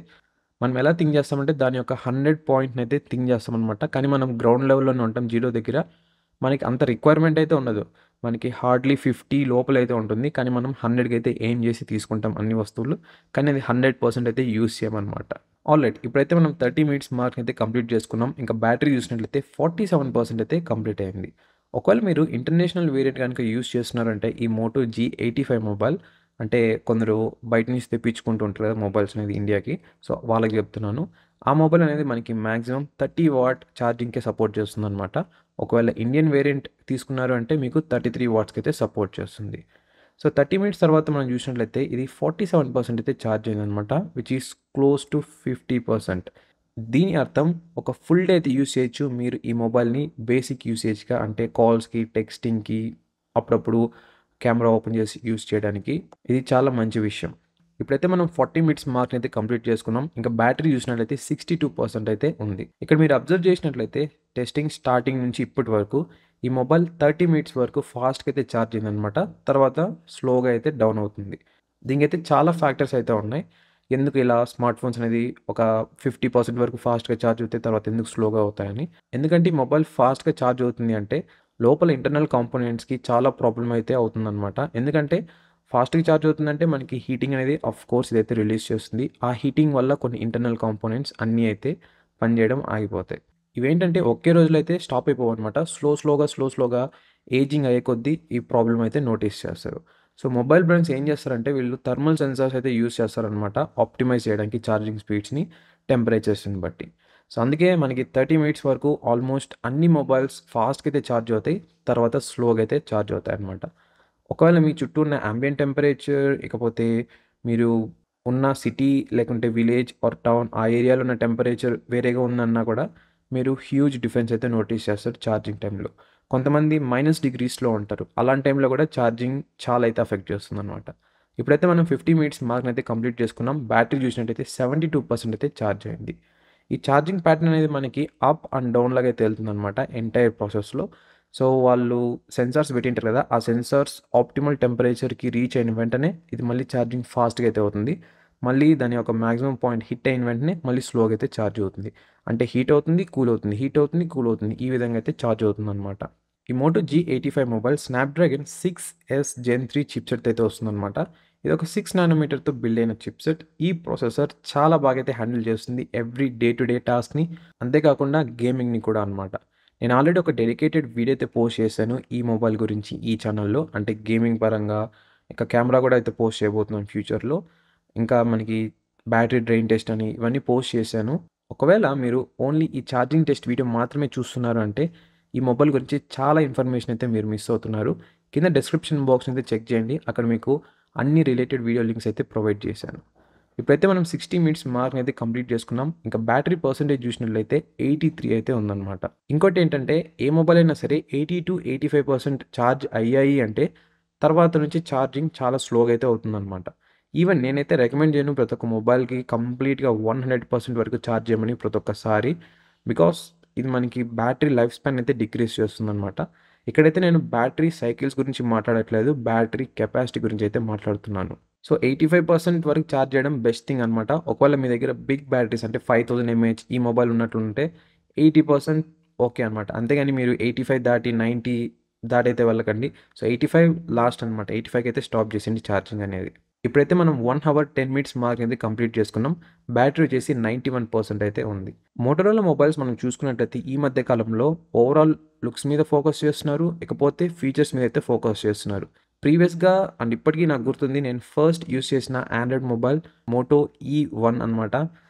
మనం ఎలా థింక్ చేస్తామంటే దాని యొక్క 100 పాయింట్‌నైతే థింక్ చేస్తామనమాట. కానీ మనం గ్రౌండ్ లెవెల్‌లోనే ఉంటాం జీరో దగ్గర. మనకి అంత రిక్వైర్మెంట్ అయితే ఉండదు. మనకి హార్డ్‌లీ 50 లోపలైతే ఉంటుంది. కానీ మనం 100కి అయితే ఎయిమ్ చేసి తీసుకుంటాం అన్ని వస్తువులు. కానీ అది 100% అయితే యూజ్ చేయమనమాట. ఆల్రైట్. ఇప్పుడైతే మనం 30 మినిట్స్ మార్క్‌ని అయితే కంప్లీట్ చేసుకున్నాం. ఇంకా బ్యాటరీ చూసినట్లయితే 47% అయితే కంప్లీట్ అయింది. ఒకవేళ మీరు ఇంటర్నేషనల్ వేరియంట్ గనుక యూజ్ చేస్తున్నారంటే ఈ మోటో G85 మొబైల్ అంటే కొందరు బయట నుంచి తెప్పించుకుంటూ ఉంటారు కదా మొబైల్స్ అనేది ఇండియాకి. సో, వాళ్ళకి చెప్తున్నాను. ఆ మొబైల్ అనేది మనకి మాక్సిమం 30 వాట్ ఛార్జింగ్‌కే సపోర్ట్ చేస్తుందనమాట. ఒకవేళ ఇండియన్ వేరియంట్ తీసుకున్నారు అంటే మీకు 33 వాట్స్‌కి అయితే సపోర్ట్ చేస్తుంది. సో, 30 మినిట్స్ తర్వాత మనం చూసినట్లయితే ఇది 47% అయితే ఛార్జ్ అయిందనమాట. Which is close to 50%. దీని అర్థం ఒక ఫుల్ డే అయితే యూజ్ చేయొచ్చు మీరు ఈ మొబైల్‌ని బేసిక్ యూసేజ్‌గా అంటే కాల్స్‌కి, టెక్స్టింగ్‌కి, అప్పుడప్పుడు కెమెరా ఓపెన్ చేసి యూజ్ చేయడానికి ఇది చాలా మంచి విషయం. ఇప్పుడైతే మనం 40 మినిట్స్ మార్క్‌ని అయితే కంప్లీట్ చేసుకున్నాం. ఇంకా బ్యాటరీ చూసినట్లయితే 62% అయితే ఉంది. ఇక్కడ మీరు అబ్జర్వ్ చేసినట్లయితే టెస్టింగ్ స్టార్టింగ్ నుంచి ఇప్పటి వరకు ఈ మొబైల్ 30 మినిట్స్ వరకు ఫాస్ట్‌గా అయితే ఛార్జ్ అయిందనమాట. తర్వాత స్లోగా అయితే డౌన్ అవుతుంది. దీనికైతే చాలా ఫ్యాక్టర్స్ అయితే ఉన్నాయి. ఎందుకు ఇలా స్మార్ట్ ఫోన్స్ అనేది ఒక 50% వరకు ఫాస్ట్‌గా ఛార్జ్ అవుతాయి. తర్వాత ఎందుకు స్లోగా అవుతాయని. ఎందుకంటే ఈ మొబైల్ ఫాస్ట్‌గా ఛార్జ్ అవుతుంది అంటే లోపల ఇంటర్నల్ కాంపోనెంట్స్‌కి చాలా ప్రాబ్లమ్ అయితే అవుతుందనమాట. ఎందుకంటే ఫాస్ట్‌గా ఛార్జ్ అవుతుందంటే మనకి హీటింగ్ అనేది ఆఫ్‌కోర్స్ ఇదైతే రిలీజ్ చేస్తుంది. ఆ హీటింగ్ వల్ల కొన్ని ఇంటర్నల్ కాంపోనెంట్స్ అన్నీ అయితే పనిచేయడం ఆగిపోతాయి. ఇవేంటంటే ఒకే రోజులో అయితే స్టాప్ అయిపోవన్నమాట. స్లోగా ఏజింగ్ అయ్యే కొద్దీ ఈ ప్రాబ్లమ్ అయితే నోటీస్ చేస్తారు. సో, మొబైల్ బ్రాండ్స్ ఏం చేస్తారంటే వీళ్ళు థర్మల్ సెన్సార్స్ అయితే యూజ్ చేస్తారనమాట. ఆప్టిమైజ్ చేయడానికి ఛార్జింగ్ స్పీడ్స్‌ని, టెంపరేచర్స్‌ని బట్టి. సో, అందుకే మనకి 30 మినిట్స్ వరకు ఆల్మోస్ట్ అన్ని మొబైల్స్ ఫాస్ట్‌గా అయితే ఛార్జ్ అవుతాయి. తర్వాత స్లోగా అయితే ఛార్జ్ అవుతాయన్నమాట. ఒకవేళ మీ చుట్టూ ఉన్న యాంబియంట్ టెంపరేచర్, ఇకపోతే మీరు ఉన్న సిటీ లేకుంటే విలేజ్ ఆర్ టౌన్ ఆ ఏరియాలో ఉన్న టెంపరేచర్ వేరేగా ఉందన్నా కూడా మీరు హ్యూజ్ డిఫరెన్స్ అయితే నోటీస్ చేస్తారు ఛార్జింగ్ టైంలో. కొంతమంది -డిగ్రీస్‌లో ఉంటారు. అలాంటి టైంలో కూడా ఛార్జింగ్ చాలా అయితే ఎఫెక్ట్ చేస్తుందనమాట. ఇప్పుడైతే మనం 50 మినిట్స్ మార్క్‌ని అయితే కంప్లీట్ చేసుకున్నాం. బ్యాటరీ చూసినట్టయితే 72% అయితే ఛార్జ్ అయింది. ఈ ఛార్జింగ్ ప్యాటర్న్ అనేది మనకి అప్ అండ్ డౌన్ లాగా అయితే వెళ్తుందనమాట ఎంటైర్ ప్రాసెస్‌లో. సో, వాళ్ళు సెన్సార్స్ పెట్టింటారు కదా! ఆ సెన్సార్స్ ఆప్టిమల్ టెంపరేచర్‌కి రీచ్ అయిన వెంటనే ఇది మళ్ళీ ఛార్జింగ్ ఫాస్ట్‌గా అయితే అవుతుంది. మళ్ళీ దాని యొక్క మాక్సిమం పాయింట్ హిట్ అయిన వెంటనే మళ్ళీ స్లోగా అయితే ఛార్జ్ అవుతుంది. అంటే హీట్ అవుతుంది, కూల్ అవుతుంది, హీట్ అవుతుంది, కూల్ అవుతుంది. ఈ విధంగా అయితే ఛార్జ్ అవుతుందనమాట. ఈ Moto G85 mobile Snapdragon 6S gen 3 chipset అయితే వస్తుందనమాట. ఇది ఒక 6 నానోమీటర్‌తో బిల్డ్ అయిన చిప్‌సెట్. ఈ ప్రాసెసర్ చాలా బాగా అయితే హ్యాండిల్ చేస్తుంది ఎవ్రీ డే టు డే టాస్క్‌ని. అంతేకాకుండా గేమింగ్‌ని కూడా అనమాట. నేను ఆల్రెడీ ఒక డెడికేటెడ్ వీడియో అయితే పోస్ట్ చేశాను ఈ మొబైల్ గురించి ఈ ఛానల్‌లో. అంటే గేమింగ్ పరంగా, ఇంకా కెమెరా కూడా అయితే పోస్ట్ చేయబోతున్నాను ఫ్యూచర్‌లో. ఇంకా మనకి బ్యాటరీ డ్రైన్ టెస్ట్ అని ఇవన్నీ పోస్ట్ చేశాను. ఒకవేళ మీరు ఓన్లీ ఈ ఛార్జింగ్ టెస్ట్ వీడియో మాత్రమే చూస్తున్నారు అంటే ఈ మొబైల్ గురించి చాలా ఇన్ఫర్మేషన్ అయితే మీరు మిస్ అవుతున్నారు. కింద డిస్క్రిప్షన్ బాక్స్‌ని అయితే చెక్ చేయండి. అక్కడ మీకు అన్ని రిలేటెడ్ వీడియో లింక్స్ అయితే ప్రొవైడ్ చేశాను. ఇప్పుడైతే మనం 60 మినిట్స్ మార్క్‌ని అయితే కంప్లీట్ చేసుకున్నాం. ఇంకా బ్యాటరీ పర్సెంటేజ్ చూసినట్లయితే 83 అయితే ఉందన్నమాట. ఇంకోటేంటంటే ఏ మొబైల్ అయినా సరే 80-85% ఛార్జ్ అయ్యాయి అంటే తర్వాత నుంచి ఛార్జింగ్ చాలా స్లోగా అయితే అవుతుందన్నమాట. ఈవెన్ నేనైతే రికమెండ్ చేయను ప్రతి ఒక్క మొబైల్‌కి కంప్లీట్‌గా 100% వరకు ఛార్జ్ చేయమని ప్రతి ఒక్కసారి. బికాస్ ఇది మనకి బ్యాటరీ లైఫ్ స్పాన్ అయితే డిక్రీజ్ చేస్తుందన్నమాట. ఇక్కడైతే నేను బ్యాటరీ సైకిల్స్ గురించి మాట్లాడట్లేదు. బ్యాటరీ కెపాసిటీ గురించి అయితే మాట్లాడుతున్నాను. సో, 85% వరకు ఛార్జ్ చేయడం బెస్ట్ థింగ్ అనమాట. ఒకవేళ మీ దగ్గర బిగ్ బ్యాటరీస్ అంటే 5000 ఎంఏహెచ్ ఈ మొబైల్ ఉన్నట్లుంటే 80% ఓకే అనమాట. అంతేగాని మీరు 85 దాటి 90 దాటైతే వెళ్ళకండి. సో, 85 లాస్ట్ అనమాట. 85కి అయితే స్టాప్ చేసేయండి ఛార్జింగ్ అనేది. ఇప్పుడైతే మనం 1 అవర్ 10 మినిట్స్ మార్క్ అనేది కంప్లీట్ చేసుకున్నాం. బ్యాటరీ వచ్చేసి 91% అయితే ఉంది. మోటరోలా మొబైల్స్ మనం చూసుకున్నట్లయితే ఈ మధ్య కాలంలో ఓవరాల్ లుక్స్ మీద ఫోకస్ చేస్తున్నారు. ఇకపోతే ఫీచర్స్ మీద అయితే ఫోకస్ చేస్తున్నారు. ప్రీవియస్‌గా అండ్ ఇప్పటికి నాకు గుర్తుంది నేను ఫస్ట్ యూజ్ చేసిన ఆండ్రాయిడ్ మొబైల్ మోటో E1 అనమాట.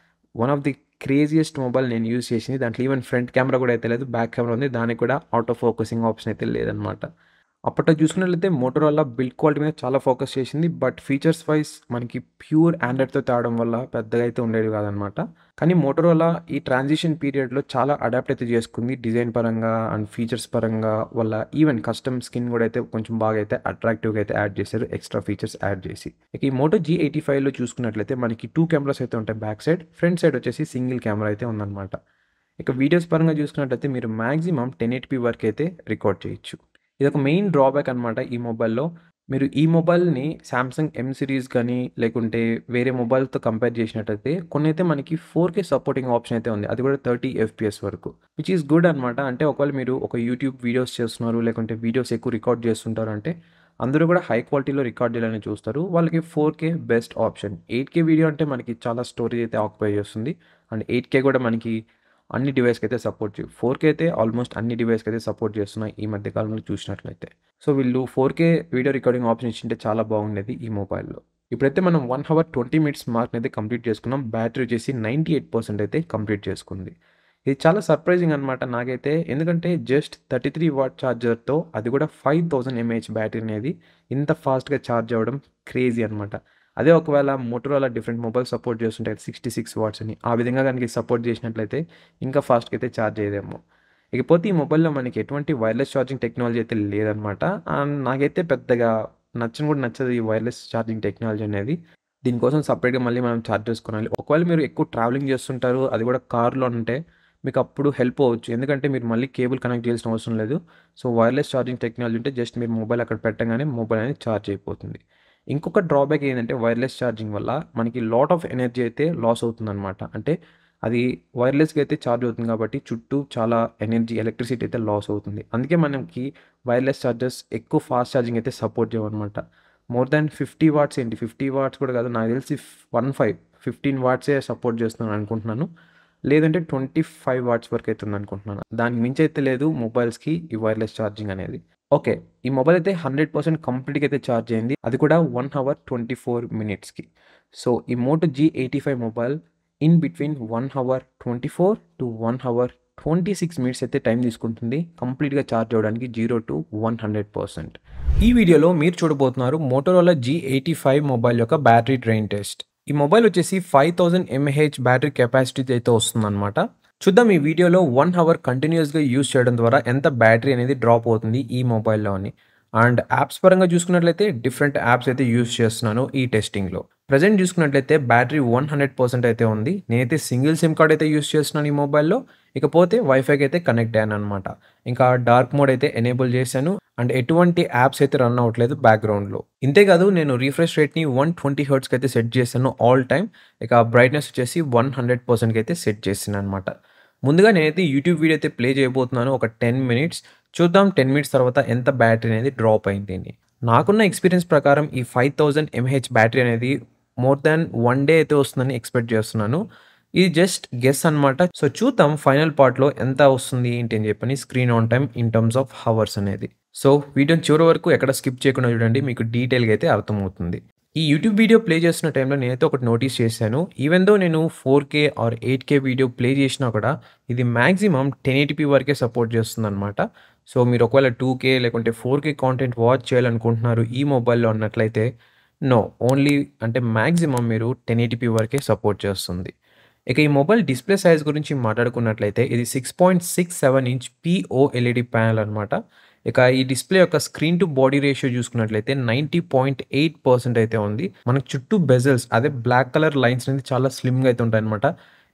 One of the craziest mobile నేను యూజ్ చేసింది. దాంట్లో ఈవెన్ ఫ్రంట్ కెమెరా కూడా అయితే లేదు. బ్యాక్ కెమెరా ఉంది. దానికి కూడా ఆటో ఫోకసింగ్ ఆప్షన్ అయితే లేదనమాట. అప్పట్లో చూసుకున్నట్లయితే మోటరోలా బిల్డ్ క్వాలిటీ మీద చాలా ఫోకస్ చేసింది. బట్ ఫీచర్స్ వైస్ మనకి ప్యూర్ ఆండ్రాయిడ్‌తో తేవడం వల్ల పెద్దగా అయితే ఉండేది కాదనమాట. కానీ మోటరోలా ఈ ట్రాన్సిషన్ పీరియడ్‌లో చాలా అడాప్ట్ అయితే చేసుకుంది. డిజైన్ పరంగా అండ్ ఫీచర్స్ పరంగా వాళ్ళ ఈవెన్ కస్టమ్ స్కిన్ కూడా అయితే కొంచెం బాగా అయితే అట్రాక్టివ్‌గా అయితే యాడ్ చేశారు. ఎక్స్ట్రా ఫీచర్స్ యాడ్ చేసి. ఇక ఈ మోటో G85లో చూసుకున్నట్లయితే మనకి 2 కెమెరాస్ అయితే ఉంటాయి బ్యాక్ సైడ్. ఫ్రంట్ సైడ్ వచ్చేసి సింగిల్ కెమెరా అయితే ఉందనమాట. ఇక వీడియోస్ పరంగా చూసుకున్నట్లయితే మీరు మాక్సిమం 1080p వరకు అయితే రికార్డ్ చేయొచ్చు. ఇదొక మెయిన్ డ్రాబ్యాక్ అనమాట ఈ మొబైల్‌లో. మీరు ఈ మొబైల్‌ని సామ్‌సంగ్ ఎం సిరీస్ గానీ, లేకుంటే వేరే మొబైల్‌తో కంపేర్ చేసినట్టయితే కొన్నైతే మనకి 4K సపోర్టింగ్ ఆప్షన్ అయితే ఉంది. అది కూడా 30 FPS వరకు. విచ్ ఈస్ గుడ్ అనమాట. అంటే ఒకవేళ మీరు ఒక యూట్యూబ్ వీడియోస్ చేస్తున్నారు, లేకుంటే వీడియోస్ ఎక్కువ రికార్డ్ చేస్తుంటారు అంటే అందరూ కూడా హై క్వాలిటీలో రికార్డ్ చేయాలని చూస్తారు. వాళ్ళకి 4K best option. 8K video అంటే మనకి చాలా స్టోరేజ్ అయితే ఆక్యుపై చేస్తుంది. అండ్ 8K కూడా మనకి అన్ని డివైస్‌కి అయితే సపోర్ట్ 4K అయితే ఆల్మోస్ట్ అన్ని డివైస్‌కి అయితే సపోర్ట్ చేస్తున్నాయి ఈ మధ్య కాలంలో చూసినట్లయితే. సో వీళ్ళు 4K వీడియో రికార్డింగ్ ఆప్షన్ ఇచ్చింటే చాలా బాగుండేది ఈ మొబైల్‌లో. ఇప్పుడైతే మనం 1 అవర్ 20 మినిట్స్ మార్క్‌నైతే కంప్లీట్ చేసుకున్నాం. బ్యాటరీ వచ్చేసి 98% అయితే కంప్లీట్ చేసుకుంది. ఇది చాలా సర్ప్రైజింగ్ అనమాట నాకైతే. ఎందుకంటే జస్ట్ 33 వాట్ ఛార్జర్‌తో అది కూడా 5000 mAh బ్యాటరీ అనేది ఇంత ఫాస్ట్‌గా ఛార్జ్ అవ్వడం క్రేజీ అనమాట. అదే ఒకవేళ మోటరోలా డిఫరెంట్ మొబైల్ సపోర్ట్ చేస్తుంటాయి 66 వాట్స్ అని. ఆ విధంగా గనుక సపోర్ట్ చేసినట్లయితే ఇంకా ఫాస్ట్‌గా అయితే ఛార్జ్ అయ్యేదేమో. ఇకపోతే ఈ మొబైల్‌లో మనకి ఎటువంటి వైర్‌లెస్ ఛార్జింగ్ టెక్నాలజీ అయితే లేదనమాట. నాకైతే పెద్దగా నచ్చదు ఈ వైర్‌లెస్ ఛార్జింగ్ టెక్నాలజీ అనేది. దీనికోసం సెపరేట్‌గా మళ్ళీ మనం ఛార్జ్ చేసుకోనాలి. ఒకవేళ మీరు ఎక్కువ ట్రావెలింగ్ చేస్తుంటారు, అది కూడా కార్‌లో అంటే మీకు అప్పుడు హెల్ప్ అవ్వచ్చు. ఎందుకంటే మీరు మళ్ళీ కేబుల్ కనెక్ట్ చేయాల్సిన అవసరం లేదు. సో వైర్‌లెస్ ఛార్జింగ్ టెక్నాలజీ ఉంటే జస్ట్ మీరు మొబైల్ అక్కడ పెట్టంగానే మొబైల్ అనేది ఛార్జ్ అయిపోతుంది. ఇంకొక డ్రాబ్యాక్ ఏంటంటే వైర్‌లెస్ ఛార్జింగ్ వల్ల మనకి లాట్ ఆఫ్ ఎనర్జీ అయితే లాస్ అవుతుందనమాట. అంటే అది వైర్‌లెస్‌గా అయితే ఛార్జ్ అవుతుంది కాబట్టి చుట్టూ చాలా ఎనర్జీ, ఎలక్ట్రిసిటీ అయితే లాస్ అవుతుంది. అందుకే మనకి వైర్‌లెస్ ఛార్జర్స్ ఎక్కువ ఫాస్ట్ ఛార్జింగ్ అయితే సపోర్ట్ చేయవనమాట. మోర్ దాన్ 50 వాట్స్ ఏంటి 50 వాట్స్ కూడా కాదు. నాకు తెలిసి 15 వాట్సే సపోర్ట్ చేస్తున్నాను అనుకుంటున్నాను. లేదంటే 25 వాట్స్ వరకు అయితే ఉందనుకుంటున్నాను. దానికి మించి అయితే లేదు మొబైల్స్‌కి ఈ వైర్‌లెస్ ఛార్జింగ్ అనేది. ఓకే. ఈ మొబైల్ అయితే 100% కంప్లీట్‌గా అయితే ఛార్జ్ అయింది. అది కూడా 1 అవర్ 24 మినిట్స్‌కి. సో ఈ Moto G85 mobile in between 1 hour 24 to 1 hour 26 minutes అయితే టైం తీసుకుంటుంది కంప్లీట్‌గా ఛార్జ్ అవ్వడానికి 0-100%. ఈ వీడియోలో మీరు చూడబోతున్నారు మోటోరోలా G85 మొబైల్ యొక్క బ్యాటరీ డ్రైన్ టెస్ట్. ఈ మొబైల్ వచ్చేసి 5000 mAh బ్యాటరీ కెపాసిటీ అయితే వస్తుందన్నమాట. చూద్దాం ఈ వీడియోలో 1 అవర్ కంటిన్యూస్‌గా యూజ్ చేయడం ద్వారా ఎంత బ్యాటరీ అనేది డ్రాప్ అవుతుంది ఈ మొబైల్‌లో అని. అండ్ యాప్స్ పరంగా చూసుకున్నట్లయితే డిఫరెంట్ యాప్స్ అయితే యూజ్ చేస్తున్నాను ఈ టెస్టింగ్‌లో. ప్రెజెంట్ చూసుకున్నట్లయితే బ్యాటరీ 100% అయితే ఉంది. నేనైతే సింగిల్ సిమ్ కార్డ్ అయితే యూజ్ చేస్తున్నాను ఈ మొబైల్‌లో. ఇకపోతే వైఫైకి అయితే కనెక్ట్ అయ్యాననమాట. ఇంకా డార్క్ మోడ్ అయితే ఎనేబుల్ చేశాను. అండ్ ఎటువంటి యాప్స్ అయితే రన్ అవ్వట్లేదు బ్యాక్‌గ్రౌండ్‌లో. ఇంతేకాదు నేను రిఫ్రెష్ రేట్‌ని 120 హెర్ట్జ్‌కి అయితే సెట్ చేశాను ఆల్ టైమ్. ఇక బ్రైట్‌నెస్ వచ్చేసి 100%కి అయితే సెట్ చేశాననమాట. ముందుగా నేనైతే యూట్యూబ్ వీడియో అయితే ప్లే చేయబోతున్నాను ఒక 10 మినిట్స్. చూద్దాం 10 మినిట్స్ తర్వాత ఎంత బ్యాటరీ అనేది డ్రాప్ అయింది అని. నాకున్న ఎక్స్‌పీరియన్స్ ప్రకారం ఈ 5000 mAh బ్యాటరీ అనేది మోర్ దాన్ 1 డే అయితే వస్తుందని ఎక్స్‌పెక్ట్ చేస్తున్నాను. ఇది జస్ట్ గెస్ అనమాట. సో చూద్దాం ఫైనల్ పార్ట్‌లో ఎంత వస్తుంది ఏంటి అని చెప్పని screen on time in terms of hours అనేది. సో వీడియోని చివరి వరకు ఎక్కడ స్కిప్ చేయకుండా చూడండి. మీకు డీటెయిల్‌గా అయితే అర్థమవుతుంది. ఈ యూట్యూబ్ వీడియో ప్లే చేస్తున్న టైంలో నేనైతే ఒకటి నోటీస్ చేశాను. ఈవెన్ దో నేను 4K are 8K video play చేసినా కూడా ఇది మాక్సిమం 1080p వరకే సపోర్ట్ చేస్తుందన్నమాట. సో మీరు ఒకవేళ 2K లేకుంటే 4K కాంటెంట్ వాచ్ చేయాలనుకుంటున్నారు ఈ మొబైల్‌లో అన్నట్లయితే నో. ఓన్లీ అంటే మాక్సిమం మీరు 1080p వరకే సపోర్ట్ చేస్తుంది. ఇక ఈ మొబైల్ డిస్‌ప్లే సైజ్ గురించి మాట్లాడుకున్నట్లయితే ఇది 6.67 ఇంచ్ POLED ప్యానెల్ అనమాట. ఇక ఈ డిస్‌ప్లే యొక్క స్క్రీన్ టు బాడీ రేషియో చూసుకున్నట్లయితే 90.8% అయితే ఉంది. మనకు చుట్టూ బెజల్స్ అదే బ్లాక్ కలర్ లైన్స్ అనేది చాలా స్లిమ్‌గా అయితే ఉంటాయన్నమాట.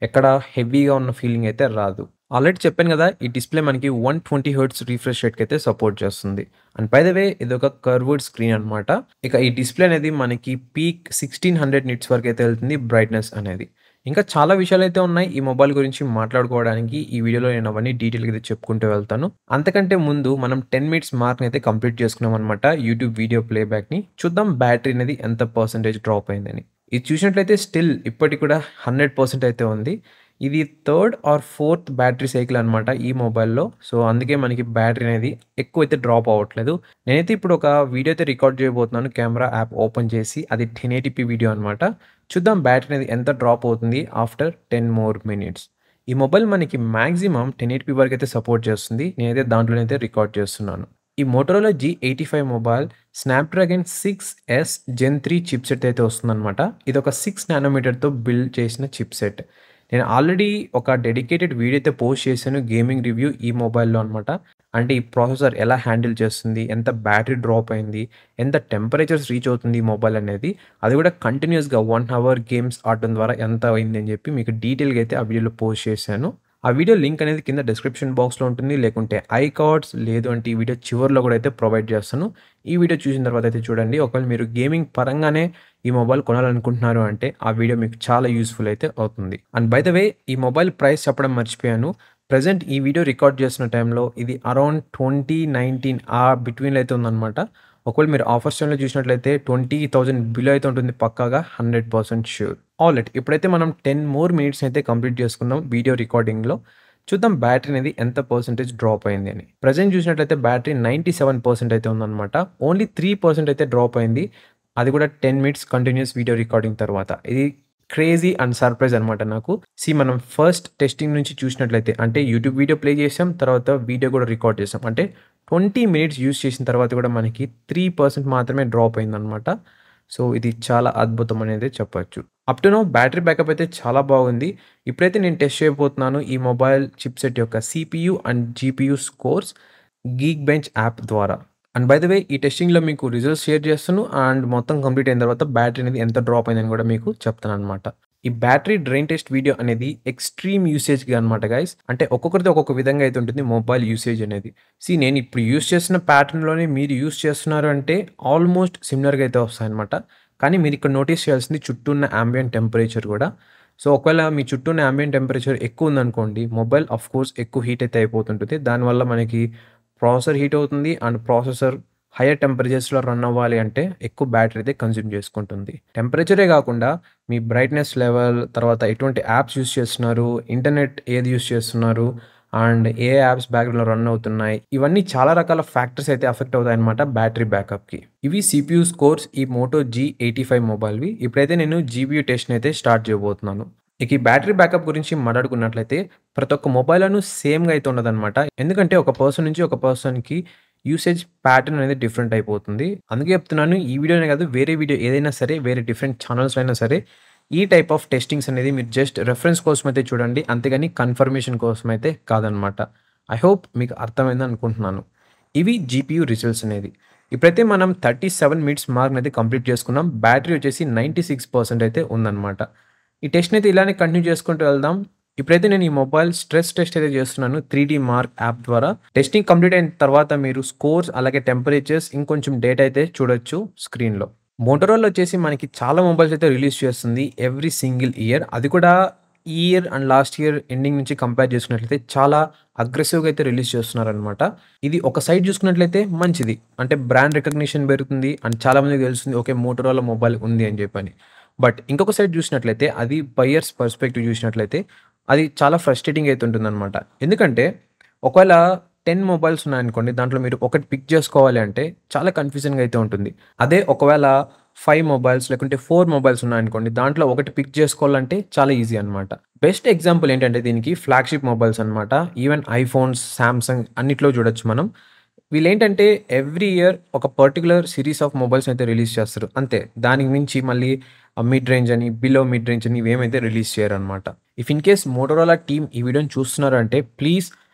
ఎక్కడ హెవీగా ఉన్న ఫీలింగ్ అయితే రాదు. ఆల్రెడీ చెప్పాను కదా! ఈ డిస్‌ప్లే మనకి 120 హెర్ట్జ్ రిఫ్రెష్ రేట్‌కి అయితే సపోర్ట్ చేస్తుంది. అండ్ బై ద వే ఇదొక కర్వ్డ్ స్క్రీన్ అనమాట. ఇక ఈ డిస్‌ప్లే అనేది మనకి పీక్ 1600 నిట్స్ వరకు అయితే వెళ్తుంది బ్రైట్‌నెస్ అనేది. ఇంకా చాలా విషయాలైతే ఉన్నాయి ఈ మొబైల్ గురించి మాట్లాడుకోవడానికి. ఈ వీడియోలో నేను అవన్నీ డీటెయిల్‌గా అయితే చెప్పుకుంటూ వెళ్తాను. అంతకంటే ముందు మనం 10 మినిట్స్ మార్క్‌ని అయితే కంప్లీట్ చేసుకున్నామనమాట యూట్యూబ్ వీడియో ప్లేబ్యాక్‌ని. చూద్దాం బ్యాటరీ అనేది ఎంత పర్సెంటేజ్ డ్రాప్ అయిందని. ఇది చూసినట్లయితే స్టిల్ ఇప్పటికి కూడా 100% అయితే ఉంది. ఇది third or fourth battery cycle అనమాట ఈ మొబైల్‌లో. సో, అందుకే మనకి బ్యాటరీ అనేది ఎక్కువైతే డ్రాప్ అవ్వట్లేదు. నేనైతే ఇప్పుడు ఒక వీడియో అయితే రికార్డ్ చేయబోతున్నాను. కెమెరా యాప్ ఓపెన్ చేసి అది 1080p వీడియో అనమాట. చూద్దాం బ్యాటరీ అనేది ఎంత డ్రాప్ అవుతుంది ఆఫ్టర్ 10 మోర్ మినిట్స్. ఈ మొబైల్ మనకి మాక్సిమం 1080p వరకైతే సపోర్ట్ చేస్తుంది. నేనైతే దాంట్లోనైతే రికార్డ్ చేస్తున్నాను. ఈ Motorola G85 mobile Snapdragon 6S gen 3 chipset అయితే వస్తుందనమాట. ఇదొక 6 నానోమీటర్‌తో బిల్డ్ చేసిన చిప్‌సెట్. నేను ఆల్రెడీ ఒక డెడికేటెడ్ వీడియో అయితే పోస్ట్ చేశాను గేమింగ్ రివ్యూ ఈ మొబైల్‌లో అనమాట. అంటే ఈ ప్రాసెసర్ ఎలా హ్యాండిల్ చేస్తుంది, ఎంత బ్యాటరీ డ్రాప్ అయింది, ఎంత టెంపరేచర్స్ రీచ్ అవుతుంది ఈ మొబైల్ అనేది, అది కూడా కంటిన్యూయస్‌గా 1 అవర్ గేమ్స్ ఆడటం ద్వారా ఎంత అయింది అని చెప్పి మీకు డీటెయిల్‌గా అయితే ఆ వీడియోలో పోస్ట్ చేశాను. ఆ వీడియో లింక్ అనేది కింద డిస్క్రిప్షన్ బాక్స్‌లో ఉంటుంది. లేకుంటే ఐకార్డ్స్ లేదు అంటే ఈ వీడియో చివర్లో కూడా అయితే ప్రొవైడ్ చేస్తాను. ఈ వీడియో చూసిన తర్వాత అయితే చూడండి. ఒకవేళ మీరు గేమింగ్ పరంగానే ఈ మొబైల్ కొనాలనుకుంటున్నారు అంటే ఆ వీడియో మీకు చాలా యూజ్‌ఫుల్ అయితే అవుతుంది. అండ్ బై ద వే ఈ మొబైల్ ప్రైస్ చెప్పడం మర్చిపోయాను. ప్రెజెంట్ ఈ వీడియో రికార్డ్ చేస్తున్న టైంలో ఇది అరౌండ్ 2019 ఆ బిట్వీన్‌లో అయితే ఉందన్నమాట. ఒకవేళ మీరు ఆఫర్స్ టైమ్‌లో చూసినట్లయితే 20,000 బిలో అయితే ఉంటుంది పక్కాగా 100% ష్యూర్. ఆల్రైట్ ఇప్పుడైతే మనం 10 మోర్ మినిట్స్ అయితే కంప్లీట్ చేసుకున్నాం వీడియో రికార్డింగ్‌లో. చూద్దాం బ్యాటరీ అనేది ఎంత పర్సెంటేజ్ డ్రాప్ అయింది అని. ప్రెజెంట్ చూసినట్లయితే బ్యాటరీ 97% అయితే ఉందన్నమాట. ఓన్లీ 3% అయితే డ్రాప్ అయింది. అది కూడా 10 మినిట్స్ కంటిన్యూయస్ వీడియో రికార్డింగ్ తర్వాత. ఇది క్రేజీ అండ్ సర్ప్రైజ్ అనమాట నాకు. మనం ఫస్ట్ టెస్టింగ్ నుంచి చూసినట్లయితే అంటే యూట్యూబ్ వీడియో ప్లే చేసాం. తర్వాత వీడియో కూడా రికార్డ్ చేసాం. అంటే 20 మినిట్స్ యూజ్ చేసిన తర్వాత కూడా మనకి 3% మాత్రమే డ్రాప్ అయిందనమాట. సో, ఇది చాలా అద్భుతం అనేది చెప్పొచ్చు. Up to now battery backup అయితే చాలా బాగుంది. ఇప్పుడైతే నేను టెస్ట్ చేయబోతున్నాను ఈ మొబైల్ చిప్‌సెట్ యొక్క CPU and GPU scores geek bench app ద్వారా. అండ్ బై ద వే ఈ టెస్టింగ్‌లో మీకు రిజల్ట్స్ షేర్ చేస్తాను. అండ్ మొత్తం కంప్లీట్ అయిన తర్వాత బ్యాటరీ అనేది ఎంత డ్రాప్ అయిందని కూడా మీకు చెప్తాననమాట. ఈ బ్యాటరీ డ్రైన్ టెస్ట్ వీడియో అనేది ఎక్స్‌ట్రీమ్ యూసేజ్‌కి అనమాట గైస్. అంటే ఒక్కొక్కరిది ఒక్కొక్క విధంగా అయితే ఉంటుంది మొబైల్ యూసేజ్ అనేది. నేను ఇప్పుడు యూజ్ చేస్తున్న ప్యాటర్న్‌లోనే మీరు యూజ్ చేస్తున్నారు అంటే ఆల్మోస్ట్ సిమిలర్‌గా అయితే వస్తాయన్నమాట. కానీ మీరు ఇక్కడ నోటీస్ చేయాల్సింది చుట్టూ ఉన్న యాంబియంట్ టెంపరేచర్ కూడా. సో, ఒకవేళ మీ చుట్టూ ఉన్న యాంబియంట్ టెంపరేచర్ ఎక్కువ ఉందనుకోండి మొబైల్ ఆఫ్‌కోర్స్ ఎక్కువ హీట్ అయితే అయిపోతుంటుంది. దానివల్ల మనకి ప్రాసెసర్ హీట్ అవుతుంది. అండ్ ప్రాసెసర్ హైయర్ టెంపరేచర్స్‌లో రన్ అవ్వాలి అంటే ఎక్కువ బ్యాటరీ అయితే కన్జ్యూమ్ చేసుకుంటుంది. టెంపరేచరే కాకుండా మీ బ్రైట్‌నెస్ లెవెల్, తర్వాత ఎటువంటి యాప్స్ యూజ్ చేస్తున్నారు, ఇంటర్నెట్ ఏది యూజ్ చేస్తున్నారు, అండ్ ఏ యాప్స్ బ్యాక్‌గ్రౌండ్‌లో రన్ అవుతున్నాయి. ఇవన్నీ చాలా రకాల ఫ్యాక్టర్స్ అయితే ఎఫెక్ట్ అవుతాయన్నమాట బ్యాటరీ బ్యాకప్‌కి. ఇవి CPU స్కోర్స్ ఈ మోటో G85 మొబైల్‌వి. ఇప్పుడైతే నేను GPU టెస్ట్‌ని అయితే స్టార్ట్ చేయబోతున్నాను. ఇక ఈ బ్యాటరీ బ్యాకప్ గురించి మాట్లాడుకున్నట్లయితే ప్రతి ఒక్క మొబైల్‌లోనూ సేమ్‌గా అయితే ఉండదనమాట. ఎందుకంటే ఒక పర్సన్ నుంచి ఒక పర్సన్‌కి యూసేజ్ ప్యాటర్న్ అనేది డిఫరెంట్ అయిపోతుంది. అందుకే చెప్తున్నాను ఈ వీడియోనే కాదు వేరే వీడియో ఏదైనా సరే వేరే డిఫరెంట్ ఛానల్స్‌లో అయినా సరే ఈ టైప్ ఆఫ్ టెస్టింగ్స్ అనేది మీరు జస్ట్ రెఫరెన్స్ కోసం అయితే చూడండి. అంతేగాని కన్ఫర్మేషన్ కోసం అయితే కాదనమాట. ఐ హోప్ మీకు అర్థమైందని అనుకుంటున్నాను. ఇవి GPU రిజల్ట్స్ అనేది. ఇప్పుడైతే మనం 37 మినిట్స్ మార్క్‌ని అయితే కంప్లీట్ చేసుకున్నాం. బ్యాటరీ వచ్చేసి 96% అయితే ఉందన్నమాట. ఈ టెస్ట్‌ని అయితే ఇలానే కంటిన్యూ చేసుకుంటూ వెళ్దాం. ఇప్పుడైతే నేను ఈ మొబైల్ స్ట్రెస్ టెస్ట్ అయితే చేస్తున్నాను 3D మార్క్ యాప్ ద్వారా. టెస్టింగ్ కంప్లీట్ అయిన తర్వాత మీరు స్కోర్స్ అలాగే టెంపరేచర్స్ ఇంకొంచెం డేటా అయితే చూడొచ్చు స్క్రీన్‌లో. మోటోరోలా వచ్చేసి మనకి చాలా మొబైల్స్ అయితే రిలీజ్ చేస్తుంది ఎవ్రీ సింగిల్ ఇయర్. అది కూడా ఈ year and last year ending నుంచి కంపేర్ చేసుకున్నట్లయితే చాలా అగ్రెసివ్‌గా అయితే రిలీజ్ చేస్తున్నారనమాట. ఇది ఒక సైడ్ చూసుకున్నట్లయితే మంచిది. అంటే బ్రాండ్ రికగ్నిషన్ పెరుగుతుంది అండ్ చాలా మందికి తెలుస్తుంది ఓకే మోటోరోలా మొబైల్ ఉంది అని చెప్పని. బట్ ఇంకొక సైడ్ చూసినట్లయితే అది బయర్స్ పర్స్పెక్టివ్ చూసినట్లయితే అది చాలా ఫ్రస్ట్రేటింగ్ అయితే ఉంటుందన్నమాట. ఎందుకంటే ఒకవేళ 10 మొబైల్స్ ఉన్నాయనుకోండి దాంట్లో మీరు ఒకటి పిక్ చేసుకోవాలి అంటే చాలా కన్‌ఫ్యూజింగ్‌గా అయితే ఉంటుంది. అదే ఒకవేళ 5 మొబైల్స్ లేకుంటే 4 మొబైల్స్ ఉన్నాయనుకోండి దాంట్లో ఒకటి పిక్ చేసుకోవాలంటే చాలా ఈజీ అనమాట. బెస్ట్ ఎగ్జాంపుల్ ఏంటంటే దీనికి ఫ్లాగ్‌షిప్ మొబైల్స్ అనమాట. ఈవెన్ ఐఫోన్స్, సామ్‌సంగ్ అన్నిట్లో చూడొచ్చు మనం. వీళ్ళేంటంటే ఎవ్రీ ఇయర్ ఒక పర్టిక్యులర్ సీరీస్ ఆఫ్ మొబైల్స్ అయితే రిలీజ్ చేస్తారు. అంతే. దానికి మించి మళ్ళీ మిడ్ రేంజ్ అని, బిలో మిడ్ రేంజ్ అని ఇవేమైతే రిలీజ్ చేయరనమాట. If in case Motorola team ఈ వీడియోని చూస్తున్నారు అంటే ప్లీజ్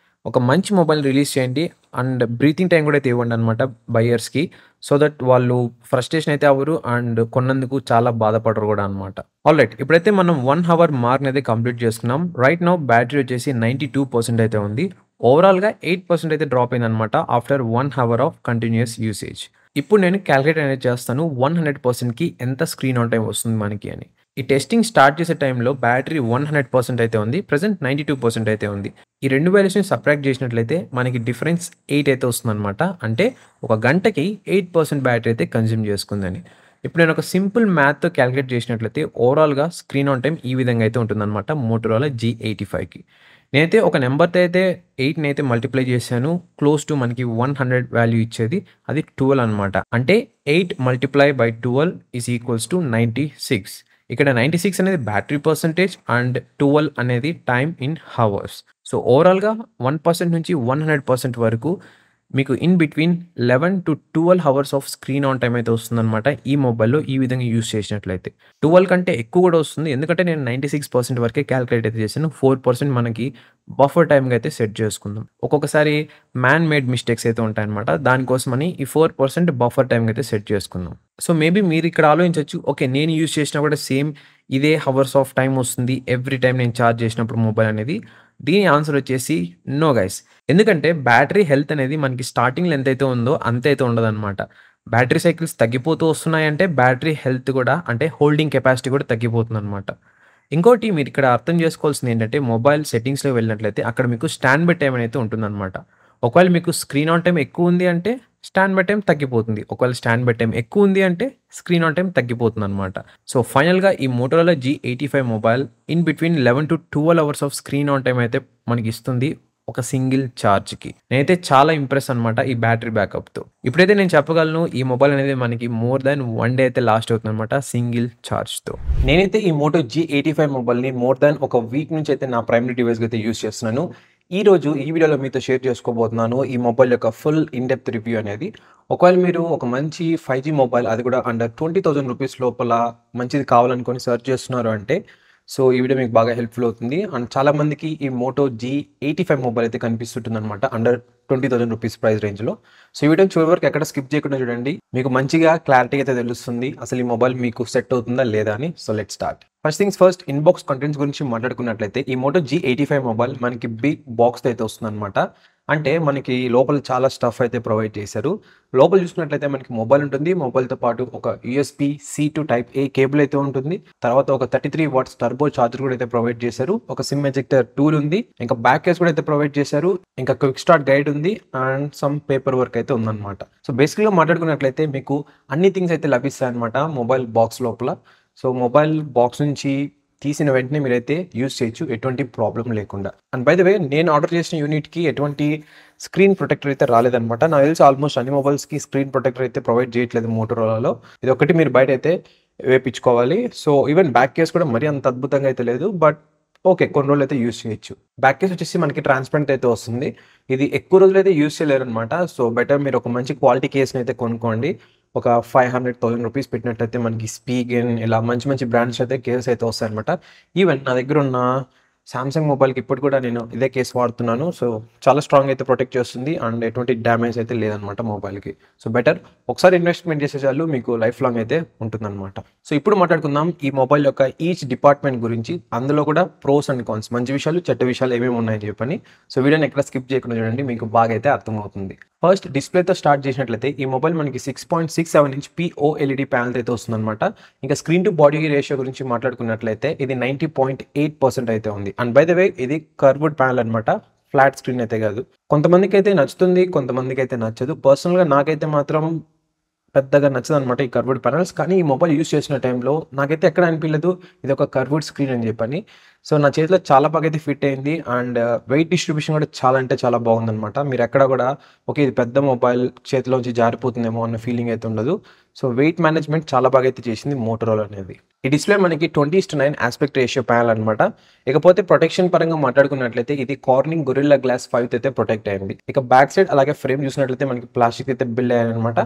ఒక మంచి మొబైల్ రిలీజ్ చేయండి. అండ్ బ్రీతింగ్ టైం కూడా అయితే ఇవ్వండి అనమాట బయర్స్‌కి. సో దట్ వాళ్ళు ఫ్రస్ట్రేషన్ అయితే అవ్వరు అండ్ కొన్నందుకు చాలా బాధపడరు కూడా అనమాట. ఆల్రైట్ ఇప్పుడైతే మనం 1 అవర్ మార్క్‌ని అయితే కంప్లీట్ చేసుకున్నాం. రైట్ నౌ బ్యాటరీ వచ్చేసి 92% అయితే ఉంది. ఓవరాల్‌గా 8% అయితే డ్రాప్ అయిందనమాట after 1 hour of continuous usage. ఇప్పుడు నేను క్యాలిక్యులేట్ అనేది చేస్తాను 100%కి ఎంత స్క్రీన్ ఆన్ టైమ్ వస్తుంది మనకి అని. ఈ టెస్టింగ్ స్టార్ట్ చేసే టైంలో బ్యాటరీ 100% అయితే ఉంది. ప్రెజెంట్ 92% అయితే ఉంది. ఈ 2 వాల్యూస్‌ని సబ్ట్రాక్ట్ చేసినట్లయితే మనకి డిఫరెన్స్ 8 అయితే వస్తుందనమాట. అంటే ఒక గంటకి 8% బ్యాటరీ అయితే కన్జ్యూమ్ చేసుకుందని. ఇప్పుడు నేను ఒక సింపుల్ మ్యాథ్‌తో క్యాలిక్యులేట్ చేసినట్లయితే ఓవరాల్‌గా స్క్రీన్ ఆన్ టైమ్ ఈ విధంగా అయితే ఉంటుందన్నమాట మోటరోలా G85కి. నేనైతే ఒక నంబర్‌తో అయితే 8ని అయితే మల్టిప్లై చేశాను. క్లోజ్ టు మనకి 100 వాల్యూ ఇచ్చేది. అది 12 అనమాట. అంటే 8 multiply by 12 is equals to 96. ఇక్కడ 96 అనేది బ్యాటరీ పర్సెంటేజ్ అండ్ 12 అనేది టైమ్ ఇన్ హవర్స్. సో ఓవరాల్‌గా 1% నుంచి 100% వరకు మీకు in between 11-12 hours off screen on time అయితే వస్తుందన్నమాట ఈ మొబైల్‌లో ఈ విధంగా యూజ్ చేసినట్లయితే. 12 కంటే ఎక్కువ కూడా వస్తుంది. ఎందుకంటే నేను 96% వరకే కాలిక్యులేట్ అయితే చేశాను. 4% మనకి బఫర్ టైమ్‌గా అయితే సెట్ చేసుకుందాం. ఒక్కొక్కసారి మ్యాన్ మేడ్ మిస్టేక్స్ అయితే ఉంటాయన్నమాట. దానికోసమని ఈ 4% బఫర్ టైమ్‌గా అయితే సెట్ చేసుకుందాం. సో మేబీ మీరు ఇక్కడ ఆలోచించొచ్చు. ఓకే. నేను యూజ్ చేసినా కూడా సేమ్ ఇదే హవర్స్ ఆఫ్ టైమ్ వస్తుంది. ఎవ్రీ టైమ్ నేను చార్జ్ చేసినప్పుడు మొబైల్ అనేది. దీని ఆన్సర్ వచ్చేసి నో గైస్. ఎందుకంటే బ్యాటరీ హెల్త్ అనేది మనకి స్టార్టింగ్‌లో ఎంతైతే ఉందో అంతే అయితే ఉండదనమాట. బ్యాటరీ సైకిల్స్ తగ్గిపోతూ వస్తున్నాయంటే బ్యాటరీ హెల్త్ కూడా అంటే హోల్డింగ్ కెపాసిటీ కూడా తగ్గిపోతుందనమాట. ఇంకోటి మీరు ఇక్కడ అర్థం చేసుకోవాల్సింది ఏంటంటే మొబైల్ సెట్టింగ్స్‌లోకి వెళ్ళినట్లయితే అక్కడ మీకు స్టాండ్ బై టైమ్ అయితే ఉంటుందనమాట. ఒకవేళ మీకు స్క్రీన్ ఆన్ టైమ్ ఎక్కువ ఉంది అంటే స్టాండ్ బై టైమ్ తగ్గిపోతుంది. ఒకవేళ స్టాండ్ బై టైమ్ ఎక్కువ ఉంది అంటే స్క్రీన్ ఆన్ టైమ్ తగ్గిపోతుందనమాట. సో ఫైనల్‌గా ఈ Motorola G85 mobile in between 11-12 hours off screen on time అయితే మనకి ఇస్తుంది. ఒక సింగిల్ ఛార్జ్‌కి. నేనైతే చాలా ఇంప్రెస్ అనమాట ఈ బ్యాటరీ బ్యాకప్‌తో. ఇప్పుడైతే నేను చెప్పగలను ఈ మొబైల్ అనేది మనకి మోర్ దాన్ 1 డే అయితే లాస్ట్ అవుతుందనమాట సింగిల్ ఛార్జ్‌తో. నేనైతే ఈ మోటో G85 మొబైల్‌ని మోర్ దాన్ ఒక వీక్ నుంచి అయితే నా ప్రైమరీ డివైస్‌గా అయితే యూజ్ చేస్తున్నాను. ఈరోజు ఈ వీడియోలో మీతో షేర్ చేసుకోబోతున్నాను ఈ మొబైల్ యొక్క ఫుల్ ఇన్ డెప్త్ రివ్యూ అనేది. ఒకవేళ మీరు ఒక మంచి 5G మొబైల్ అది కూడా అండర్ 20,000 రూపీస్ లోపల మంచిది కావాలనుకొని సెర్చ్ చేస్తున్నారు అంటే సో ఈ వీడియో మీకు బాగా హెల్ప్‌ఫుల్ అవుతుంది. అండ్ చాలామందికి ఈ మోటో G85 మొబైల్ అయితే కనిపిస్తుంటుందనమాట అండర్ 20,000 రూపీస్ ప్రైస్ రేంజ్‌లో. సో ఈ వీడియోని చివరి వరకు ఎక్కడ స్కిప్ చేయకుండా చూడండి. మీకు మంచిగా క్లారిటీ అయితే తెలుస్తుంది. అసలు ఈ మొబైల్ మీకు సెట్ అవుతుందా లేదా అని. So let's start. First things first inbox contents గురించి మాట్లాడుకున్నట్లయితే ఈ మోటో G85 మొబైల్ మనకి బిగ్ బాక్స్‌తో అయితే వస్తుందనమాట. అంటే మనకి లోపల చాలా స్టఫ్ అయితే ప్రొవైడ్ చేశారు. లోపల చూసుకున్నట్లయితే మనకి మొబైల్ ఉంటుంది. మొబైల్‌తో పాటు ఒక USB-C to Type A cable అయితే ఉంటుంది. తర్వాత ఒక 33 వాట్స్ టర్బో చార్జర్ కూడా అయితే ప్రొవైడ్ చేశారు. ఒక సిమ్ ఎజెక్టర్ టూల్ ఉంది. ఇంకా బ్యాక్ కేస్ కూడా అయితే ప్రొవైడ్ చేశారు. ఇంకా క్విక్ స్టార్ట్ గైడ్ ఉంది అండ్ సమ్ పేపర్ వర్క్ అయితే ఉందన్నమాట. సో బేసికల్‌గా మాట్లాడుకున్నట్లయితే మీకు అన్ని థింగ్స్ అయితే లభిస్తాయన్నమాట మొబైల్ బాక్స్ లోపల. సో మొబైల్ బాక్స్ నుంచి తీసిన వెంటనే మీరైతే యూజ్ చేయొచ్చు ఎటువంటి ప్రాబ్లం లేకుండా. అండ్ బై ద వే నేను ఆర్డర్ చేసిన యూనిట్‌కి ఎటువంటి స్క్రీన్ ప్రొటెక్టర్ అయితే రాలేదనమాట. నాకు తెలిసి ఆల్మోస్ట్ అన్ని మొబైల్స్‌కి స్క్రీన్ ప్రొటెక్టర్ అయితే ప్రొవైడ్ చేయట్లేదు మోటరోలాలో. ఇదొక్కటి మీరు బయట అయితే వేపించుకోవాలి. సో ఈవెన్ బ్యాక్ కేస్ కూడా మరీ అంత అద్భుతంగా అయితే లేదు. But okay. కొన్ని రోజులైతే యూజ్ చేయొచ్చు. బ్యాక్ కేస్ వచ్చేసి మనకి ట్రాన్స్పరెంట్ అయితే వస్తుంది. ఇది ఎక్కువ రోజులైతే యూజ్ చేయలేరనమాట. సో బెటర్ మీరు ఒక మంచి క్వాలిటీ కేస్‌ని అయితే కొనుక్కోండి. ఒక 500,000 రూపీస్ పెట్టినట్టయితే మనకి స్పీగన్ ఇలా మంచి మంచి బ్రాండ్స్ అయితే కేస్ అయితే వస్తాయన్నమాట. ఈవెన్ నా దగ్గర ఉన్న సామ్సంగ్ మొబైల్‌కి ఇప్పుడు కూడా నేను ఇదే కేస్ వాడుతున్నాను. సో చాలా స్ట్రాంగ్ అయితే ప్రొటెక్ట్ చేస్తుంది అండ్ ఎటువంటి డ్యామేజ్ అయితే లేదనమాట మొబైల్‌కి. సో బెటర్ ఒకసారి ఇన్వెస్ట్‌మెంట్ చేసే చాలు మీకు లైఫ్ లాంగ్ అయితే ఉంటుందన్నమాట. సో ఇప్పుడు మాట్లాడుకుందాం ఈ మొబైల్ యొక్క ఈచ్ డిపార్ట్మెంట్ గురించి. అందులో కూడా ప్రోస్ అండ్ కాన్స్ మంచి విషయాలు, చెడ్డ విషయాలు ఏమేమి ఉన్నాయని చెప్పని. సో వీడియోని ఎక్కడ స్కిప్ చేయకుండా చూడండి మీకు బాగా అయితే అర్థమవుతుంది. ఫస్ట్ డిస్ప్లేతో స్టార్ట్ చేసినట్లయితే ఈ మొబైల్ మనకి 6.67 ఇంచ్ POLED ప్యానెల్ అయితే వస్తుందన్నమాట. ఇంకా స్క్రీన్ టు బాడీ రేషియో గురించి మాట్లాడుకున్నట్లయితే ఇది 90.8% అయితే ఉంది. అండ్ బై ద వే ఇది కర్వ్డ్ ప్యానెల్ అనమాట. ఫ్లాట్ స్క్రీన్ అయితే కాదు. కొంతమందికి అయితే నచ్చుతుంది, కొంతమందికి అయితే నచ్చదు. పర్సనల్‌గా నాకైతే మాత్రం పెద్దగా నచ్చదనమాట ఈ కర్వ్డ్ ప్యానెల్స్. కానీ ఈ మొబైల్ యూజ్ చేసిన టైంలో నాకైతే ఎక్కడ అనిపియలేదు ఇది ఒక కర్వ్డ్ స్క్రీన్ అని చెప్పని. సో నా చేతిలో చాలా బాగా అయితే ఫిట్ అయింది అండ్ వెయిట్ డిస్ట్రిబ్యూషన్ కూడా చాలా అంటే చాలా బాగుందనమాట. మీరు ఎక్కడ కూడా ఓకే ఇది పెద్ద మొబైల్ చేతిలోంచి జారిపోతుందేమో అన్న ఫీలింగ్ అయితే ఉండదు. సో వెయిట్ మేనేజ్మెంట్ చాలా బాగా అయితే చేసింది మోటరోలా అనేది. ఈ డిస్ప్లే మనకి 20:9 ఆస్పెక్ట్ రేషియో ప్యానెల్ అనమాట. ఇకపోతే ప్రొటెక్షన్ పరంగా మాట్లాడుకున్నట్లయితే ఇది కార్నింగ్ గొరిల్లా గ్లాస్ 5 అయితే ప్రొటెక్ట్ అయింది. ఇక బ్యాక్ సైడ్ అలాగే ఫ్రేమ్ చూసినట్లయితే మనకి ప్లాస్టిక్ అయితే బిల్డ్ అయ్యాయనమాట.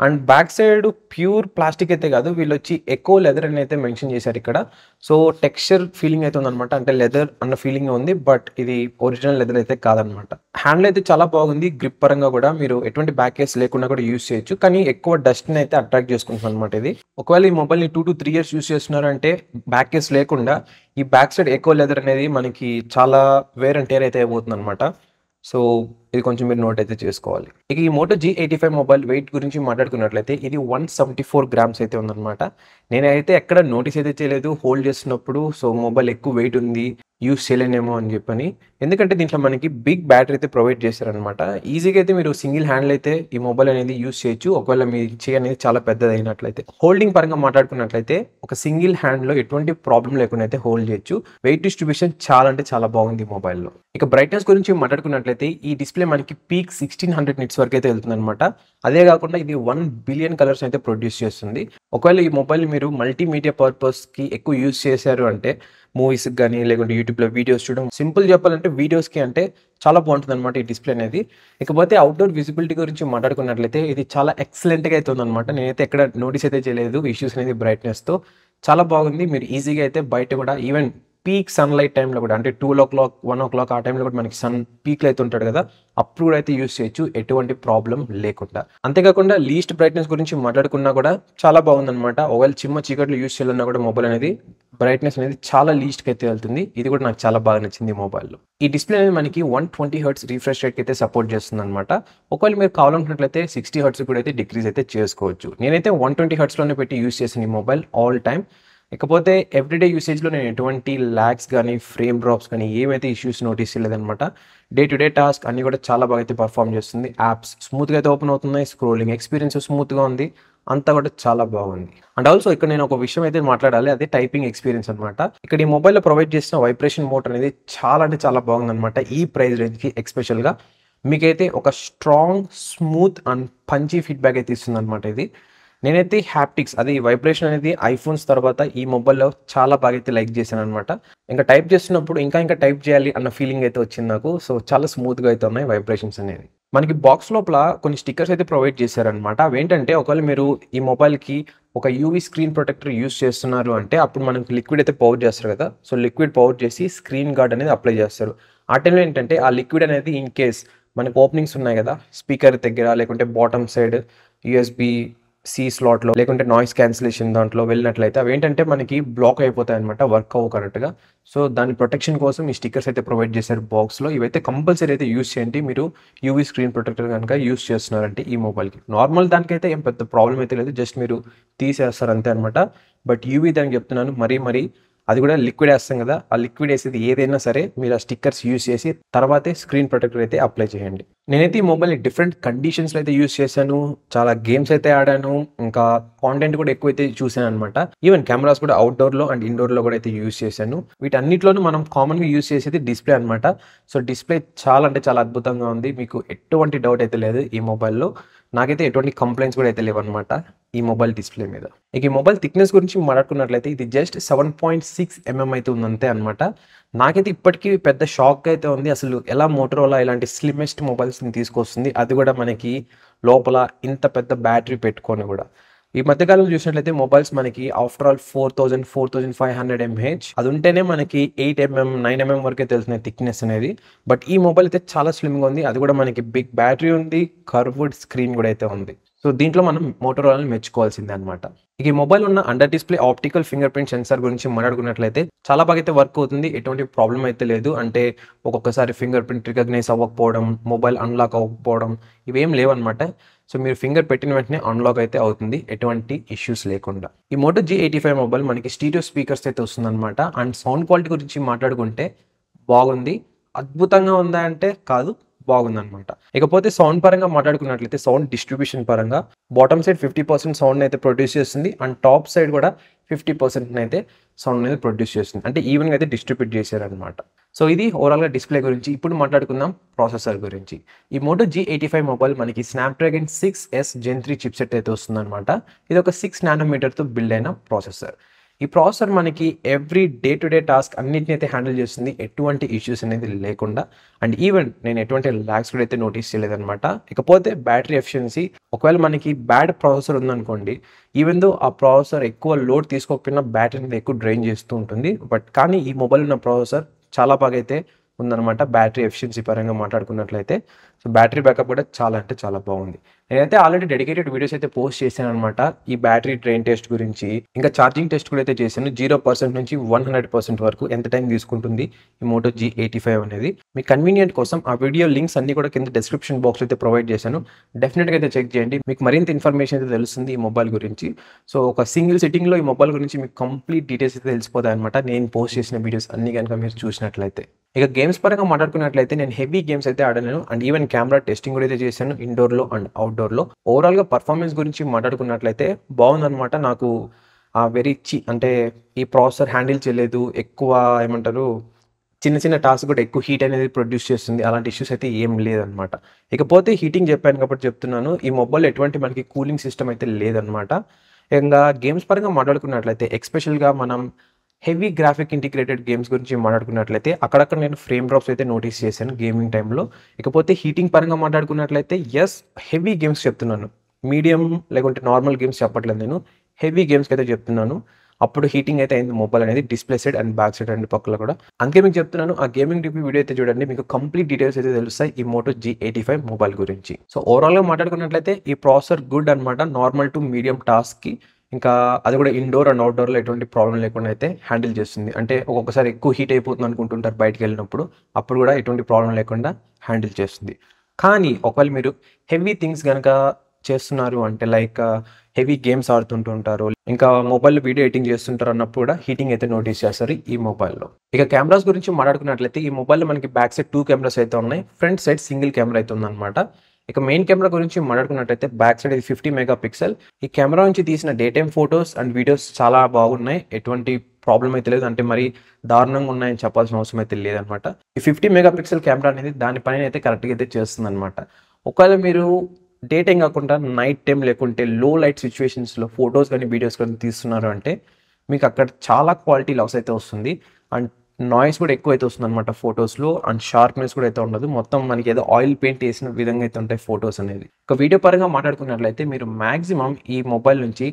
And back side pure plastic అయితే కాదు వీళ్ళు వచ్చి ఎకో లెదర్ అని అయితే మెన్షన్ చేశారు ఇక్కడ. సో టెక్స్చర్ ఫీలింగ్ అయితే ఉందన్నమాట. అంటే లెదర్ అన్న ఫీలింగ్ ఉంది బట్ ఇది ఒరిజినల్ లెదర్ అయితే కాదనమాట. హ్యాండిల్ అయితే చాలా బాగుంది. గ్రిప్ పరంగా కూడా మీరు ఎటువంటి బ్యాక్ కేస్ లేకుండా కూడా యూజ్ చేయొచ్చు. కానీ ఎక్కువ డస్ట్ని అయితే అట్రాక్ట్ చేసుకుంటుంది అనమాట ఇది. ఒకవేళ ఈ మొబైల్ని 2 to 3 ఇయర్స్ యూజ్ చేస్తున్నారంటే బ్యాక్ కేస్ లేకుండా ఈ బ్యాక్ సైడ్ ఎకో లెదర్ అనేది మనకి చాలా వేర్ అండ్ టేర్ అయితే అయిపోతుంది అనమాట. సో ఇది కొంచెం మీరు నోట్ అయితే చేసుకోవాలి. ఇక ఈ మోటో G85 మొబైల్ వెయిట్ గురించి మాట్లాడుకున్నట్లయితే ఇది 174 గ్రామ్స్ అయితే ఉందన్నమాట. నేనైతే ఎక్కడ నోటీస్ అయితే చేయలేదు హోల్డ్ చేస్తున్నప్పుడు. సో మొబైల్ ఎక్కువ వెయిట్ ఉంది యూస్ చేయలేనేమో అని చెప్పని. ఎందుకంటే దీంట్లో మనకి బిగ్ బ్యాటరీ అయితే ప్రొవైడ్ చేశారనమాట. ఈజీగా అయితే మీరు సింగిల్ హ్యాండ్‌లో అయితే ఈ మొబైల్ అనేది యూజ్ చేయొచ్చు. ఒకవేళ మీ చెయ్యి అనేది చాలా పెద్దదయినట్లయితే. హోల్డింగ్ పరంగా మాట్లాడుకున్నట్లయితే ఒక సింగిల్ హ్యాండ్‌లో ఎటువంటి ప్రాబ్లమ్ లేకుండా అయితే హోల్డ్ చేయొచ్చు. వెయిట్ డిస్ట్రిబ్యూషన్ చాలా అంటే చాలా బాగుంది ఈ మొబైల్‌లో. ఇక బ్రైట్‌నెస్ గురించి మాట్లాడుకున్నట్లయితే ఈ డిస్‌ప్లే మనకి పీక్ 1600 నిట్స్ వరకు అయితే వెళ్తుందనమాట. అదే కాకుండా ఇది 1 బిలియన్ కలర్స్ అయితే ప్రొడ్యూస్ చేస్తుంది. ఒకవేళ ఈ మొబైల్ మీరు మల్టీమీడియా పర్పస్‌కి ఎక్కువ యూజ్ చేశారు అంటే మూవీస్‌కి గానీ, లేకుంటే యూట్యూబ్‌లో వీడియోస్ చూడడం, సింపుల్ చెప్పాలంటే వీడియోస్‌కి అంటే చాలా బాగుంటుందనమాట ఈ డిస్‌ప్లే అనేది. ఇకపోతే అవుట్‌డోర్ విజిబిలిటీ గురించి మాట్లాడుకున్నట్లయితే ఇది చాలా ఎక్సలెంట్‌గా అయితే ఉందనమాట. నేనైతే ఎక్కడ నోటీస్ అయితే చేయలేదు ఇష్యూస్ అనేది బ్రైట్‌నెస్‌తో. చాలా బాగుంది. మీరు ఈజీగా అయితే బయట కూడా ఈవెన్ పీక్ సన్‌లైట్ టైమ్‌లో కూడా అంటే 12:00, 1:00 ఆ టైంలో కూడా మనకి సన్ పీక్‌లో అయితే ఉంటాడు కదా! అప్పుడు కూడా అయితే యూజ్ చేయొచ్చు ఎటువంటి ప్రాబ్లమ్ లేకుండా. అంతేకాకుండా లీస్ట్ బ్రైట్‌నెస్ గురించి మాట్లాడుకున్నా కూడా చాలా బాగుందనమాట. ఒకవేళ చిమ్మ చీకట్లో యూజ్ చేయాలన్నా కూడా మొబైల్ అనేది బ్రైట్‌నెస్ అనేది చాలా లీస్ట్‌కి అయితే వెళ్తుంది. ఇది కూడా నాకు చాలా బాగా నచ్చింది ఈ మొబైల్‌లో. ఈ డిస్‌ప్లే అనేది మనకి 120 హెర్ట్జ్ రిఫ్రెష్ రేట్‌కి అయితే సపోర్ట్ చేస్తుందనమాట. ఒకవేళ మీరు కావాలనుకున్నట్లయితే 60 హెర్ట్జ్‌కి కూడా అయితే డిక్రీజ్ అయితే చేసుకోవచ్చు. నేనైతే 120 హెర్ట్జ్‌లోనే పెట్టి యూజ్ చేశాను ఈ మొబైల్ ఆల్ టైమ్. ఇకపోతే ఎవ్రీడే యూసేజ్‌లో నేను ఎటువంటి లాగ్స్ గానీ, ఫ్రేమ్ డ్రాప్స్ కానీ ఏమైతే ఇష్యూస్ నోటీస్ చేయలేదనమాట. డే టు డే టాస్క్ అన్నీ కూడా చాలా బాగా అయితే పెర్ఫార్మ్ చేస్తుంది. యాప్స్ స్మూత్‌గా అయితే ఓపెన్ అవుతున్నాయి. స్క్రోలింగ్ ఎక్స్‌పీరియన్స్ స్మూత్‌గా ఉంది. అంతా కూడా చాలా బాగుంది. అండ్ ఆల్సో ఇక్కడ నేను ఒక విషయం అయితే మాట్లాడాలి. అదే టైపింగ్ ఎక్స్‌పీరియన్స్ అనమాట. ఇక్కడ ఈ మొబైల్‌లో ప్రొవైడ్ చేసిన వైబ్రేషన్ మోడ్ అనేది చాలా అంటే చాలా బాగుందనమాట. ఈ ప్రైస్ రేంజ్‌కి ఎస్పెషల్‌గా. మీకైతే ఒక strong, smooth and Punchhi feedback అయితే ఇస్తుందనమాట ఇది. నేనైతే హ్యాప్టిక్స్ అది వైబ్రేషన్ అనేది ఐఫోన్స్ తర్వాత ఈ మొబైల్‌లో చాలా బాగా అయితే లైక్ చేశాననమాట. ఇంకా టైప్ చేస్తున్నప్పుడు ఇంకా టైప్ చేయాలి అన్న ఫీలింగ్ అయితే వచ్చింది నాకు. సో, చాలా స్మూత్‌గా అయితే ఉన్నాయి వైబ్రేషన్స్ అనేవి. మనకి బాక్స్ లోపల కొన్ని స్టిక్కర్స్ అయితే ప్రొవైడ్ చేశారనమాట. అవేంటంటే ఒకవేళ మీరు ఈ మొబైల్‌కి ఒక యూవీ స్క్రీన్ ప్రొటెక్టర్ యూజ్ చేస్తున్నారు అంటే అప్పుడు మనకి లిక్విడ్ అయితే పౌడర్ చేస్తారు కదా! సో, లిక్విడ్ పౌడర్ చేసి స్క్రీన్ గార్డ్ అనేది అప్లై చేస్తారు. ఆ టైంలో ఏంటంటే ఆ లిక్విడ్ అనేది ఇన్ కేస్ మనకు ఓపెనింగ్స్ ఉన్నాయి కదా! స్పీకర్ దగ్గర లేకుంటే బాటమ్ సైడ్ యూఎస్‌బీ సి స్లాట్‌లో లేకుంటే నాయిస్ క్యాన్సిలేషన్ దాంట్లో వెళ్ళినట్లయితే అవేంటంటే మనకి బ్లాక్ అయిపోతాయన్నమాట వర్క్ అవ్వవు కరెక్ట్‌గా. సో, దాని ప్రొటెక్షన్ కోసం ఈ స్టిక్కర్స్ అయితే ప్రొవైడ్ చేశారు బాక్స్‌లో. ఇవైతే కంపల్సరీ అయితే యూజ్ చేయండి మీరు యూవీ స్క్రీన్ ప్రొటెక్టర్ గనుక యూజ్ చేస్తున్నారంటే ఈ మొబైల్‌కి. నార్మల్ దానికైతే ఏం పెద్ద ప్రాబ్లమ్ అయితే లేదు. జస్ట్ మీరు తీసేస్తారు అంతే అనమాట. బట్ యూవీ దానికి చెప్తున్నాను మరీ అది కూడా లిక్విడ్ ఏస్తాం కదా! ఆ లిక్విడ్ ఏసేది ఏదైనా సరే మీరు ఆ స్టిక్కర్స్ యూజ్ చేసి తర్వాతే స్క్రీన్ ప్రొటెక్టర్ అయితే అప్లై చేయండి. నేనైతే ఈ మొబైల్‌ని డిఫరెంట్ కండిషన్స్‌లో అయితే యూజ్ చేశాను. చాలా గేమ్స్ అయితే ఆడాను. ఇంకా కాంటెంట్ కూడా ఎక్కువైతే చూసాననమాట. ఈవెన్ కెమెరాస్ కూడా అవుట్‌డోర్‌లో అండ్ ఇండోర్‌లో కూడా అయితే యూజ్ చేశాను. వీటన్నిటిలోనూ మనం కామన్‌గా యూజ్ చేసేది డిస్‌ప్లే అనమాట. సో, డిస్‌ప్లే చాలా అంటే చాలా అద్భుతంగా ఉంది. మీకు ఎటువంటి డౌట్ అయితే లేదు ఈ మొబైల్‌లో. నాకైతే ఎటువంటి కంప్లెయింట్స్ కూడా అయితే లేవనమాట ఈ మొబైల్ డిస్‌ప్లే మీద. ఇక ఈ మొబైల్ థిక్‌నెస్ గురించి మాట్లాడుకున్నట్లయితే ఇది జస్ట్ 7.6 అయితే ఉంది అంతే అనమాట. నాకైతే ఇప్పటికీ పెద్ద షాక్ అయితే ఉంది. అసలు ఎలా మోటరోలా ఇలాంటి స్లిమ్మెస్ట్ మొబైల్స్‌ని తీసుకొస్తుంది. అది కూడా మనకి లోపల ఇంత పెద్ద బ్యాటరీ పెట్టుకొని కూడా. ఈ మధ్య కాలంలో చూసినట్లయితే మొబైల్స్ మనకి ఆఫ్టర్ ఆల్ 4000, 4500 ఎంహెచ్ అది ఉంటేనే మనకి 8 9 వరకే తెలుస్తున్నాయి థిక్‌నెస్ అనేది. బట్ ఈ మొబైల్ అయితే చాలా స్లిమ్‌గా ఉంది. అది కూడా మనకి బిగ్ బ్యాటరీ ఉంది. కర్వ్డ్ స్క్రీన్ కూడా అయితే ఉంది. సో, దీంట్లో మనం మోటరోలాని మెచ్చుకోవాల్సిందే అనమాట. ఇక ఈ మొబైల్ ఉన్న under display optical finger print censor గురించి మాట్లాడుకున్నట్లయితే చాలా బాగా అయితే వర్క్ అవుతుంది. ఎటువంటి ప్రాబ్లమ్ అయితే లేదు. అంటే ఒక్కొక్కసారి ఫింగర్ ప్రింట్ రికగ్నైజ్ అవ్వకపోవడం, మొబైల్ అన్‌లాక్ అవ్వకపోవడం ఇవేం లేవన్నమాట. సో, మీరు ఫింగర్ పెట్టిన వెంటనే అన్‌లాక్ అయితే అవుతుంది. ఎటువంటి ఇష్యూస్ లేకుండా. ఈ మోటో G85 మొబైల్ మనకి స్టీరియో స్పీకర్స్ అయితే వస్తుందన్నమాట. అండ్ సౌండ్ క్వాలిటీ గురించి మాట్లాడుకుంటే బాగుంది. అద్భుతంగా ఉందా అంటే కాదు. బాగుందనమాట. ఇకపోతే సౌండ్ పరంగా మాట్లాడుకున్నట్లయితే సౌండ్ డిస్ట్రిబ్యూషన్ పరంగా బాటమ్ సైడ్ 50% సౌండ్‌ని అయితే ప్రొడ్యూస్ చేస్తుంది. అండ్ టాప్ సైడ్ కూడా 50% అయితే సౌండ్ అనేది ప్రొడ్యూస్ చేస్తుంది. అంటే ఈవెన్‌గా అయితే డిస్ట్రిబ్యూట్ చేశారనమాట. సో, ఇది ఓవరాల్‌గా డిస్‌ప్లే గురించి. ఇప్పుడు మాట్లాడుకుందాం ప్రాసెసర్ గురించి. ఈ మోటో G85 మొబైల్ మనకి స్నాప్‌డ్రాగన్ 6S Gen 3 చిప్‌సెట్ అయితే వస్తుందనమాట. ఇది ఒక 6 నానోమీటర్‌తో బిల్డ్ అయిన ప్రాసెసర్. ఈ ప్రాసెసర్ మనకి every day to day task అన్నిటిని అయితే హ్యాండిల్ చేస్తుంది. ఎటువంటి ఇష్యూస్ అనేది లేకుండా. అండ్ ఈవెన్ నేను ఎటువంటి లాగ్స్ కూడా అయితే నోటీస్ చేయలేదనమాట. ఇకపోతే బ్యాటరీ ఎఫిషియన్సీ ఒకవేళ మనకి బ్యాడ్ ప్రాసెసర్ ఉందనుకోండి, ఈవెన్ దో ఆ ప్రాసెసర్ ఎక్కువ లోడ్ తీసుకోకపోయినా బ్యాటరీ అనేది ఎక్కువ డ్రైన్ చేస్తూ ఉంటుంది. బట్ కానీ ఈ మొబైల్ ఉన్న ప్రాసెసర్ చాలా బాగా అయితే ఉందన్నమాట బ్యాటరీ ఎఫిషియన్సీ పరంగా మాట్లాడుకున్నట్లయితే. సో బ్యాటరీ బ్యాకప్ కూడా చాలా అంటే చాలా బాగుంది. నేనైతే ఆల్రెడీ డెడికేటెడ్ వీడియోస్ అయితే పోస్ట్ చేశాను అనమాట ఈ బ్యాటరీ డ్రైన్ టెస్ట్ గురించి, ఇంకా ఛార్జింగ్ టెస్ట్ కూడా అయితే చేశాను. 0% నుంచి 100% వరకు ఎంత టైం తీసుకుంటుంది ఈ మోటో G85 అనేది. మీ కన్వీనియంట్ కోసం ఆ వీడియో లింక్స్ అన్ని కూడా కింద డిస్క్రిప్షన్ బాక్స్ అయితే ప్రొవైడ్ చేశాను. డెఫినెట్గా అయితే చెక్ చేయండి, మీకు మరింత ఇన్ఫర్మేషన్ అయితే తెలుస్తుంది ఈ మొబైల్ గురించి. సో ఒక సింగిల్ సిట్టింగ్లో ఈ మొబైల్ గురించి మీకు కంప్లీట్ డీటెయిల్స్ అయితే తెలిసిపోతాయి అనమాట, నేను పోస్ట్ చేసిన వీడియోస్ అన్ని కనుక మీరు చూసినట్లయితే. ఇక గేమ్స్ పరంగా మాట్లాడుకున్నట్లయితే నేను హెవీ గేమ్స్ అయితే ఆడాను అండ్ ఈవెన్ కెమెరా టెస్టింగ్ కూడా అయితే చేశాను ఇండోర్లో అండ్ అవుట్డోర్లో. ఓవరాల్గా పర్ఫార్మెన్స్ గురించి మాట్లాడుకున్నట్లయితే బాగుందన్నమాట. నాకు వెరీ అంటే ఈ ప్రాసెసర్ హ్యాండిల్ చేయలేదు, ఎక్కువ ఏమంటారు చిన్న చిన్న టాస్క్ కూడా ఎక్కువ హీట్ అనేది ప్రొడ్యూస్ చేస్తుంది, అలాంటి ఇష్యూస్ అయితే ఏం లేదనమాట. ఇకపోతే హీటింగ్ చెప్పాను కాబట్టి చెప్తున్నాను, ఈ మొబైల్ ఎటువంటి మనకి కూలింగ్ సిస్టమ్ అయితే లేదనమాట. ఇంకా గేమ్స్ పరంగా మాట్లాడుకున్నట్లయితే ఎక్స్పెషల్గా మనం హెవీ గ్రాఫిక్ ఇంటిగ్రేటెడ్ గేమ్స్ గురించి మాట్లాడుకున్నట్లయితే అక్కడక్కడ నేను ఫ్రేమ్ డ్రాప్స్ అయితే నోటీస్ చేశాను గేమింగ్ టైంలో. ఇకపోతే హీటింగ్ పరంగా మాట్లాడుకున్నట్లయితే హెవీ గేమ్స్ చెప్తున్నాను, మీడియం లేకుంటే నార్మల్ గేమ్స్ చెప్పట్లేదు, నేను హెవీ గేమ్స్కి అయితే చెప్తున్నాను. అప్పుడు హీటింగ్ అయితే అయింది మొబైల్ అనేది, display side and back side and పక్కల కూడా. అందుకే మీకు చెప్తున్నాను, ఆ గేమింగ్ రివ్యూ వీడియో అయితే చూడండి, మీకు కంప్లీట్ డీటెయిల్స్ అయితే తెలుస్తాయి ఈ మోటో G85 మొబైల్ గురించి. సో ఓవరాల్గా మాట్లాడుకున్నట్లయితే ఈ ప్రాసెసర్ గుడ్ అనమాట, నార్మల్ టు మీడియం టాస్క్కి. ఇంకా అది కూడా ఇండోర్ అండ్ అవుట్డోర్లో ఎటువంటి ప్రాబ్లం లేకుండా అయితే హ్యాండిల్ చేస్తుంది. అంటే ఒక్కొక్కసారి ఎక్కువ హీట్ అయిపోతుంది అనుకుంటుంటారు బయటకు వెళ్ళినప్పుడు, అప్పుడు కూడా ఎటువంటి ప్రాబ్లం లేకుండా హ్యాండిల్ చేస్తుంది. కానీ ఒకవేళ మీరు హెవీ థింగ్స్ కనుక చేస్తున్నారు అంటే లైక్ హెవీ గేమ్స్ ఆడుతుంటుంటారు, ఇంకా మొబైల్ వీడియో ఎడిటింగ్ చేస్తుంటారు అన్నప్పుడు కూడా హీటింగ్ అయితే నోటీస్ చేస్తారు ఈ మొబైల్లో. ఇక కెమెరాస్ గురించి మాట్లాడుకున్నట్లయితే ఈ మొబైల్లో మనకి బ్యాక్ సైడ్ 2 కెమెరాస్ అయితే ఉన్నాయి, ఫ్రంట్ సైడ్ సింగిల్ కెమెరా అయితే ఉందన్నమాట. ఇక మెయిన్ కెమెరా గురించి మాట్లాడుకున్నట్లయితే బ్యాక్ సైడ్ ఇది 50 మెగాపిక్సెల్. ఈ కెమెరా నుంచి తీసిన day time photos and videos చాలా బాగున్నాయి, ఎటువంటి ప్రాబ్లం అయితే లేదు, అంటే మరి దారుణంగా ఉన్నాయని చెప్పాల్సిన అవసరం అయితే లేదనమాట. ఈ 50 మెగాపిక్సెల్ కెమెరా అనేది దాని పని అయితే కరెక్ట్గా అయితే చేస్తుంది అనమాట. ఒకవేళ మీరు డే టైం కాకుండా నైట్ టైం లేకుంటే లో లైట్ సిచ్యువేషన్స్లో ఫొటోస్ కానీ వీడియోస్ కానీ తీస్తున్నారు అంటే మీకు అక్కడ చాలా క్వాలిటీ లాస్ అయితే వస్తుంది అండ్ నాయిస్ కూడా ఎక్కువ అయితే వస్తుంది అనమాట ఫొటోస్లో, అండ్ షార్ప్నెస్ కూడా అయితే ఉండదు. మొత్తం మనకి ఏదో ఆయిల్ పెయింట్ వేసిన విధంగా అయితే ఉంటాయి ఫొటోస్ అనేది. ఒక వీడియో పరంగా మాట్లాడుకున్నట్లయితే మీరు మాక్సిమం ఈ మొబైల్ నుంచి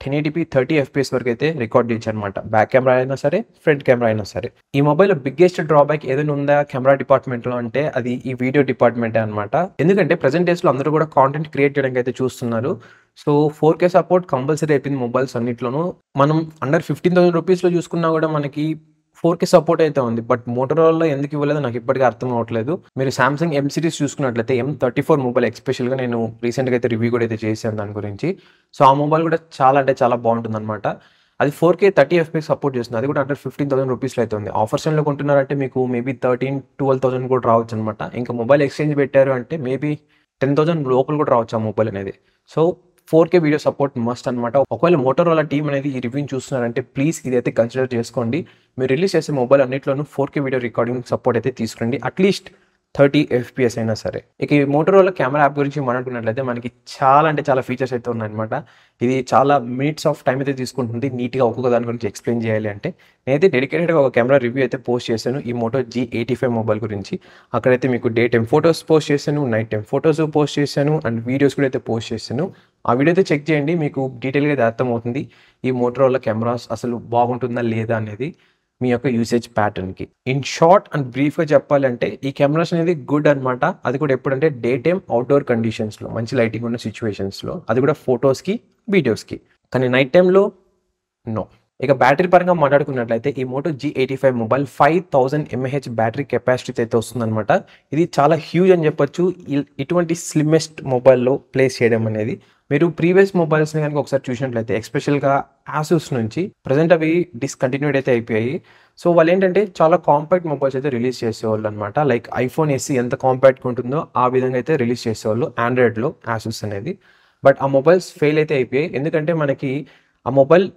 1080p 30 FPS వరకు అయితే రికార్డ్ చేయొచ్చు అనమాట, బ్యాక్ కెమెరా అయినా సరే ఫ్రంట్ కెమెరా అయినా సరే. ఈ మొబైల్ బిగ్గెస్ట్ డ్రాబ్యాక్ ఏదైనా ఉందా కెమెరా డిపార్ట్మెంట్లో అంటే అది ఈ వీడియో డిపార్ట్మెంటే అనమాట. ఎందుకంటే ప్రెజెంట్ డేస్లో అందరూ కూడా కాంటెంట్ క్రియేట్ చేయడానికి అయితే చూస్తున్నారు. సో 4K సపోర్ట్ కంపల్సరీ అయిపోయింది మొబైల్స్ అన్నిట్లోనూ. మనం అండర్ 15,000 రూపీస్లో చూసుకున్నా కూడా మనకి 4K సపోర్ట్ అయితే ఉంది, బట్ మోటరోలా ఎందుకు ఇవ్వలేదు నాకు ఇప్పటికీ అర్థం అవ్వట్లేదు. మీరు సామ్సంగ్ M సిరీస్ చూసుకున్నట్లయితే M34 మొబైల్ ఎక్స్పెషల్గా నేను రీసెంట్గా అయితే రివ్యూ కూడా అయితే చేశాను దాని గురించి. సో ఆ మొబైల్ కూడా చాలా అంటే చాలా బాగుంటుంది అనమాట. అది 4K 30 FPS సపోర్ట్ చేస్తుంది, అది కూడా అండర్ 15,000 రూపీస్లో అయితే ఉంది. ఆఫర్స్ లో కొంటున్నారంటే మీకు మేబీ 13,000-12,000 కూడా రావచ్చు అనమాట. ఇంకా మొబైల్ ఎక్స్చేంజ్ పెట్టారు అంటే మేబీ 10,000 లోపల కూడా రావచ్చు ఆ మొబైల్ అనేది. So 4K video support must అనమాట. ఒకవేళ మోటరోలా టీమ్ అనేది ఈ రివ్యూని చూస్తున్నారంటే ప్లీజ్ ఇదైతే కన్సిడర్ చేసుకోండి. మీరు రిలీజ్ చేసే మొబైల్ అన్నింటిలోనూ 4K వీడియో రికార్డింగ్ సపోర్ట్ అయితే తీసుకురండి, అట్లీస్ట్ 30 FPS అయినా సరే. ఇక ఈ మోటరోలా కెమెరా యాప్ గురించి మాట్లాడుకున్నట్లయితే మనకి చాలా అంటే చాలా ఫీచర్స్ అయితే ఉన్నాయన్నమాట. ఇది చాలా మినిట్స్ ఆఫ్ టైం అయితే తీసుకుంటుంది నీట్గా ఒక్కొక్క దాని గురించి ఎక్స్ప్లెయిన్ చేయాలి అంటే. నేనైతే డెడికేటెడ్గా ఒక కెమెరా రివ్యూ అయితే పోస్ట్ చేశాను ఈ మోటో G85 మొబైల్ గురించి. అక్కడైతే మీకు డే టైం ఫొటోస్ పోస్ట్ చేశాను, నైట్ టైం ఫొటోస్ పోస్ట్ చేశాను అండ్ వీడియోస్ కూడా అయితే పోస్ట్ చేశాను. ఆ వీడియో అయితే చెక్ చేయండి, మీకు డీటెయిల్గా అయితే అర్థమవుతుంది ఈ మోటరోలా కెమెరాస్ అసలు బాగుంటుందా లేదా అనేది మీ యొక్క యూసేజ్ ప్యాటర్న్కి. ఇన్ షార్ట్ అండ్ బ్రీఫ్గా చెప్పాలంటే ఈ కెమెరాస్ అనేది గుడ్ అనమాట. అది కూడా ఎప్పుడంటే డే టైమ్ అవుట్డోర్ కండిషన్స్లో మంచి లైటింగ్ ఉన్న సిచ్యువేషన్స్లో, అది కూడా ఫొటోస్కి వీడియోస్కి. కానీ నైట్ టైంలో నో. ఇక బ్యాటరీ పరంగా మాట్లాడుకున్నట్లయితే ఈ Moto G85 mobile 5000 mAh battery capacity అయితే వస్తుందన్నమాట. ఇది చాలా హ్యూజ్ అని చెప్పొచ్చు ఇటువంటి స్లిమ్మెస్ట్ మొబైల్లో ప్లేస్ చేయడం అనేది. మీరు ప్రీవియస్ మొబైల్స్ని కనుక ఒకసారి చూసినట్లయితే ఎక్స్పెషల్గా ఆసూస్ నుంచి ప్రజెంట్ అవి డిస్కంటిన్యూడ్ అయితే అయిపోయాయి. సో వాళ్ళు ఏంటంటే చాలా కాంపాక్ట్ మొబైల్స్ అయితే రిలీజ్ చేసేవాళ్ళు అనమాట. లైక్ iPhone SE ఎంత కాంపాక్ట్గా ఉంటుందో ఆ విధంగా అయితే రిలీజ్ చేసేవాళ్ళు ఆండ్రాయిడ్లో ఆసూస్ అనేది. బట్ ఆ మొబైల్స్ ఫెయిల్ అయితే అయిపోయాయి, ఎందుకంటే మనకి ఆ మొబైల్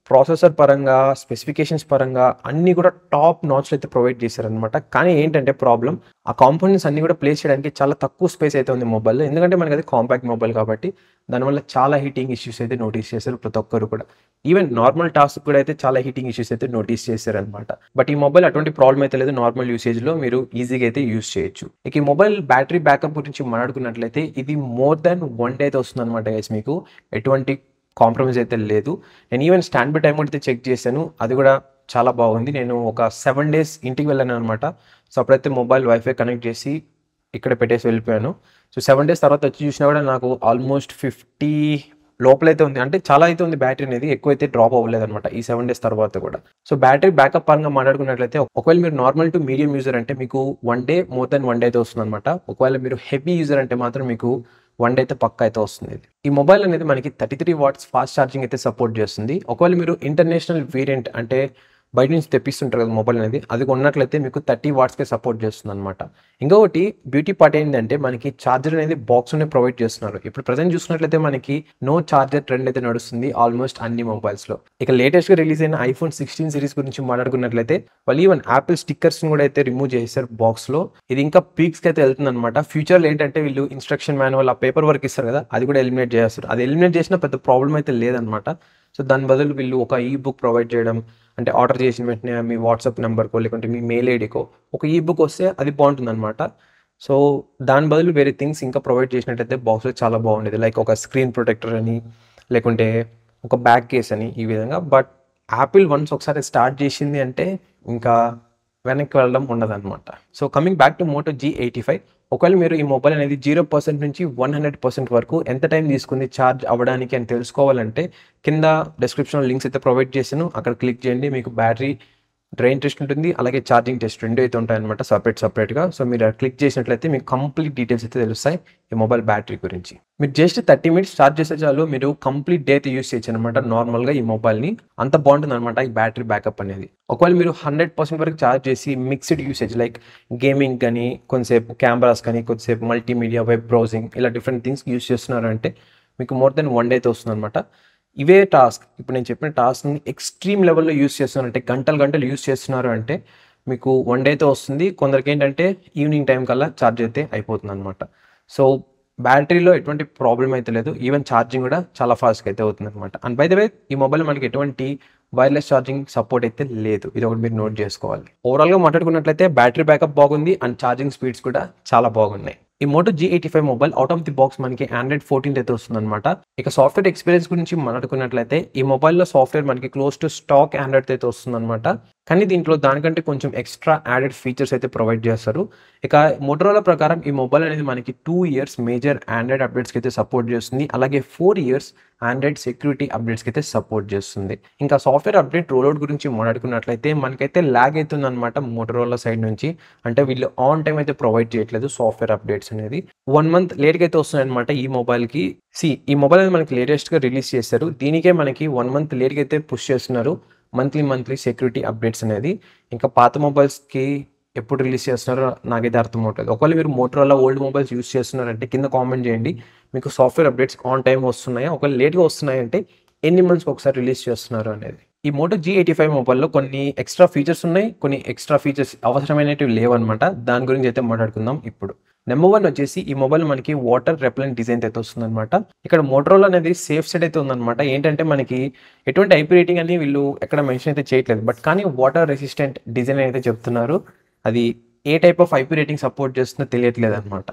ప్రాసెసర్ పరంగా స్పెసిఫికేషన్స్ పరంగా అన్నీ కూడా టాప్ నాచ్లు అయితే ప్రొవైడ్ చేశారనమాట. కానీ ఏంటంటే ప్రాబ్లం ఆ కాంపోనెంట్స్ అన్నీ కూడా ప్లేస్ చేయడానికి చాలా తక్కువ స్పేస్ అయితే ఉంది మొబైల్లో, ఎందుకంటే మనకి అది కాంపాక్ట్ మొబైల్ కాబట్టి. దానివల్ల చాలా హీటింగ్ ఇష్యూస్ అయితే నోటీస్ చేశారు ప్రతి ఒక్కరు కూడా. ఈవెన్ నార్మల్ టాస్క్ కూడా అయితే చాలా హీటింగ్ ఇష్యూస్ అయితే నోటీస్ చేశారనమాట. బట్ ఈ మొబైల్ అటువంటి ప్రాబ్లం అయితే లేదు, నార్మల్ యూసేజ్లో మీరు ఈజీగా అయితే యూస్ చేయొచ్చు. ఇక ఈ మొబైల్ బ్యాటరీ బ్యాకప్ గురించి మాట్లాడుకున్నట్లయితే ఇది మోర్ దాన్ 1 డే అయితే వస్తుంది అనమాట గైస్, మీకు ఎటువంటి కాంప్రమైజ్ అయితే లేదు. నేను ఈవెన్ స్టాండ్ బై టైం కూడా చెక్ చేశాను, అది కూడా చాలా బాగుంది. నేను ఒక 7 డేస్ ఇంటికి వెళ్ళాననమాట. సో, అప్పుడైతే మొబైల్ వైఫై కనెక్ట్ చేసి ఇక్కడ పెట్టేసి వెళ్ళిపోయాను. సో, 7 డేస్ తర్వాత వచ్చి చూసినా కూడా నాకు ఆల్మోస్ట్ 50 లోపలైతే ఉంది. అంటే చాలా అయితే ఉంది బ్యాటరీ అనేది. ఎక్కువైతే డ్రాప్ అవ్వలేదనమాట ఈ 7 డేస్ తర్వాత కూడా. సో, బ్యాటరీ బ్యాకప్ పరంగా మాట్లాడుకున్నట్లయితే ఒకవేళ మీరు నార్మల్ టు మీడియం యూజర్ అంటే మీకు 1 డే మోర్ దెన్ 1 డే అయితే వస్తుందనమాట. ఒకవేళ మీరు హెవీ యూజర్ అంటే మాత్రం మీకు 1 డే అయితే పక్కా అయితే వస్తుంది ఇది. ఈ మొబైల్ అనేది మనకి 33 వాట్స్ ఫాస్ట్ ఛార్జింగ్ అయితే సపోర్ట్ చేస్తుంది. ఒకవేళ మీరు ఇంటర్నేషనల్ వేరియంట్ అంటే బయట నుంచి తెప్పిస్తుంటారు కదా మొబైల్ అనేది, అది కొన్నట్లయితే మీకు 30 వాట్స్కే సపోర్ట్ చేస్తుంది అనమాట. ఇంకొకటి బ్యూటీ పార్ట్ ఏంటంటే మనకి ఛార్జర్ అనేది బాక్స్లోనే ప్రొవైడ్ చేస్తున్నారు. ఇప్పుడు ప్రజెంట్ చూసినట్లయితే మనకి నో ఛార్జర్ ట్రెండ్ అయితే నడుస్తుంది ఆల్మోస్ట్ అన్ని మొబైల్స్లో. ఇక లేటెస్ట్గా రిలీజ్ అయిన iPhone 16 సిరీస్ గురించి మాట్లాడుకున్నట్లయితే వాళ్ళు ఈవెన్ యాపిల్ స్టిక్కర్స్ని కూడా అయితే రిమూవ్ చేశారు బాక్స్లో. ఇది ఇంకా పీక్స్కి అయితే వెళ్తుంది అనమాట. ఫ్యూచర్లో ఏంటంటే వీళ్ళు ఇన్స్ట్రక్షన్ మాన్యువల్ ఆ పేపర్ వర్క్ ఇస్తారు కదా, అది కూడా ఎలిమినేట్ చేస్తారు. అది ఎలిమినేట్ చేసిన పెద్ద ప్రాబ్లం అయితే లేదనమాట. సో, దాని బదులు వీళ్ళు ఒక బుక్ ప్రొవైడ్ చేయడం, అంటే ఆర్డర్ చేసిన వెంటనే మీ వాట్సాప్ నెంబర్కో లేకుంటే మీ మెయిల్ ఐడికో ఒక బుక్ వస్తే అది బాగుంటుందన్నమాట. సో, దాని బదులు వేరే థింగ్స్ ఇంకా ప్రొవైడ్ చేసినట్టయితే బాక్స్లో చాలా బాగుండేది. లైక్ ఒక స్క్రీన్ ప్రొటెక్టర్ అని, లేకుంటే ఒక బ్యాక్ కేస్ అని, ఈ విధంగా. బట్ యాపిల్ వన్స్ ఒకసారి స్టార్ట్ చేసింది అంటే ఇంకా వెనక్కి వెళ్ళడం ఉండదన్నమాట. So, coming back to Moto G85, ఒకవేళ మీరు ఈ మొబైల్ అనేది 0% నుంచి 100% వరకు ఎంత టైం తీసుకుంది ఛార్జ్ అవ్వడానికి అని తెలుసుకోవాలంటే కింద డిస్క్రిప్షన్లో లింక్స్ అయితే ప్రొవైడ్ చేశాను, అక్కడ క్లిక్ చేయండి. మీకు బ్యాటరీ డ్రైన్ టెస్ట్ ఉంటుంది, అలాగే ఛార్జింగ్ టెస్ట్ రెండు అయితే ఉంటాయన్నమాట సపరేట్గా. సో, మీరు క్లిక్ చేసినట్లయితే మీకు కంప్లీట్ డీటెయిల్స్ అయితే తెలుస్తాయి ఈ మొబైల్ బ్యాటరీ గురించి. మీరు జస్ట్ 30 మినిట్స్ ఛార్జ్ చేస్తే చాలు, మీరు కంప్లీట్ డే అయితే యూస్ చేయొచ్చు అనమాట నార్మల్గా ఈ మొబైల్ని. అంత బాగుంటుంది అనమాట ఈ బ్యాటరీ బ్యాకప్ అనేది. ఒకవేళ మీరు 100% వరకు ఛార్జ్ చేసి మిక్స్డ్ యూసేజ్ లైక్ గేమింగ్ కానీ, కొంతసేపు కెమెరాస్ కానీ, కొద్దిసేపు మల్టీమీడియా, వెబ్ బ్రౌజింగ్, ఇలా డిఫరెంట్ థింగ్స్ యూస్ చేస్తున్నారంటే మీకు మోర్ దెన్ 1 డే అయితే వస్తుంది అనమాట. ఇవే టాస్క్, ఇప్పుడు నేను చెప్పిన టాస్క్ని ఎక్స్ట్రీమ్ లెవెల్లో యూస్ చేస్తున్నారంటే గంటలు యూస్ చేస్తున్నారు అంటే మీకు 1 డే అయితే వస్తుంది. కొందరికి ఏంటంటే ఈవినింగ్ టైం కల్లా ఛార్జ్ అయితే అయిపోతుంది అనమాట. సో, బ్యాటరీలో ఎటువంటి ప్రాబ్లం అయితే లేదు. ఈవెన్ ఛార్జింగ్ కూడా చాలా ఫాస్ట్గా అయితే అవుతుంది అనమాట. అండ్ బై ద వే ఈ మొబైల్ మనకి ఎటువంటి వైర్లెస్ ఛార్జింగ్ సపోర్ట్ అయితే లేదు. ఇది ఒకటి మీరు నోట్ చేసుకోవాలి. ఓవరాల్గా మాట్లాడుకున్నట్లయితే బ్యాటరీ బ్యాకప్ బాగుంది అండ్ ఛార్జింగ్ స్పీడ్స్ కూడా చాలా బాగున్నాయి. ఈ Moto G85 mobile out of the box మనకి Android 14 అయితే వస్తుందన్నమాట. ఇక సాఫ్ట్వేర్ ఎక్స్పీరియన్స్ గురించి మాట్లాడుకున్నట్లయితే ఈ మొబైల్లో సాఫ్ట్వేర్ మనకి క్లోజ్ టు స్టాక్ ఆండ్రాయిడ్ అయితే వస్తుందన్నమాట. కానీ దీంట్లో దానికంటే కొంచెం ఎక్స్ట్రా యాడెడ్ ఫీచర్స్ అయితే ప్రొవైడ్ చేస్తారు. ఇక మోటరోలా ప్రకారం ఈ మొబైల్ అనేది మనకి 2 ఇయర్స్ మేజర్ ఆండ్రాయిడ్ అప్డేట్స్కి అయితే సపోర్ట్ చేస్తుంది, అలాగే 4 ఇయర్స్ ఆండ్రాయిడ్ సెక్యూరిటీ అప్డేట్స్కి అయితే సపోర్ట్ చేస్తుంది. ఇంకా సాఫ్ట్వేర్ అప్డేట్ రోల్అవుట్ గురించి మాట్లాడుకున్నట్లయితే మనకైతే ల్యాగ్ అవుతుంది అనమాట మోటరోలా సైడ్ నుంచి. అంటే వీళ్ళు ఆన్ టైం అయితే ప్రొవైడ్ చేయట్లేదు సాఫ్ట్వేర్ అప్డేట్స్ అనేది. 1 మంత్ లేట్గా అయితే వస్తున్నాయి అనమాట ఈ మొబైల్కి. ఈ మొబైల్ అనేది మనకి లేటెస్ట్గా రిలీజ్ చేశారు, దీనికే మనకి 1 మంత్ లేట్గా అయితే పుష్ చేస్తున్నారు మంత్లీ సెక్యూరిటీ అప్డేట్స్ అనేది. ఇంకా పాత మొబైల్స్కి ఎప్పుడు రిలీజ్ చేస్తున్నారో నాకైతే అర్థం అవట్లేదు. ఒకవేళ మీరు మోటరోలా ఓల్డ్ మొబైల్స్ యూస్ చేస్తున్నారంటే కింద కామెంట్ చేయండి, మీకు సాఫ్ట్వేర్ అప్డేట్స్ ఆన్ టైం వస్తున్నాయా, ఒకవేళ లేట్గా వస్తున్నాయంటే ఎన్ని మంత్స్కి ఒకసారి రిలీజ్ చేస్తున్నారు అనేది. ఈ మోటో G85 మొబైల్లో కొన్ని ఎక్స్ట్రా ఫీచర్స్ ఉన్నాయి, కొన్ని ఎక్స్ట్రా ఫీచర్స్ అవసరమైనవి లేవన్నమాట. దాని గురించి అయితే మాట్లాడుకుందాం ఇప్పుడు. నెంబర్ 1 వచ్చేసి ఈ మొబైల్ మనకి వాటర్ రెపెలెంట్ డిజైన్ అయితే వస్తుందన్నమాట. ఇక్కడ మోటరోలా అనేది సేఫ్ సైడ్ అయితే ఉందన్నమాట. ఏంటంటే మనకి ఎటువంటి ఐపీ రేటింగ్ అని వీళ్ళు ఎక్కడ మెన్షన్ అయితే చేయట్లేదు, బట్ కానీ వాటర్ రెసిస్టెంట్ డిజైన్ అయితే చెప్తున్నారు. అది ఏ type of IP rating support చేస్తుందో తెలియట్లేదు అనమాట.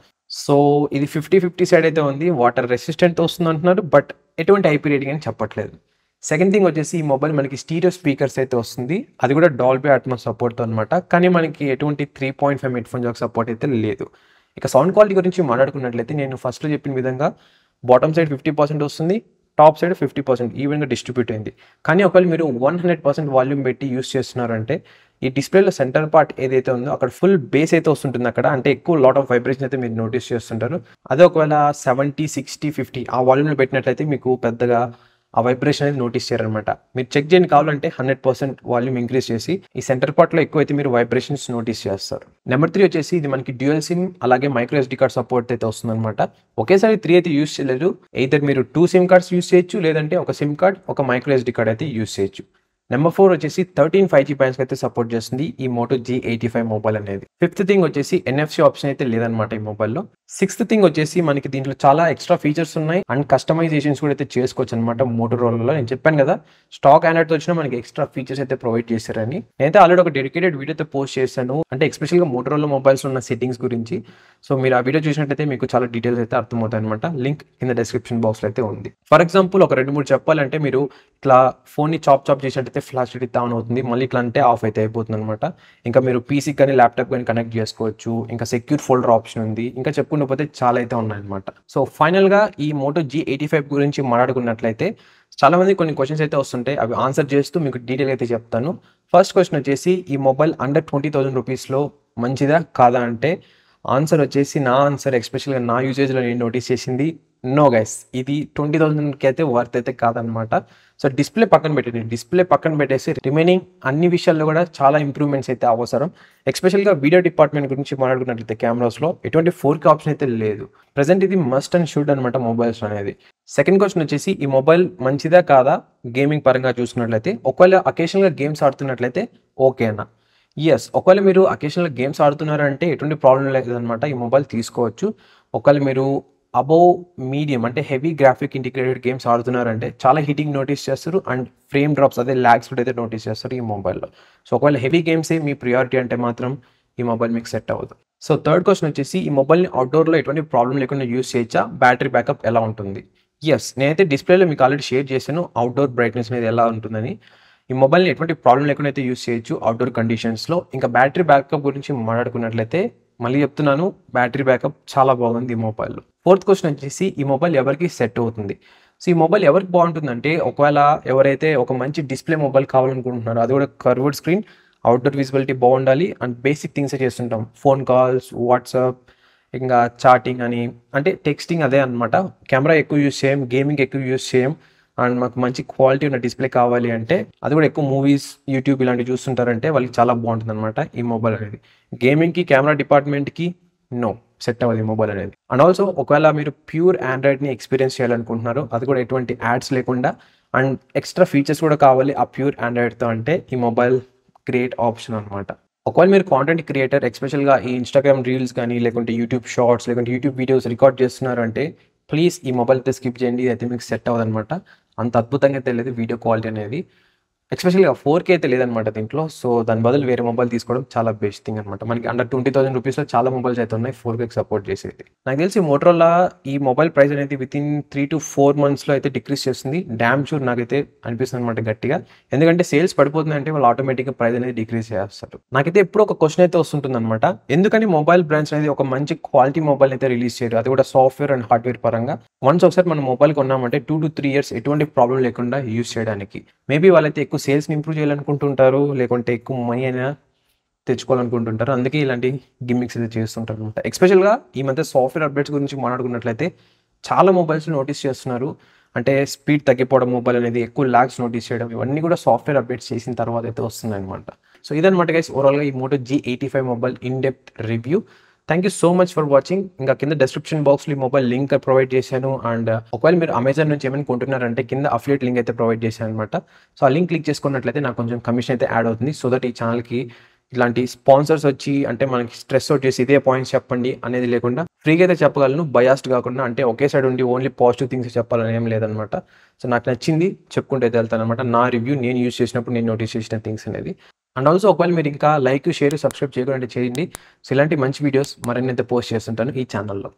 సో, ఇది 50-50 సైడ్ అయితే ఉంది. వాటర్ రెసిస్టెంట్ వస్తుంది అంటున్నారు, బట్ ఎటువంటి ఐపీ రేటింగ్ అని చెప్పట్లేదు. సెకండ్ థింగ్ వచ్చేసి ఈ మొబైల్ మనకి స్టీరియో స్పీకర్స్ అయితే వస్తుంది, అది కూడా డాల్బీ అట్మాస్ సపోర్ట్తో అనమాట. కానీ మనకి ఎటువంటి 3.5 హెడ్ఫోన్ జాక్ సపోర్ట్ అయితే లేదు. ఇక సౌండ్ క్వాలిటీ గురించి మాట్లాడుకున్నట్లయితే నేను ఫస్ట్లో చెప్పిన విధంగా బాటమ్ సైడ్ 50% వస్తుంది, టాప్ సైడ్ 50% ఈవెన్గా డిస్ట్రిబ్యూట్ అయింది. కానీ ఒకవేళ మీరు 100% వాల్యూమ్ పెట్టి యూస్ చేస్తున్నారంటే ఈ డిస్ప్లేలో సెంటర్ పార్ట్ ఏదైతే ఉందో అక్కడ ఫుల్ బేస్ అయితే వస్తుంటుంది అక్కడ, అంటే ఎక్కువ లాట్ ఆఫ్ వైబ్రేషన్ అయితే మీరు నోటీస్ చేస్తుంటారు. అదే ఒకవేళ 70, 60, 50 ఆ వాల్యూమ్లో పెట్టినట్లయితే మీకు పెద్దగా ఆ వైబ్రేషన్ అనేది నోటీస్ చేయరనమాట. మీరు చెక్ చేయండి కావాలంటే 100% వాల్యూమ్ ఇంక్రీజ్ చేసి ఈ సెంటర్ పార్ట్లో ఎక్కువైతే మీరు వైబ్రేషన్స్ నోటీస్ చేస్తారు. నెంబర్ 3 వచ్చేసి ఇది మనకి డ్యూయల్ సిమ్ అలాగే మైక్రో SD కార్డ్ సపోర్ట్ అయితే వస్తుందన్నమాట. ఒకేసారి 3 అయితే యూస్ చేయలేదు, ఎయిదర్ మీరు 2 సిమ్ కార్డ్స్ యూస్ చేయొచ్చు, లేదంటే ఒక సిమ్ కార్డ్ ఒక మైక్రో SD కార్డ్ అయితే యూస్ చేయొచ్చు. నెంబర్ 4 వచ్చేసి 13 5G బ్యాండ్స్కి అయితే సపోర్ట్ చేస్తుంది ఈ మోటో G85 మొబైల్ అనేది. ఫిఫ్త్ థింగ్ వచ్చేసి NFC ఆప్షన్ అయితే లేదనమాట ఈ మొబైల్లో. సిక్స్త్ థింగ్ వచ్చేసి మనకి దీంట్లో చాలా ఎక్స్ట్రా ఫీచర్స్ ఉన్నాయి అండ్ కస్టమైజేషన్స్ కూడా అయితే చేసుకోవచ్చు అనమాట మోటోరోలాలో. నేను చెప్పాను కదా, స్టాక్ ఆండ్రాయిడ్తో వచ్చినా మనకి ఎక్స్ట్రా ఫీచర్స్ అయితే ప్రొవైడ్ చేశారని. నేనైతే ఆల్రెడీ ఒక డెడికేటెడ్ వీడియో అయితే పోస్ట్ చేశాను, అంటే ఎస్పెషల్గా మోటోరోలా మొబైల్స్ ఉన్న సెట్టింగ్స్ గురించి. సో మీరు ఆ వీడియో చూసినట్టయితే మీకు చాలా డీటెయిల్స్ అయితే అర్థమవుతాయి అనమాట. లింక్ కింద డిస్క్రిప్షన్ బాక్స్లో అయితే ఉంది. ఫర్ ఎగ్జాంపుల్ ఒక 2-3 చెప్పాలంటే, మీరు ఇట్లా ఫోన్ని చాప్ చేసినట్టయితే ఫ్లాష్ లైట్ ఆన్ అవుతుంది, మళ్ళీ ఇట్లా అంటే ఆఫ్ అయితే అయిపోతుంది అనమాట. ఇంకా మీరు పీసీకి కానీ ల్యాప్టాప్ కానీ కనెక్ట్ చేసుకోవచ్చు. ఇంకా సెక్యూర్ ఫోల్డర్ ఆప్షన్ ఉంది. ఇంకా చెప్పుకుంటూ చాలా అయితే ఉన్నాయన్నమాట. సో ఫైనల్గా ఈ మోటో G85 గురించి మాట్లాడుకున్నట్లయితే చాలా మంది కొన్ని క్వశ్చన్స్ అయితే వస్తుంటాయి, అవి ఆన్సర్ చేస్తూ మీకు డీటెయిల్ అయితే చెప్తాను. ఫస్ట్ క్వశ్చన్ వచ్చేసి, ఈ మొబైల్ అండర్ 20,000 రూపీస్లో మంచిదా కాదా అంటే, ఆన్సర్ వచ్చేసి, నా ఆన్సర్ ఎస్పెషల్గా నా యూజేజ్లో నేను నోటీస్ చేసింది నో గైస్, ఇది 20,000కి అయితే వర్త్ అయితే కాదనమాట. సో డిస్ప్లే పక్కన పెట్టండి, డిస్ప్లే పక్కన పెట్టేసి రిమైనింగ్ అన్ని విషయాల్లో కూడా చాలా ఇంప్రూవ్మెంట్స్ అయితే అవసరం. ఎస్పెషల్గా వీడియో డిపార్ట్మెంట్ గురించి మాట్లాడుకున్నట్లయితే కెమెరాస్లో ఎటువంటి 4K ఆప్షన్ అయితే లేదు. ప్రజెంట్ ఇది మస్ట్ అండ్ షుడ్ అనమాట మొబైల్స్ అనేది. సెకండ్ క్వశ్చన్ వచ్చేసి, ఈ మొబైల్ మంచిదా కాదా గేమింగ్ పరంగా చూసుకున్నట్లయితే, ఒకవేళ అకేషనల్గా గేమ్స్ ఆడుతున్నట్లయితే ఓకే అన్న. ఎస్, ఒకవేళ మీరు అకేషనల్గా గేమ్స్ ఆడుతున్నారంటే ఎటువంటి ప్రాబ్లం లేదనమాట, ఈ మొబైల్ తీసుకోవచ్చు. ఒకవేళ మీరు అబోవ్ మీడియం అంటే హెవీ గ్రాఫిక్ ఇంటిగ్రేటెడ్ గేమ్స్ ఆడుతున్నారంటే చాలా హీటింగ్ నోటీస్ చేస్తారు అండ్ ఫ్రేమ్ డ్రాప్స్ అదే ల్యాగ్స్ కూడా అయితే నోటీస్ చేస్తారు ఈ మొబైల్లో. సో ఒకవేళ హెవీ గేమ్సే మీ ప్రియారిటీ అంటే మాత్రం ఈ మొబైల్ మీకు సెట్ అవ్వదు. సో థర్డ్ క్వశ్చన్ వచ్చేసి, ఈ మొబైల్ని అవుట్డోర్లో ఎటువంటి ప్రాబ్లం లేకుండా యూస్ చేయొచ్చా, బ్యాటరీ బ్యాకప్ ఎలా ఉంటుంది? ఎస్, నేనైతే డిస్ప్లేలో మీకు ఆల్రెడీ షేర్ చేశాను అవుట్డోర్ బ్రైట్నెస్ అనేది ఎలా ఉంటుందని. ఈ మొబైల్ని ఎటువంటి ప్రాబ్లం లేకుండా అయితే యూస్ చేయొచ్చు అవుట్డోర్ కండిషన్స్లో. ఇంకా బ్యాటరీ బ్యాకప్ గురించి మాట్లాడుకున్నట్లయితే మళ్ళీ చెప్తున్నాను, బ్యాటరీ బ్యాకప్ చాలా బాగుంది ఈ మొబైల్లో. ఫోర్త్ క్వశ్చన్ వచ్చేసి, ఈ మొబైల్ ఎవరికి సెట్ అవుతుంది? సో ఈ మొబైల్ ఎవరికి బాగుంటుందంటే, ఒకవేళ ఎవరైతే ఒక మంచి డిస్ప్లే మొబైల్ కావాలనుకుంటున్నారో, అది కూడా కర్వ్డ్ స్క్రీన్, అవుట్డోర్ విజిబిలిటీ బాగుండాలి అండ్ బేసిక్ థింగ్స్ చేస్తుంటాం, ఫోన్ కాల్స్, వాట్సాప్, ఇంకా చాటింగ్ అని, అంటే టెక్స్టింగ్ అదే అనమాట. కెమెరా ఎక్కువ యూస్ చేయం, గేమింగ్ ఎక్కువ యూస్ చేయం అండ్ మాకు మంచి క్వాలిటీ ఉన్న డిస్ప్లే కావాలి అంటే, అది కూడా ఎక్కువ మూవీస్, యూట్యూబ్ ఇలాంటివి చూస్తుంటారంటే వాళ్ళకి చాలా బాగుంటుంది అనమాట ఈ మొబైల్ అనేది. గేమింగ్కి, కెమెరా డిపార్ట్మెంట్కి నో, సెట్ అవ్వదు ఈ మొబైల్ అనేది. అండ్ ఆల్సో ఒకవేళ మీరు ప్యూర్ ఆండ్రాయిడ్ని ఎక్స్పీరియన్స్ చేయాలనుకుంటున్నారు, అది కూడా ఎటువంటి యాడ్స్ లేకుండా అండ్ ఎక్స్ట్రా ఫీచర్స్ కూడా కావాలి ఆ ప్యూర్ ఆండ్రాయిడ్తో అంటే, ఈ మొబైల్ గ్రేట్ ఆప్షన్ అనమాట. ఒకవేళ మీరు కాంటెంట్ క్రియేటర్, ఎస్పెషల్గా ఈ ఇన్స్టాగ్రామ్ రీల్స్ కానీ, లేకుంటే యూట్యూబ్ షార్ట్స్, లేకుంటే యూట్యూబ్ వీడియోస్ రికార్డ్ చేస్తున్నారు అంటే ప్లీజ్ ఈ మొబైల్ అయితే స్కిప్ చేయండి, ఇది అయితే మీకు సెట్ అవ్వదు అనమాట. అంత అద్భుతంగా తెలియదు వీడియో క్వాలిటీ అనేది, ఎస్పెషల్గా 4K అయితే లేదనమాట దీంట్లో. సో దాని బదులు వేరే మొబైల్ తీసుకోవడం చాలా బెస్ట్ థింగ్ అనమాట. మనకి అండర్ 20,000 రూపీస్లో చాలా మొబైల్స్ అయితే ఉన్నాయి 4Kకి సపోర్ట్ చేసేది. నాకు తెలిసి మోటరోలా ఈ మొబైల్ ప్రైస్ అనేది వితిన్ 3 to 4 monthsలో అయితే డిక్రీస్ చేస్తుంది, డ్యామ్ షూర్ నాకైతే అనిపిస్తుంది అనమాట గట్టిగా. ఎందుకంటే సేల్స్ పడిపోతుందంటే వాళ్ళు ఆటోమేటిక్గా ప్రైస్ అనేది డిక్రీస్ చేస్తారు. నాకైతే ఎప్పుడు ఒక క్వశ్చన్ అయితే వస్తుంటుంది అనమాట, ఎందుకని మొబైల్ బ్రాండ్స్ అనేది ఒక మంచి క్వాలిటీ మొబైల్ అయితే రిలీజ్ చేయరు, అది కూడా సాఫ్ట్వేర్ అండ్ హార్డ్వేర్ పరంగా. వన్స్ ఒకసారి మనం మొబైల్ కొన్నామంటే 2 to 3 years ఎటువంటి ప్రాబ్లం లేకుండా యూస్ చేయడానికి. మేబీ వాళ్ళైతే ఎక్కువ సేల్స్ని ఇంప్రూవ్ చేయాలనుకుంటుంటారు, లేకుంటే ఎక్కువ మనీ అయినా తెచ్చుకోవాలనుకుంటుంటారు, అందుకే ఇలాంటి గిమ్మిక్స్ అయితే చేస్తుంటారు అనమాట. ఎస్పెషల్గా ఈ మధ్య సాఫ్ట్వేర్ అప్డేట్స్ గురించి మాట్లాడుకున్నట్లయితే చాలా మొబైల్స్ నోటీస్ చేస్తున్నారు, అంటే స్పీడ్ తగ్గిపోవడం, మొబైల్ అనేది ఎక్కువ ల్యాగ్స్ నోటీస్ చేయడం, ఇవన్నీ కూడా సాఫ్ట్వేర్ అప్డేట్స్ చేసిన తర్వాత అయితే వస్తున్నాయి అనమాట. సో ఇదనమాట గైస్ ఓవరాల్గా ఈ Moto G85 mobile in depth review. Thank you so much for watching. ఇంకా కింద డిస్క్రిప్షన్ బాక్స్లో ఈ మొబైల్ లింక్ ప్రొవైడ్ చేశాను అండ్ ఒకవేళ మీరు అమెజాన్ నుంచి ఏమైనా కొంటున్నారంటే కింద అఫిలియేట్ లింక్ అయితే ప్రొవైడ్ చేశాను అనమాట. సో ఆ లింక్ క్లిక్ చేసుకున్నట్లయితే నాకు కొంచెం కమిషన్ అయితే యాడ్ అవుతుంది, సో దట్ ఈ ఛానల్కి ఇలాంటి స్పాన్సర్స్ వచ్చి అంటే మనకి స్ట్రెస్ అవుట్ చేసి ఇదే పాయింట్స్ చెప్పండి అనేది లేకుండా ఫ్రీగా అయితే చెప్పగలను, బయాస్డ్ కాకుండా, అంటే ఒకే సైడ్ ఉండి ఓన్లీ పాజిటివ్ థింగ్స్ చెప్పాలని ఏం లేదనమాట. సో నాకు నచ్చింది చెప్పుకుంటూ అయితే వెళ్తాను అనమాట, నా రివ్యూ నేను యూస్ చేసినప్పుడు నేను నోటీస్ చేసిన థింగ్స్ అనేది. అండ్ ఆల్సో ఒకవేళ మీరు ఇంకా లైక్, షేర్, సబ్స్క్రైబ్ చేయకుండా చేయండి. సో ఇలాంటి మంచి వీడియోస్ మరిన్ని అయితే పోస్ట్ చేస్తుంటాను ఈ ఛానల్లో.